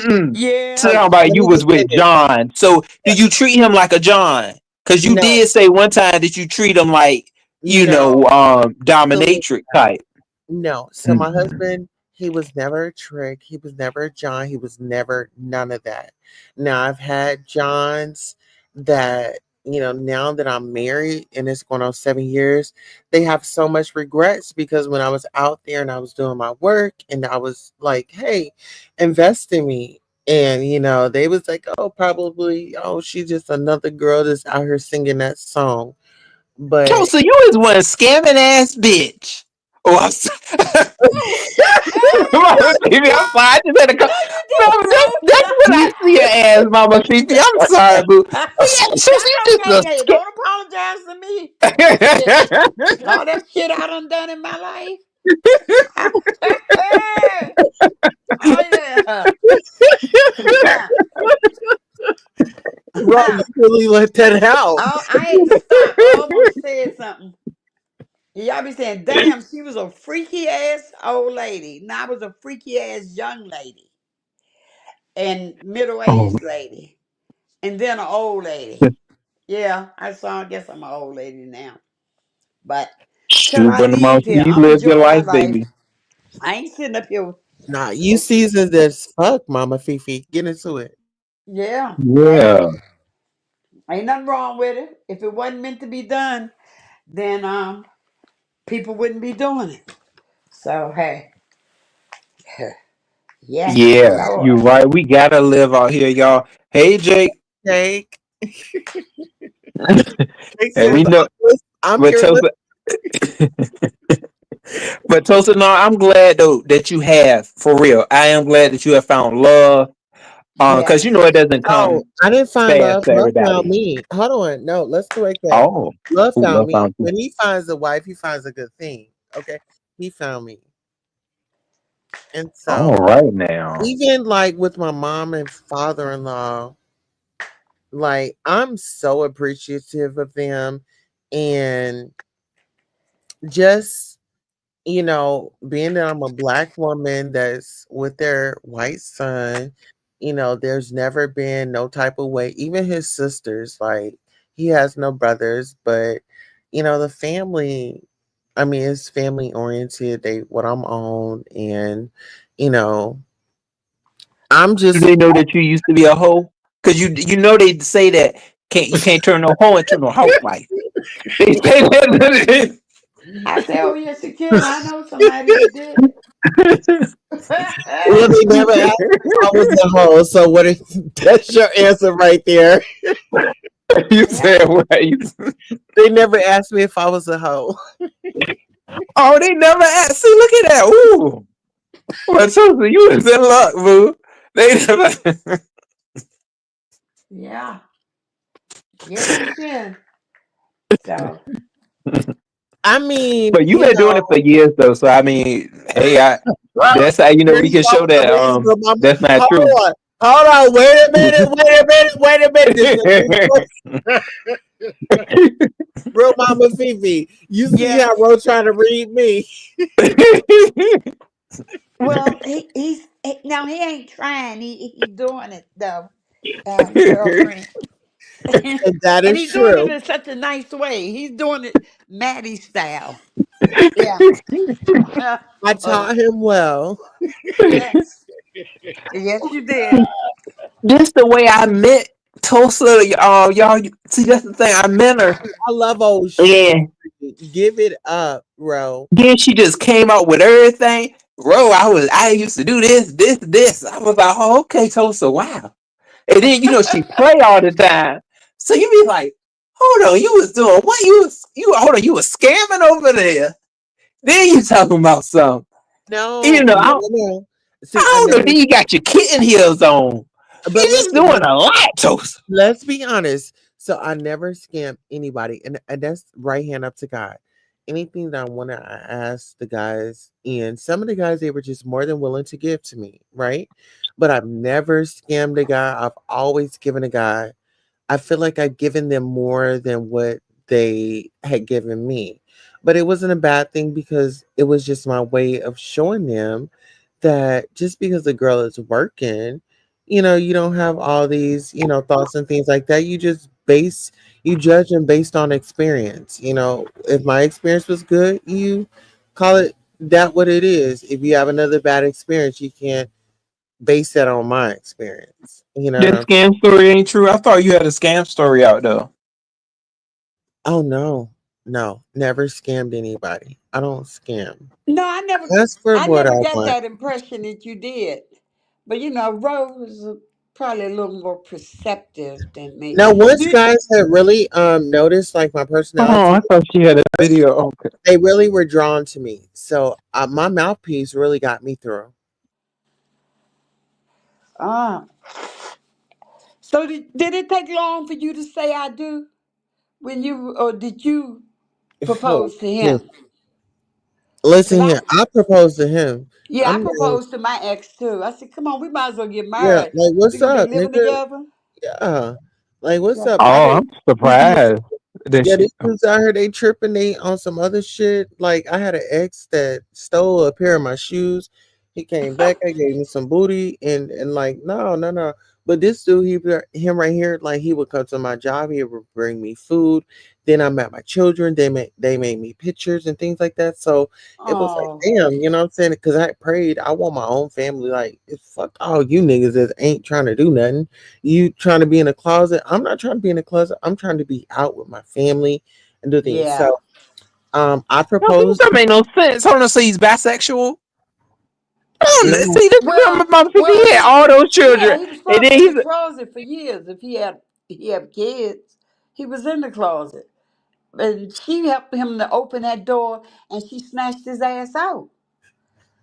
So Yeah. Hold on, about let you me was just say with this. John. So did you treat him like a John? Because you No, did say one time that you treat him like no. So dominatrix type. no. So my Mm. husband, he was never a trick. He was never a John. He was never none of that. Now I've had Johns that, now that I'm married and it's going on 7 years, they have so much regrets because when I was out there and I was doing my work and I was like, hey, invest in me. And they was like, oh, probably, oh, she's just another girl that's out here singing that song. Oh, But so you is one scamming ass bitch. Oh, Mama Fifi, I'm sorry. I just had to come. No, you No, didn't. that's what I see her as, Mama Fifi. I'm sorry, boo. But yeah, so That's you just okay. a Hey, don't apologize to me. Shit. All that shit I done in my life. Oh yeah. bro, you really let that out. Oh, I had to stop. I almost said scsomething. Y'all be saying, damn, she was a freaky ass old lady. Now I was a freaky ass young lady and middle Oh, aged lady. And then an old lady. Yeah, I guess I'm an old lady now. But till shoot, I but Mama leave Fifi, here, you I'm lived your enjoying my life, life. baby. I ain't sitting up here. Nah, you seasoned as fuck, Mama Fifi. Get into it. Yeah. Hey, Yeah, ain't nothing wrong with it. If it wasn't meant to be done, then people wouldn't be doing it. So hey, yes, yeah, you Lord. right. We gotta live out here, y'all. Hey, Jake, Cake. Cake and we says, know, I'm but here. Tosa, but Tosa, no, I'm glad though that you have for real. I am glad that you have found love. Because you know Yes. it doesn't Oh, come I didn't find fast love. to Love found everybody. me. Hold on. No, let's correct that. Oh, Love ooh, found love me. found you. When he finds a wife, he finds a good thing. Okay. He found me. And All so, right now. even like with my mom and father in law, like I'm so appreciative of them. And just being that I'm a black woman that's with their white son, there's never been no type of way. Even his sisters, like he has no brothers, but the family I mean, it's family oriented. They what I'm on, and you know, I'm Do just they know that you used to be a hoe? Because you know they say that you can't turn no hoe into no housewife. They say that. I said, oh yes, you can. I know somebody that did well, it. they never asked if I was a hoe. So what? Is, that's your answer right there. You Yeah. said what? They never asked me if I was a hoe. Oh, they never asked. See, look at that. Ooh. Well, Tulsa, you was in luck, boo. They never. Yeah. Yes, you can. So I mean, But you've been doing it for years, though. So I mean, hey, that's how you know here we you can go show with the that racism. that's not Hold true. on, hold on. Wait a minute. Wait a minute. Wait a minute. This is real Mama Fifi. You see how yes. Ro trying to read me? Well, now he ain't trying. He doing it though, girlfriend, And that and is he's doing it true. in such a nice way. He's doing it Maddie style. Yeah. I But taught him well. yes, yes, you did. This the way I met Tulsa. Y'all. See, that's the thing. I met her, I love old and Give it up, Ro. then she just came out with everything. Bro, I used to do this. I was like, oh, okay, Tulsa, wow. And then she play all the time. So you be like, hold on, you was doing what? You hold on, you was scamming over there. Then you talking about something. No, no, no, no. I See, I don't know. never. Then you got your kitten heels on. But You just listen, doing a lot, Tulsa. let's be honest. So I never scam anybody, and that's right hand up to God. Anything that I want to ask the guys, and some of the guys they were just more than willing to give to me, right? But I've never scammed a guy. I've always given a guy. I feel like I've given them more than what they had given me. But it wasn't a bad thing because it was just my way of showing them that just because a girl is working, you don't have all these, thoughts and things like that. You judge them based on experience. If my experience was good, you call it that what it is. If you have another bad experience, you can't base that on my experience. You know what That I'm scam story ain't true. I thought you had a scam story out though. Oh no, no, never scammed anybody. I don't scam. No, Ask for I what never I got want. that impression that you did. But Rose is probably a little more perceptive than me. Now, once Did guys had really noticed like my Oh, personality, I thought she had a video. Okay. they really were drawn to me. So my mouthpiece really got me through. ah, so did it take long for you to say I do when you or did you propose to him? Cause Listen here, I proposed to him. yeah, I I'm like, proposed to my ex too. I said, "Come on, we might as well get yeah, married. like We what's gonna be up, living nigga? together." Yeah, like what's Yeah. up? I Oh, had I'm these niggas. surprised that Yeah, she. these dudes out here, they tripping, they on some other shit. Like, I had an ex that stole a pair of my shoes. He came back, I gave him some booty, and like, no, no, no. But this dude, him right here, like, he would come to my job, he would bring me food. Then I met my children, they made me pictures and things like that. So it was like, Oh, damn, you know what I'm saying? Because I prayed, I want my own family. Like, fuck all you niggas that ain't trying to do nothing. You trying to be in a closet? I'm not trying to be in a closet. I'm trying to be out with my family and do things. yeah. So, I No, proposed. that made no sense. Hold on, so he's bisexual. Yeah, See, this is what Well, my mom. well, He had all those yeah, children, he was and probably then in the he's closet for years. If he had kids, he was in the closet, and she helped him to open that door, and she snatched his ass out.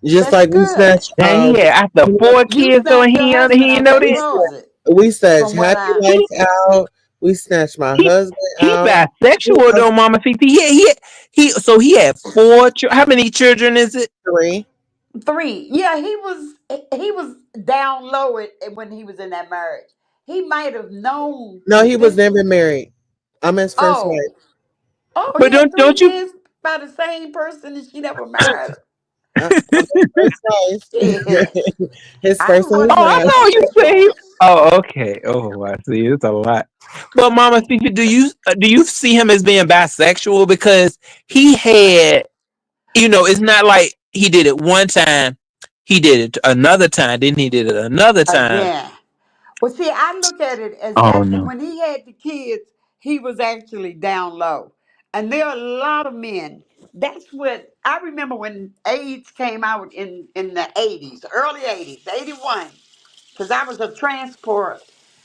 just That's like we good. snatched. dang. He had after four You kids, though, and snatched your he husband didn't out know that this. closet, We snatched from what Happy I. He Life out. We snatched my he husband he out. You bisexual know, though, Mama Fifi. So he had four. How many children is it? three. Three. Yeah, he was down low when he was in that marriage. He might have known No, he was this. never married. I'm his first Oh, wife. oh, But he had three don't you? kids by the same person, and she never married I'm his first him. Shit, wife. His I first didn't and want his to Oh, I get last. thought that you said. influence. Oh, okay. Oh, I see. It's a lot. But Mama Fifi, do you see him as being bisexual because he had? It's not like he did it one time, he did it another time, then he did it another time. Again. Well, see, I look at it as Oh after no. when he had the kids, he was actually down low. And there are a lot of men. That's what I remember when AIDS came out in the 80s, early 80s, 81. Because I was a transport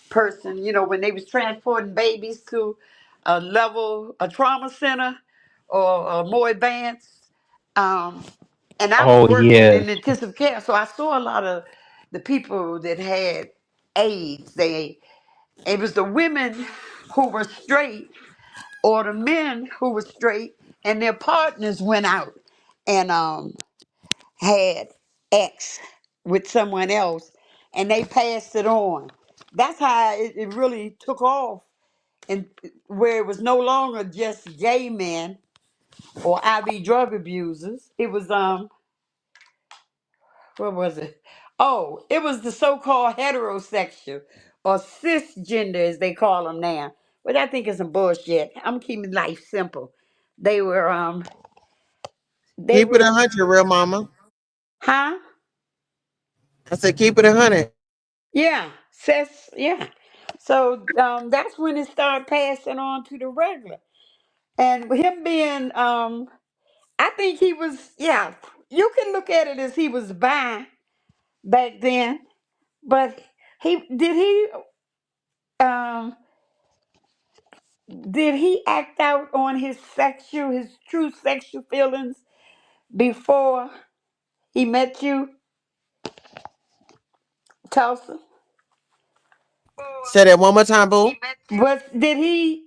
person, when they was transporting babies to a trauma center or more advanced. Um, and I was Oh working yeah. in intensive care, so I saw a lot of the people that had AIDS. It was the women who were straight or the men who were straight, and their partners went out and had X with someone else, and they passed it on. That's how it really took off, and where it was no longer just gay men or IV drug abusers. It was what was it? Oh, it was the so-called heterosexual or cisgender, as they call them now. But I think it's some bullshit. I'm keeping life simple. They were they Keep it were 100, real mama. huh? I said keep it 100. Yeah, yeah. So that's when it started passing on to the regular. And him being I think he was, yeah, you can look at it as he was bi back then, but he um did he act out on his true sexual feelings before he met you, Tulsa? Say that one more time, boo. Was did he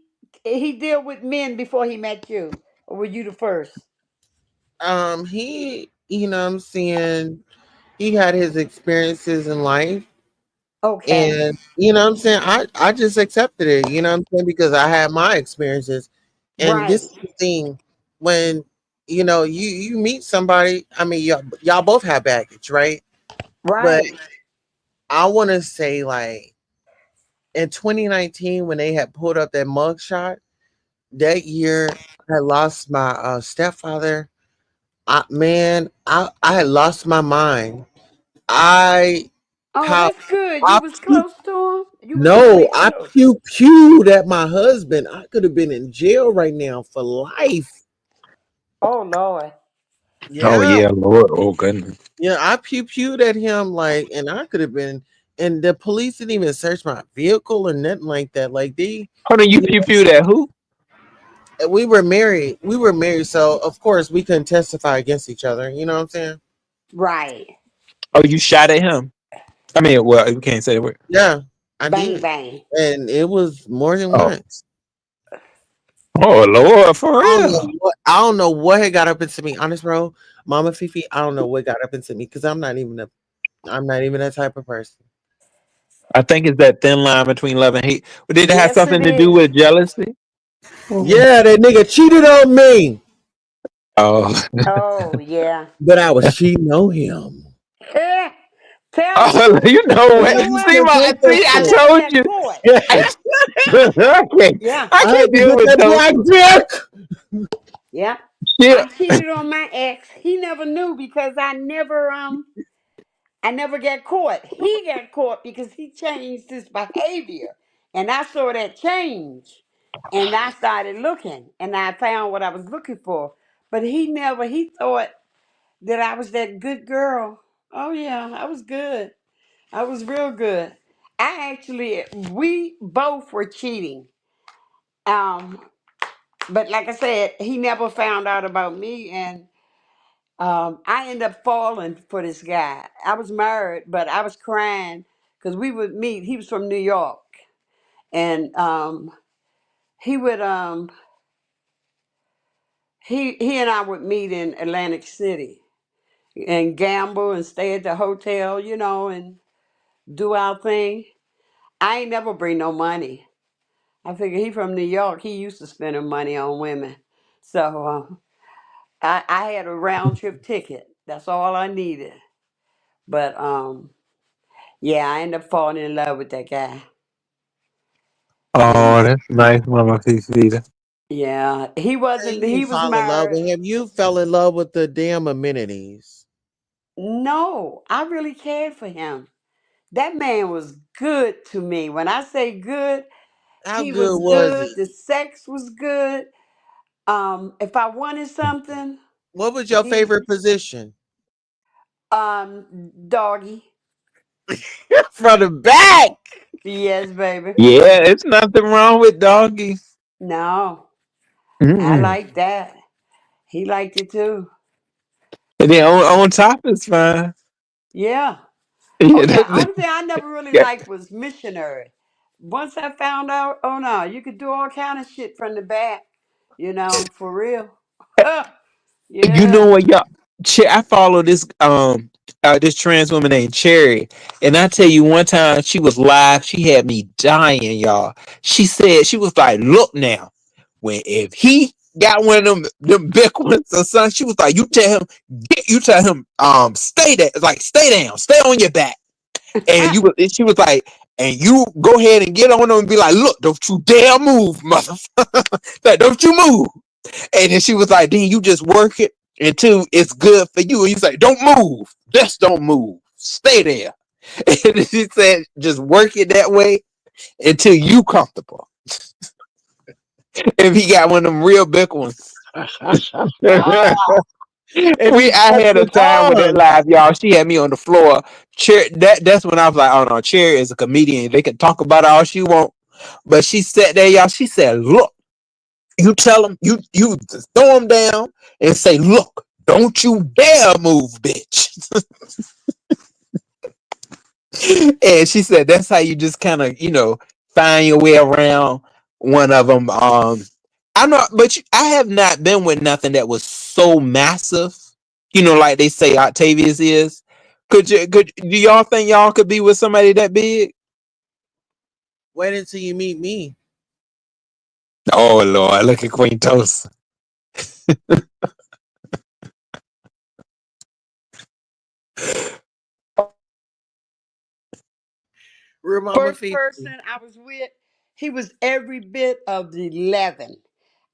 deal with men before he met you, or were you the first? He, what I'm saying, he had his experiences in life, Okay, and what I'm saying, I just accepted it. You know what I'm saying, because I had my experiences, and this right, is the thing when you meet somebody. I mean, y'all both have baggage, right? But right. I want to say, like, in 2019 when they had pulled up that mugshot that year, I lost my stepfather. I had lost my mind. I Oh, pow, that's good. You I was pu- close to him. You was really no, I close. pewed at my husband. I could have been in jail right now for life. Oh Lord. Oh Yeah, yeah, Lord. Oh goodness. yeah, I pewed at him like, and I could have been. And the police didn't even search my vehicle or nothing like that. Like Hold on, you pew pew that who? we were married. We were married, so of course we couldn't testify against each other. You know what I'm saying? Right. Oh, you shot at him. I mean, well, you can't say the word. Yeah, I Bang did, bang. and it was more than Oh, once. oh Lord, for real. I don't know what had got up into me. Honest, bro, Mama Fifi. I don't know what got up into me because I'm not even that type of person. I think it's that thin line between love and hate. But did it have Yes, it something to do is. with jealousy? Oh, Yeah, that nigga cheated on me, oh, Oh yeah. but I was cheating on him. Eh, tell me. you know You I what? know had to what? See, put that see, I I shit. never told got you. caught. Okay, Yeah. I I had can't to deal put with that those black dick. Yeah. shit. I cheated on my ex. He never knew because I never got caught. He got caught because he changed his behavior. And I saw that change. And I started looking and I found what I was looking for. But he thought that I was that good girl. Oh, yeah, I was good. I was real good. We both were cheating. Um, but like I said, he never found out about me. And I ended up falling for this guy. I was married, but I was crying because we would meet. He was from New York, and he would he and I would meet in Atlantic City and gamble and stay at the hotel, and do our thing. I ain't never bring no money. I figure he from New York. He used to spending money on women, so I had a round trip ticket. That's all I needed. But yeah, I ended up falling in love with that guy. And Oh, that's nice, Mama Fifita. Yeah, he You wasn't. He didn't was fall in love married. with him. You fell in love with the damn amenities. No, I really cared for him. That man was good to me. When I say good, How he good was was good. he? The sex was good. If I wanted something, What was your he favorite position? doggy. From the back. Yes, baby. Yeah, it's nothing wrong with doggy. No, I Mm-mm. like that. He liked it too. And then on top is fine. Yeah. Oh Yeah, yeah. Only thing I never really yeah. liked was missionary. Once I found out, oh no, you could do all kind of shit from the back. For real. You know Yeah. what, y'all? I follow this trans woman named Cherry, and I tell you, one time she was live, she had me dying, y'all. She said she was like, "Look now, when if he got one of them big ones or something, she was like, you tell him, stay there, like stay down, stay on your back." And she was like, and you go ahead and get on them and be like, "Look, don't you dare move, motherfucker! Like, don't you move." And then she was like, "Then you just work it until it's good for you." And you say, "Don't move, just don't move, stay there." And she said, "Just work it that way until you comfortable." If he got one of them real big ones. If he I touched had a his time with that arm. live, y'all. She had me on the floor. That's when I was like, "Oh no, Cherry is a comedian. They can talk about all she want." But she sat there, y'all. She said, "Look, you tell him, you throw him down and say, 'Look, don't you dare move, bitch.'" And she said, "That's how you just kind of, find your way around one of them." I'm not, but I have not been with nothing that was so massive, like they say Octavius is. Do y'all think y'all could be with somebody that big? Wait until you meet me. Oh Lord, look at Queen Tulsa. Real mama First feed. person I was with, he was every bit of the 11.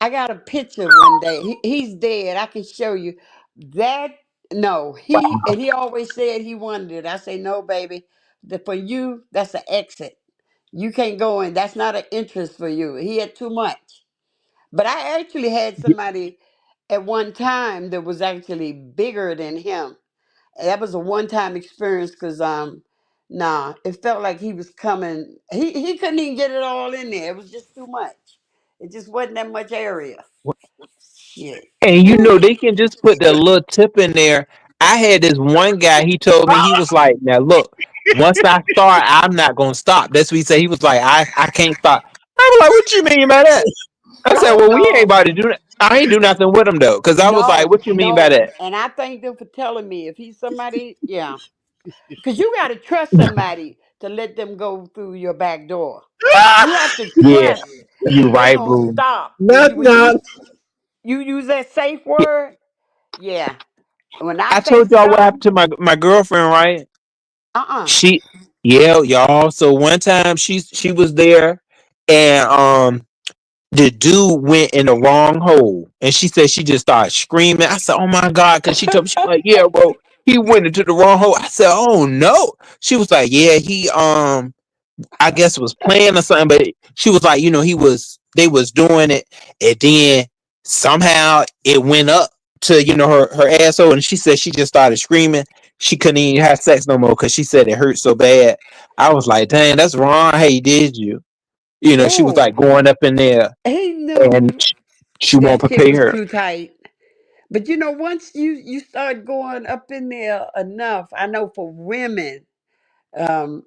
I got a picture one day. He's dead. I can show you that. No, he always said he wanted it. I say no, baby. For you, that's an exit. You can't go in. That's not an interest for you. He had too much. But I actually had somebody at one time that was actually bigger than him. That was a one-time experience because nah, it felt like he was coming. He couldn't even get it all in there. It was just too much. It just wasn't that much area. Shit. And Whew. they can just put that little tip in there. I had this one guy, he told me, he was like, "Now look, once I start, I'm not gonna stop." That's what he said. He was like, I can't stop. I was like, "What you mean by that?" I said, Oh "Well, we ain't no. about to do that." I ain't do nothing with him though. Cause I was like, No, "What you mean by no. that?" And I thank them for telling me if he's somebody, yeah. Because you gotta trust somebody to let them go through your back door. You have to Yeah, trust you they right, gonna boo. stop. Not When not. you use that safe word, yeah. When I I say told y'all what stop, happened to my girlfriend, right? uh-uh. She, yeah, y'all. So one time she was there, and the dude went in the wrong hole, and she said she just started screaming. I said, "Oh my god!" Because she told me, she was like, "Yeah, bro, he went into the wrong hole." I said, "Oh no!" She was like, "Yeah, he I guess was playing or something," but she was like, they was doing it, and then somehow it went up to her asshole, and she said she just started screaming. She couldn't even have sex no more because she said it hurt so bad. I was like, "Dang, that's wrong. Hey, did you?" She was Oh, like going up in there, he and knew she won't that shit prepare was her. too tight. But once you start going up in there enough, I know for women, um,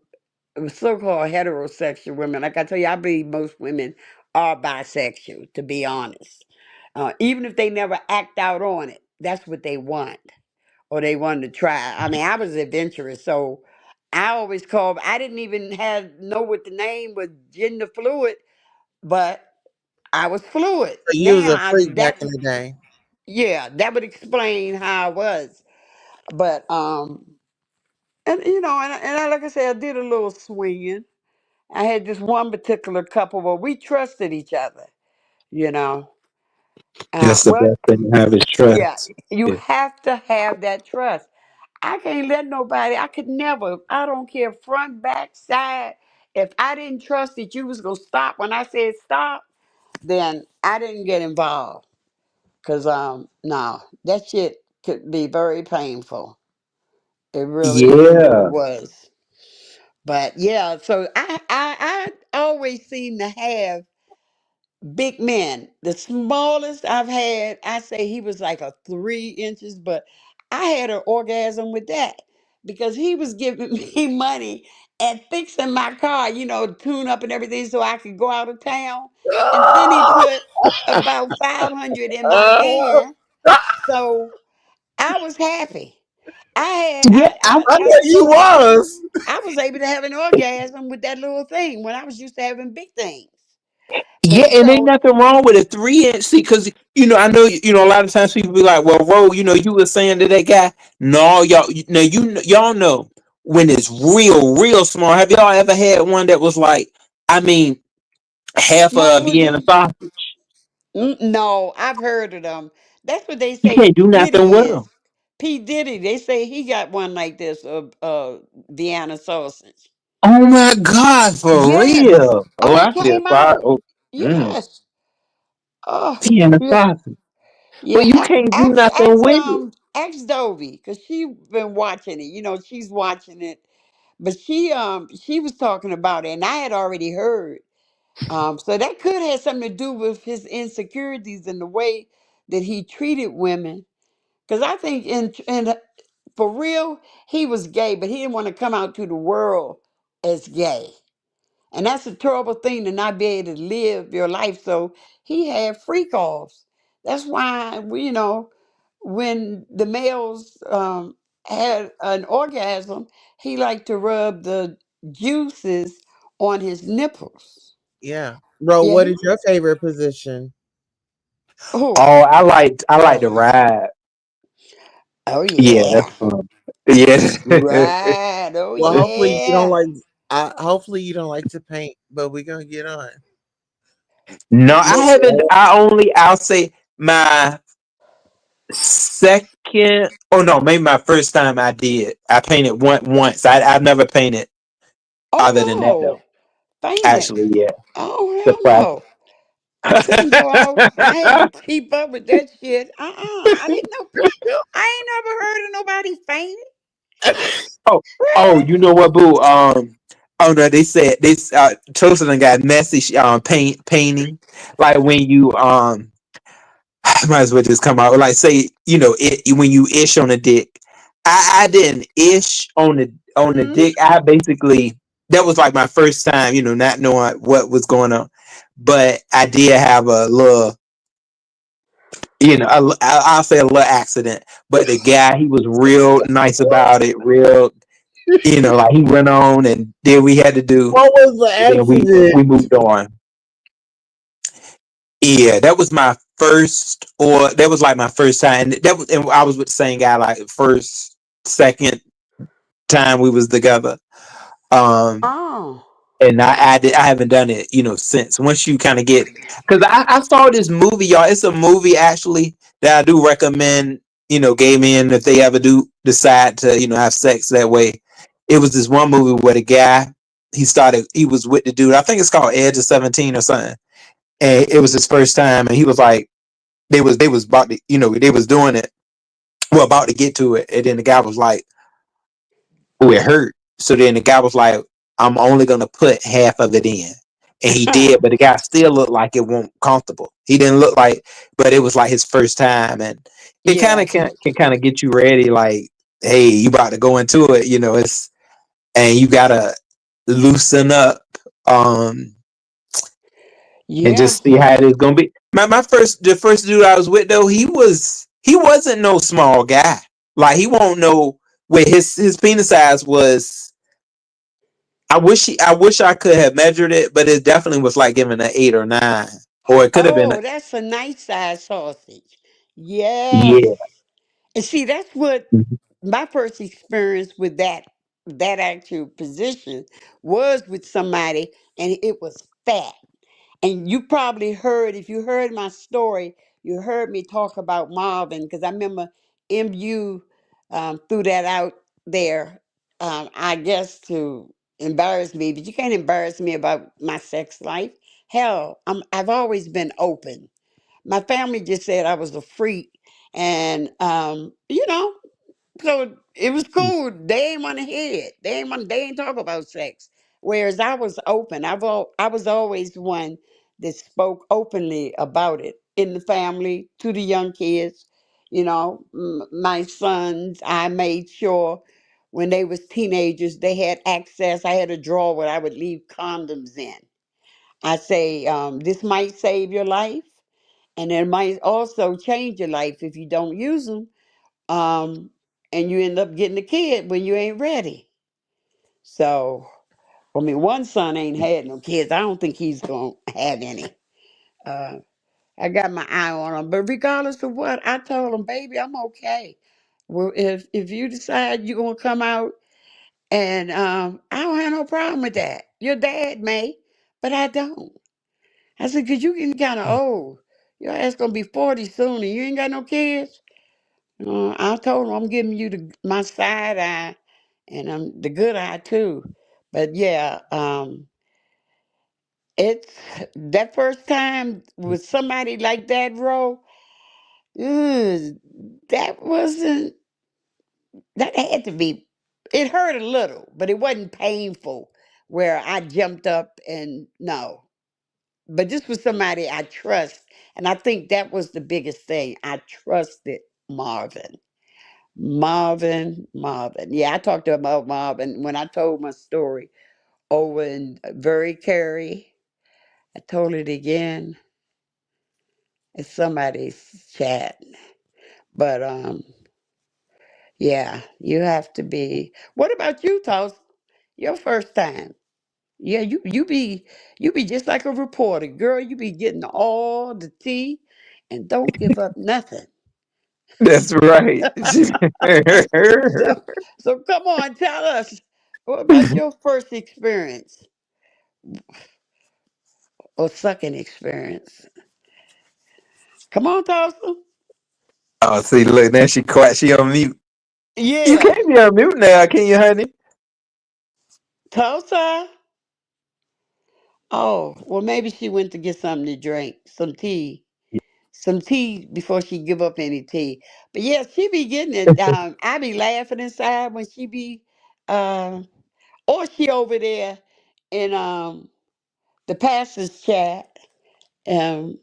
so-called heterosexual women, like I tell you, I believe most women are bisexual, to be honest. Even if they never act out on it, that's what they want, or they wanted to try. I mean, I was adventurous, so I always called. I didn't even know what the name was, gender fluid, but I was fluid. So you was Now a freak back that, in the day. yeah, that would explain how I was. But and like I said, I did a little swinging. I had this one particular couple where we trusted each other. You know. That's the What? best thing to have is Yeah, trust. you Yeah. have to have that trust. I can't let nobody. I could never. I don't care front, back, side. If I didn't trust that you was gonna stop when I said stop, then I didn't get involved. Cause no, that shit could be very painful. It really, really Yeah. was. But yeah, so I always seem to have big men. The smallest I've had, I say he was like a 3 inches, but I had an orgasm with that because he was giving me money and fixing my car, tune up and everything so I could go out of town. And then he put about 500 in my hand. So I was happy. I had Yeah, I I know you so was. I was able to have an orgasm with that little thing when I was used to having big things. yeah, And and ain't so, nothing wrong with a 3 inch. See, because I know a lot of times people be like, "Well, Ro, you were saying to that guy." No, y'all, y'all know when it's real, real small. Have y'all ever had one that was like, I mean, half a smaller Vienna than sausage? No, I've heard of them. That's what they You say. can't do P nothing Diddy with them. is. P Diddy. They say he got one like this of Vienna sausage. Oh my God, for Yes. real? Oh, Oh, it I feel came sorry. out. Oh, Yes. Oh, Vienna yeah. sausage. But Yeah. you can't do Ask, nothing ask, with it. ask Dovey because she been watching it. She's watching it, but she was talking about it, and I had already heard. So that could have something to do with his insecurities and the way that he treated women. Because I think in for real, he was gay, but he didn't want to come out to the world as gay. And that's a terrible thing to not be able to live your life. So he had freak offs. That's why when the males had an orgasm, he liked to rub the juices on his nipples. Yeah. Bro, Yeah, what he. is your favorite position? Oh, Oh, I like oh, to ride. oh Yeah, yeah. that's fun. Yeah. Right. Oh Well, yeah. hopefully you don't like to paint, but we're gonna get on. No, I Look, haven't. I'll say my second. Oh no, maybe my first time I did. I painted once. I've never painted other than that Oh though. no. Faint it. Actually, yeah. Oh The hell practice. no. I couldn't go out. I had to keep up with that shit. I didn't know. I ain't never heard of nobody fainting. Oh, oh, Really? you know what, boo? Oh no, they said this. Tulsa done got messy. Painting, like when you I might as well just come out. Like say, when you ish on a dick. I didn't ish on the Hmm. dick. I basically that was like my first time, not knowing what was going on. But I did have a little, I'll say a little accident. But the guy, he was real nice about it. Real, like he went on and did what we had to do. what was the And then we accident? we moved on. Yeah, that was my first, or that was like my first time. And I was with the same guy like first, second time we was together. Um, Oh. and I haven't done it, since. Once you kind of get, because I saw this movie, y'all. It's a movie actually that I do recommend. Gay men if they ever do decide to have sex that way. It was this one movie where the guy he was with the dude. I think it's called Edge of 17 or something. And it was his first time, and he was like they was about to, they was doing it, well, about to get to it, and then the guy was like, "Oh, it hurt." So then the guy was like, "I'm only gonna put half of it in," and he did, but the guy still looked like it wasn't comfortable. He didn't look like, but it was like his first time, and it kind Yeah. of can kind of get you ready, like, hey, you about to go into it, it's and you gotta loosen up. And Yeah. just see how it is gonna be. The first dude I was with though, he wasn't no small guy. Like he won't know where his penis size was. I wish I could have measured it, but it definitely was like giving an 8 or 9, or it could have been. Oh, that's a nice size sausage. Yes. Yeah. And see, that's what Mhm. my first experience with that actual position was with somebody, and it was fat. And you probably heard, if you heard my story you heard me talk about Marvin, because I remember MU threw that out there, I guess to embarrass me, but you can't embarrass me about my sex life. Hell, I've always been open. My family just said I was a freak, and so it was cool. They ain't want to hear it. They ain't talk about sex. Whereas I was open. I was always one that spoke openly about it in the family to the young kids. My sons. I made sure when they was teenagers they had access. I had a drawer where I would leave condoms in. I say this might save your life, and it might also change your life if you don't use them, um, and you end up getting a kid when you ain't ready. So, I mean, one son ain't had no kids. I don't think he's gonna have any. Uh, I got my eye on him, but regardless of what, I told him, baby, I'm okay. Well, if you decide you're gonna come out, and I don't have no problem with that. Your dad may, but I don't. I said, cause you getting kind of old. Your ass gonna be 40 soon, and you ain't got no kids. I told him I'm giving you my side eye, and the good eye too. But yeah, it's that first time with somebody like that, Ro. ugh, that wasn't. That had to be. It hurt a little, but it wasn't painful. Where I jumped up and no. But this was somebody I trust, and I think that was the biggest thing. I trusted Marvin. Marvin. Yeah, I talked about Marvin when I told my story over in Very Carey. I told it again in somebody's chat. But yeah, you have to be. What about you, Toss? Your first time? Yeah, you be just like a reporter, girl. You be getting all the tea, and don't give up nothing. That's right. So, so come on, tell us. What about your first experience or second experience? Come on, Tulsa. Oh, see, look, now she quiet. She on mute. You Yeah, can't be on mute now, can you, honey? Tulsa. Oh, well, maybe she went to get something to drink, some tea before she give up any tea. But yeah, she be getting it. I be laughing inside when she be, um, or she over there in the pastor's chat. Um,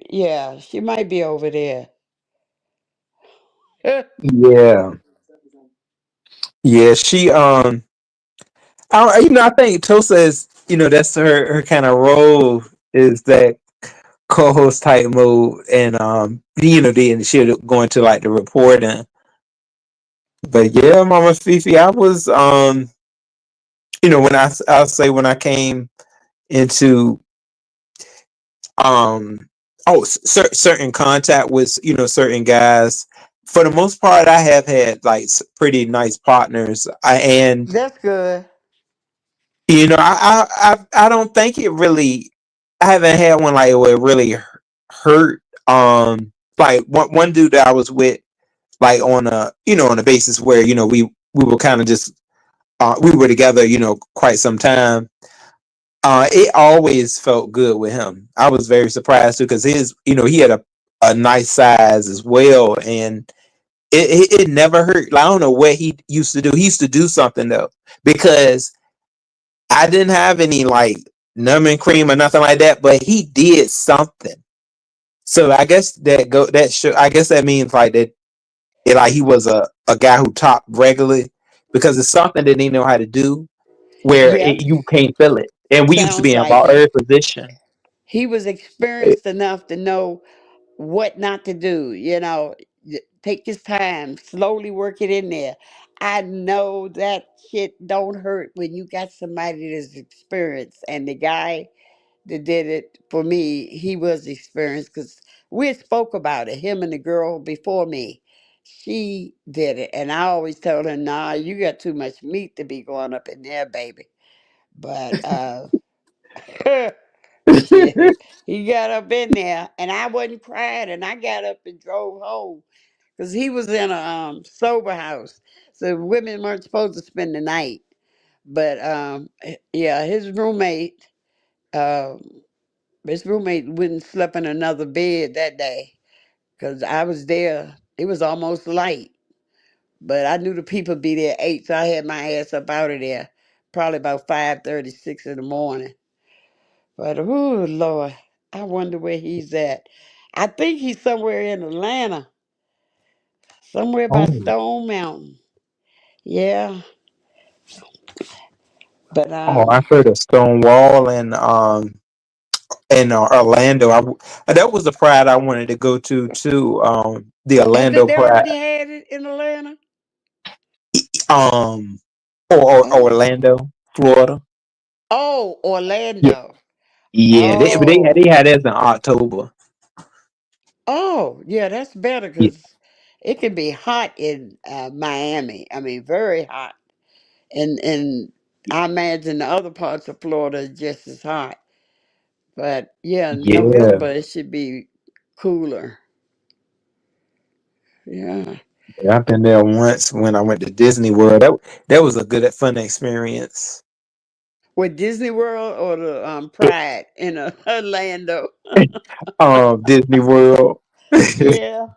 yeah, she might be over there. Yeah, yeah. She I think Tosa is, that's her kind of role is that co-host type mode, and then she'll go into like the reporting. But yeah, Mama Fifi, I was when I'll say when I came into um certain contact with certain guys. For the most part, I have had like pretty nice partners. And That's good. I don't think it really. I haven't had one like where it really hurt. Like one dude that I was with, like on a basis where we were kind of just we were together quite some time. It always felt good with him. I was very surprised too because he had a nice size as well, and it never hurt. Like, I don't know what he used to do. He used to do something though, because I didn't have any like numbing cream or nothing like that, but he did something. So I guess I guess that means like that like he was a guy who talked regularly, because it's something that they know how to do where Yep, you can't feel it. And we used to be sounds in like about it. every position. He was experienced enough to know what not to do. Take his time, slowly work it in there. I know that shit don't hurt when you got somebody that's experienced, and the guy that did it for me, he was experienced because we had spoke about it. Him and the girl before me, she did it, and I always told her, "Nah, you got too much meat to be going up in there, baby." But shit. He got up in there, and I wasn't crying, and I got up and drove home because he was in a sober house, so women weren't supposed to spend the night. But yeah, uh, his roommate wouldn't sleep in another bed that day because I was there. It was almost light, but I knew the people be there 8, so I had my ass up out of there probably about 5:36 in the morning. But oh Lord, I wonder where he's at. I think he's somewhere in Atlanta, somewhere by Oh, Stone Mountain. Yeah, but oh, I heard of Stonewall and Orlando. That was the pride I wanted to go to too. The has it Orlando they pride. already had it in Atlanta? Um, or Oh, Orlando, Florida. oh, Yeah, Orlando. yeah. Oh, They had this in October. oh, yeah, that's better Yeah, because it can be hot in Miami. I mean, very hot, and I imagine the other parts of Florida is just as hot. But yeah, in yeah. November it should be cooler. Yeah. Yeah, I've been there once when I went to Disney World. That was a good fun experience. With Disney World or the Pride in Orlando. Disney World. Yeah, Yeah.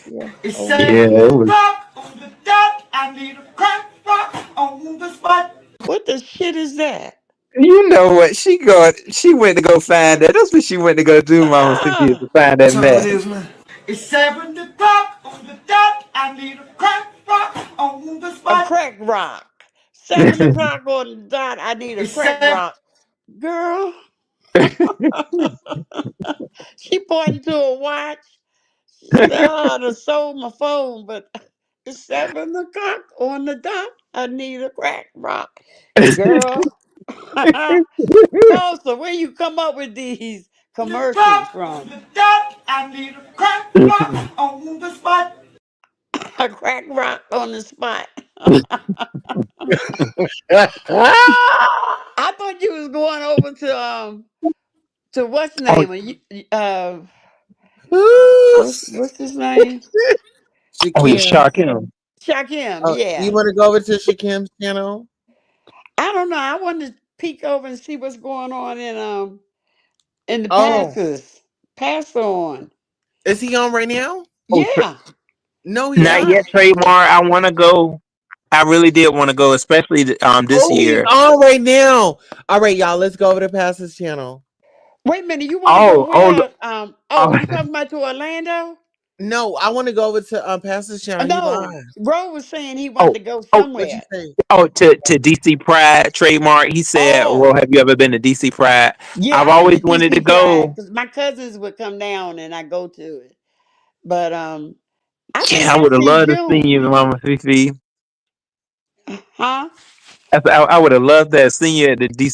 Yeah. It's Oh my. it 7 o'clock on the dot. I need a crack rock on the spot. What the shit is that? you know what? She went to go find that. That's what she went to go do, Mama Cynthia, to find that Time it mess. is, man. It's 7 o'clock on the dot. I need a crack rock on the A spot. crack rock. 7 o'clock on the dot. I need a It's crack seven. rock. Girl, she pointed to a watch. She said, "Oh, I done sold my phone, but it's 7 o'clock on the dot. I need a crack rock." Girl. Tulsa, where you come up with these The commercials clock on from? the dot. I need a crack rock on the spot. A crack rock on the spot. I thought you was going over to what's oh, name? Ooh, What's his name? oh, you Shakim. shock him. Shakim, Oh, you yeah. want to go over to Shakim's channel? I don't know. I wanted to peek over and see what's going on in the Oh, passes. Pass on. is he on right now? Oh, Yeah. No, he's not Yeah. yet, not. trademark. I want to go. I really did want to go, especially this Oh, he's year. on right now. All right, y'all, let's go over to Pastor's channel. Wait a minute. You want to go Oh, oh, where? Oh, oh, you talking about to Orlando? No, I want to go over to Pastor's channel. He No. live. Ro was saying he wanted oh, to go oh, What'd you somewhere. say? oh, to DC Pride trademark. He said, "Well, Oh, have you ever been to DC Pride?" yeah, I've I've been always to wanted to DC Pride go. because my cousins would come down and I go to it. But I think Yeah, I would that's have in loved to see you, June. Mama Fifi. Huh? I would have loved to have seen you at the DC